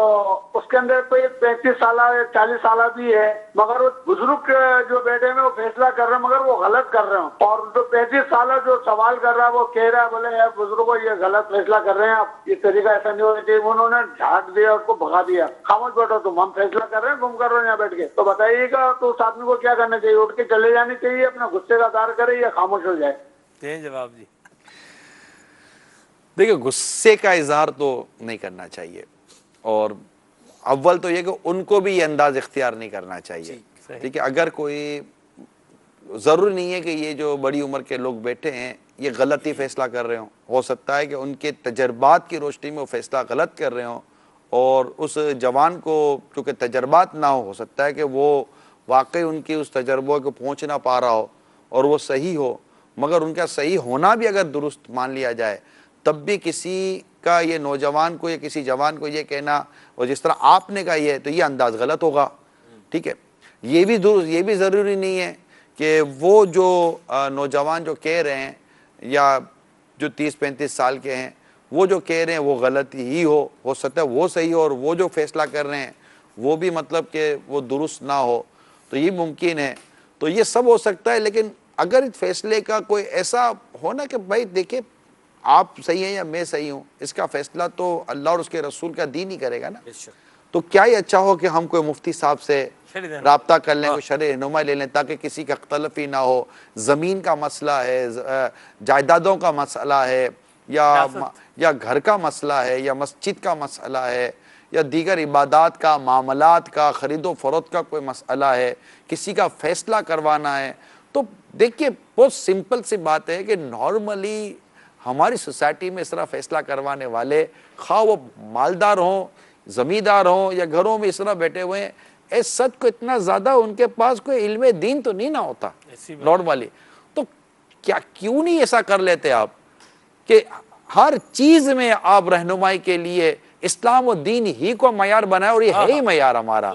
اس کے اندر کوئی 35 سالہ 40 سالہ بھی ہے، مگر وہ بزرگ جو بیٹھے ہیں وہ فیصلہ کر رہے ہیں مگر وہ غلط کر رہے ہیں، اور جو 35 سالہ جو سوال کر رہا ہے وہ کہہ رہا ہے بولے یار بزرگوں یہ غلط فیصلہ کر رہے ہیں آپ، اس طریقہ ایسا نہیں ہونا چاہیے. انہوں نے جھاگ دیا، اس کو بھگا دیا، خاموش بیٹھو تم، ہم فیصلہ کر رہے ہیں، تم کر رہے ہو یہاں بیٹھ کے. تو بتائیے گا تو اس آدمی کو کیا کرنا چاہیے؟ اٹھ کے چلے جانی چاہیے، اپنا غصے کا اظہار کرے یا خاموش ہو جائے؟ دیں جواب جی. دیکھیں غصے کا اظہار تو نہیں کرنا چاہیے، اور اول تو یہ کہ ان کو بھی یہ انداز اختیار نہیں کرنا چاہیے. ٹھیک ہے، اگر کوئی ضروری نہیں ہے کہ یہ جو بڑی عمر کے لوگ بیٹھے ہیں یہ غلطی فیصلہ کر رہے ہوں، ہو سکتا ہے کہ ان کے تجربات کی روشنی میں وہ فیصلہ غلط کر رہے ہوں، اور اس جوان کو کیونکہ تجربات نہ ہو سکتا ہے کہ وہ واقعی ان کی اس تجربوں کو پہنچ نہ پا رہا ہو اور وہ صحیح ہو، مگر ان کا صحیح ہونا بھی اگر درست مان لیا جائے تب بھی کسی کا یہ نوجوان کو یا کسی جوان کو یہ کہنا اور جس طرح آپ نے کہا یہ تو یہ انداز غلط ہوگا. ٹھیک ہے، یہ بھی ضروری نہیں ہے کہ وہ جو نوجوان جو کہہ رہے ہیں یا جو 30-35 سال کے ہیں وہ جو کہہ رہے ہیں وہ غلط ہی ہو سکتا ہے وہ صحیح ہو، اور وہ جو فیصلہ کر رہے ہیں وہ بھی مطلب کہ وہ درست نہ ہو، تو یہ ممکن ہے. تو یہ سب ہو سکتا ہے، لیکن اگر اس فیصلے کا کوئی ایسا ہونا کہ بھائی دیکھیں آپ صحیح ہیں یا میں صحیح ہوں، اس کا فیصلہ تو اللہ اور اس کے رسول کا دین ہی کرے گا نا. تو کیا ہی اچھا ہو کہ ہم کوئی مفتی صاحب سے رابطہ کر لیں، کوئی شرعی رہنمائی لے لیں تاکہ کسی کا اختلاف ہی نہ ہو. زمین کا مسئلہ ہے، جائیدادوں کا مسئلہ ہے، یا گھر کا مسئلہ ہے، یا مسجد کا مسئلہ ہے، یا دیگر عبادات کا، معاملات کا، خرید و فروخت کا کوئی مسئلہ ہے، کسی کا فیصلہ کروانا ہے. تو دیکھیے بہت سمپل سی بات ہے کہ نارملی ہماری سوسائٹی میں اس طرح فیصلہ کروانے والے خواہ وہ مالدار ہوں، زمیندار ہوں، یا گھروں میں اس طرح بیٹھے ہوئے ہیں، اس سچ کو اتنا زیادہ ان کے پاس کوئی علم دین تو نہیں نہ ہوتا نارملی. تو کیوں نہیں ایسا کر لیتے آپ کہ ہر چیز میں آپ رہنمائی کے لیے اسلام و دین ہی کو معیار بنائے، اور یہ ہے ہی معیار ہمارا.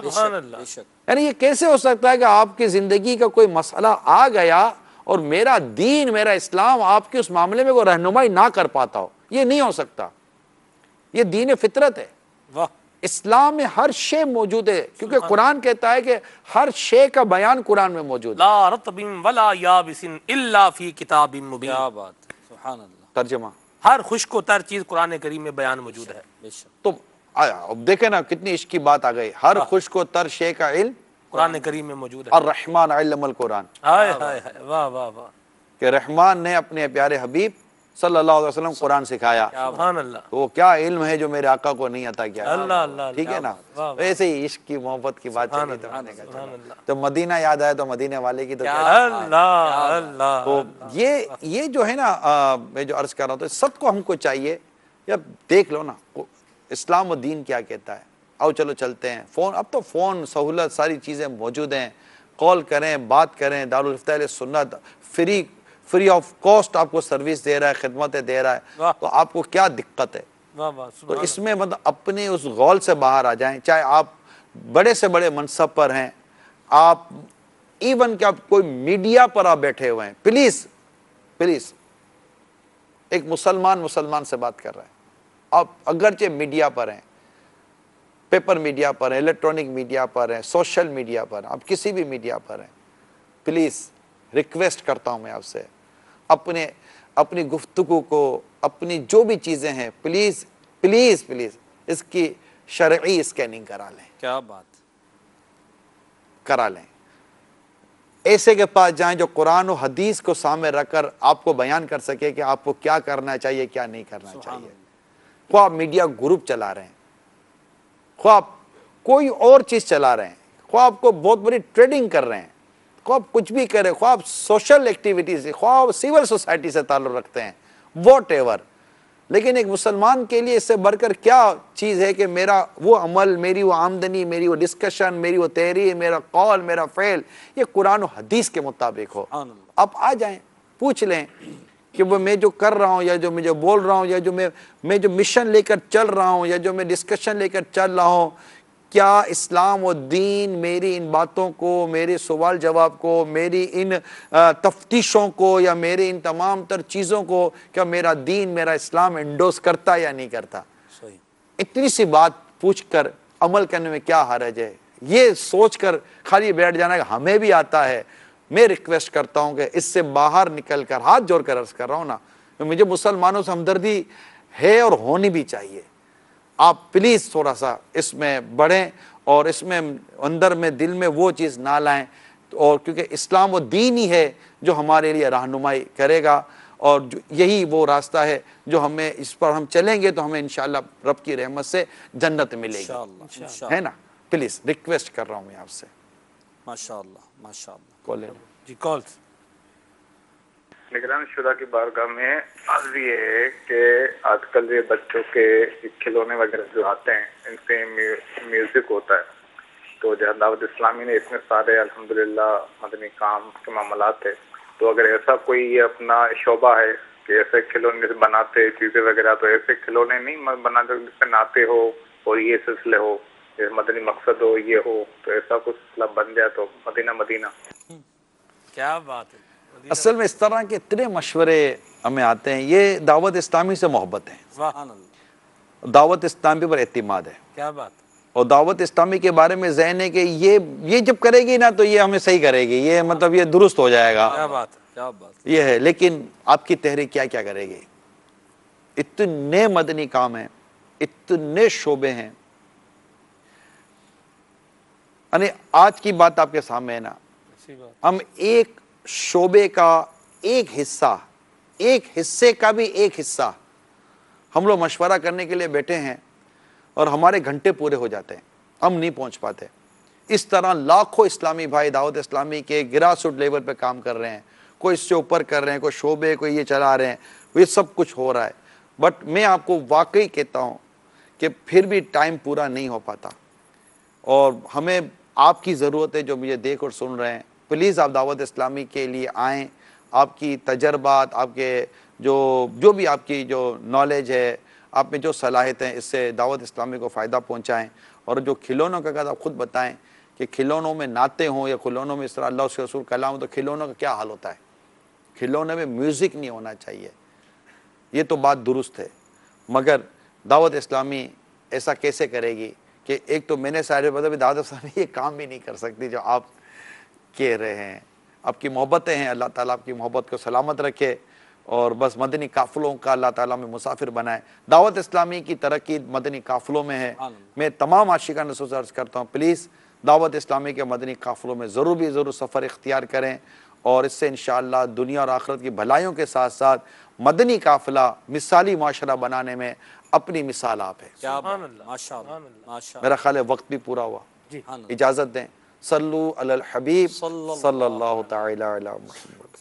یعنی یہ کیسے ہو سکتا ہے کہ آپ کی زندگی کا کوئی مسئلہ آ گیا اور میرا دین، میرا اسلام آپ کے اس معاملے میں کوئی رہنمائی نہ کر پاتا ہو؟ یہ نہیں ہو سکتا. یہ دین فطرت ہے. اسلام میں ہر شے موجود ہے، کیونکہ قرآن کہتا ہے کہ ہر شے کا بیان قرآن میں موجود ہے. لا رطب ولا یابس الا فی کتاب مبین. کیا بات، سبحان اللہ. ترجمہ ہر خشک و تر چیز قرآن کریم میں بیان موجود ہے. تو اب دیکھیں نا کتنی عشق کی بات آ گئی. ہر خشک و تر شے کا علم قرآن کریم میں موجود ہے. الرحمن علم القرآن. ہائے ہائے ہائے، واہ واہ واہ. کہ رحمان نے اپنے پیارے حبیب صلی اللہ علیہ وسلم قرآن سکھایا. سبحان اللہ. وہ کیا علم ہے جو میرے آقا کو نہیں عطا کیا. اللہ اللہ. ٹھیک ہے نا. ایسے ہی عشق کی محبت کی بات چلی تو مدینہ یاد آیا تو مدینے والے کی تو اللہ اللہ. تو یہ جو ہے نا میں جو عرض کر رہا ہوں تو سب کو ہم کو چاہیے یا دیکھ لو نا اسلام و دین کیا کہتا ہے. آؤ چلو چلتے ہیں. فون، اب تو فون سہولت ساری چیزیں موجود ہیں، کال کریں، بات کریں. دارالفتہ اہل سنت فری آف کاسٹ آپ کو سروس دے رہا ہے، خدمتیں دے رہا ہے، تو آپ کو کیا دقت ہے؟ تو اس میں مطلب اپنے اس غول سے باہر آ جائیں. چاہے آپ بڑے سے بڑے منصب پر ہیں، آپ ایون کہ آپ کوئی میڈیا پر آپ بیٹھے ہوئے ہیں، پلیز پلیز ایک مسلمان سے بات کر رہے ہیں آپ، اگرچہ میڈیا پر ہیں، پیپر میڈیا پر ہیں، الیکٹرانک میڈیا پر ہیں، سوشل میڈیا پر، آپ کسی بھی میڈیا پر ہیں، پلیز ریکویسٹ کرتا ہوں میں آپ سے، اپنی گفتگو کو، اپنی جو بھی چیزیں ہیں، پلیز پلیز پلیز اس کی شرعی اسکیننگ کرا لیں، کیا بات کرا لیں، ایسے کے پاس جائیں جو قرآن و حدیث کو سامنے رکھ کر آپ کو بیان کر سکے کہ آپ کو کیا کرنا چاہیے کیا نہیں کرنا چاہیے۔ خواہ آپ میڈیا گروپ چلا رہے ہیں، خواہ آپ کوئی اور چیز چلا رہے ہیں، خواہ آپ کو بہت بڑی ٹریڈنگ کر رہے ہیں، خواہ آپ کچھ بھی کریں، خواہ آپ سوشل ایکٹیویٹیز، خواہ آپ سیول سوسائٹی سے تعلق رکھتے ہیں، واٹ ایور، لیکن ایک مسلمان کے لیے اس سے بڑھ کر کیا چیز ہے کہ میرا وہ عمل، میری وہ آمدنی، میری وہ ڈسکشن، میری وہ تحریر، میرا قول، میرا فعل یہ قرآن و حدیث کے مطابق ہو۔ آپ آ جائیں، پوچھ لیں کہ وہ میں جو کر رہا ہوں یا جو مجھے بول رہا ہوں یا جو میں جو مشن لے کر چل رہا ہوں یا جو میں ڈسکشن لے کر چل رہا ہوں، کیا اسلام و دین میری ان باتوں کو، میرے سوال جواب کو، میری ان تفتیشوں کو یا میرے ان تمام تر چیزوں کو کیا میرا دین، میرا اسلام انڈوس کرتا یا نہیں کرتا؟ اتنی سی بات پوچھ کر عمل کرنے میں کیا حرج ہے؟ یہ سوچ کر خالی بیٹھ جانا کہ ہمیں بھی آتا ہے، میں ریکویسٹ کرتا ہوں کہ اس سے باہر نکل کر ہاتھ جوڑ کر عرض کر رہا ہوں نا، مجھے مسلمانوں سے ہمدردی ہے اور ہونی بھی چاہیے، آپ پلیز تھوڑا سا اس میں بڑھیں اور اس میں اندر میں دل میں وہ چیز نہ لائیں، اور کیونکہ اسلام و دین ہی ہے جو ہمارے لیے رہنمائی کرے گا، اور یہی وہ راستہ ہے جو ہمیں اس پر ہم چلیں گے تو ہمیں انشاءاللہ رب کی رحمت سے جنت ملے گی، ہے نا؟ پلیز ریکویسٹ کر رہا ہوں میں آپ سے۔ ماشاءاللہ ماشاءاللہ۔ کال جی کال۔ نگران شورا کی بارگاہ میں عرض یہ ہے کہ آج کل یہ بچوں کے کھلونے وغیرہ جو آتے ہیں ان سے میوزک ہوتا ہے، تو جہاں دعوت اسلامی نے اتنے سارے الحمدللہ مدنی کام کے معاملات ہے، تو اگر ایسا کوئی یہ اپنا شعبہ ہے کہ ایسے کھلونے بناتے چیزیں وغیرہ، تو ایسے کھلونے نہیں بناتے جس سے ناطے ہو اور یہ سلسلے ہو، مدنی مقصد ہو، یہ ہو، تو ایسا کچھ سلسلہ بن جائے تو مدینہ۔ کیا بات ہے۔ اصل میں اس طرح کے اتنے مشورے ہمیں آتے ہیں، یہ دعوت اسلامی سے محبت ہے، سبحان اللہ، دعوت اسلامی پر اعتماد ہے، کیا بات، اور دعوت اسلامی کے بارے میں ذہن ہے کہ یہ جب کرے گی نا تو یہ ہمیں صحیح کرے گی، یہ مطلب یہ درست ہو جائے گا، کیا بات، کیا بات، یہ ہے۔ لیکن آپ کی تحریک کیا کیا کرے گی؟ اتنے مدنی کام ہیں، اتنے شعبے ہیں، یعنی آج کی بات آپ کے سامنے ہے نا، ہم ایک شعبے کا ایک حصے کا بھی ایک حصہ ہم لوگ مشورہ کرنے کے لیے بیٹھے ہیں اور ہمارے گھنٹے پورے ہو جاتے ہیں، ہم نہیں پہنچ پاتے۔ اس طرح لاکھوں اسلامی بھائی دعوت اسلامی کے گراس روٹ لیول پہ کام کر رہے ہیں، کوئی اس سے اوپر کر رہے ہیں، کوئی شعبے کوئی یہ چلا رہے ہیں، یہ سب کچھ ہو رہا ہے، بٹ میں آپ کو واقعی کہتا ہوں کہ پھر بھی ٹائم پورا نہیں ہو پاتا، اور ہمیں آپ کی ضرورت ہے جو مجھے دیکھ اور سن رہے ہیں، پلیز آپ دعوت اسلامی کے لیے آئیں، آپ کی تجربات، آپ کے جو بھی آپ کی جو نالج ہے، آپ میں جو صلاحیت ہیں، اس سے دعوت اسلامی کو فائدہ پہنچائیں، اور جو کھلونوں کا آپ خود بتائیں کہ کھلونوں میں نعتیں ہوں یا کھلونوں میں اس طرح اللہ اس کے رسول کلام ہو، تو کھلونوں کا کیا حال ہوتا ہے؟ کھلونے میں میوزک نہیں ہونا چاہیے، یہ تو بات درست ہے، مگر دعوت اسلامی ایسا کیسے کرے گی کہ ایک تو میں نے سارے دعوت اسلامی یہ کام بھی نہیں کر سکتی جو آپ کہہ رہے ہیں۔ آپ کی محبتیں ہیں، اللہ تعالیٰ آپ کی محبت کو سلامت رکھے، اور بس مدنی قافلوں کا اللہ تعالیٰ میں مسافر بنائے۔ دعوت اسلامی کی ترقی مدنی قافلوں میں ہے۔ میں تمام عاشقان رسول سے عرض کرتا ہوں، پلیز دعوت اسلامی کے مدنی قافلوں میں ضرور سفر اختیار کریں، اور اس سے انشاءاللہ دنیا اور آخرت کی بھلائیوں کے ساتھ ساتھ مدنی قافلہ مثالی معاشرہ بنانے میں اپنی مثال آپ ہے۔ میرا خیال ہے وقت بھی پورا ہوا، اجازت دیں۔ صلو علی الحبیب صلی اللہ تعالی علی محمد۔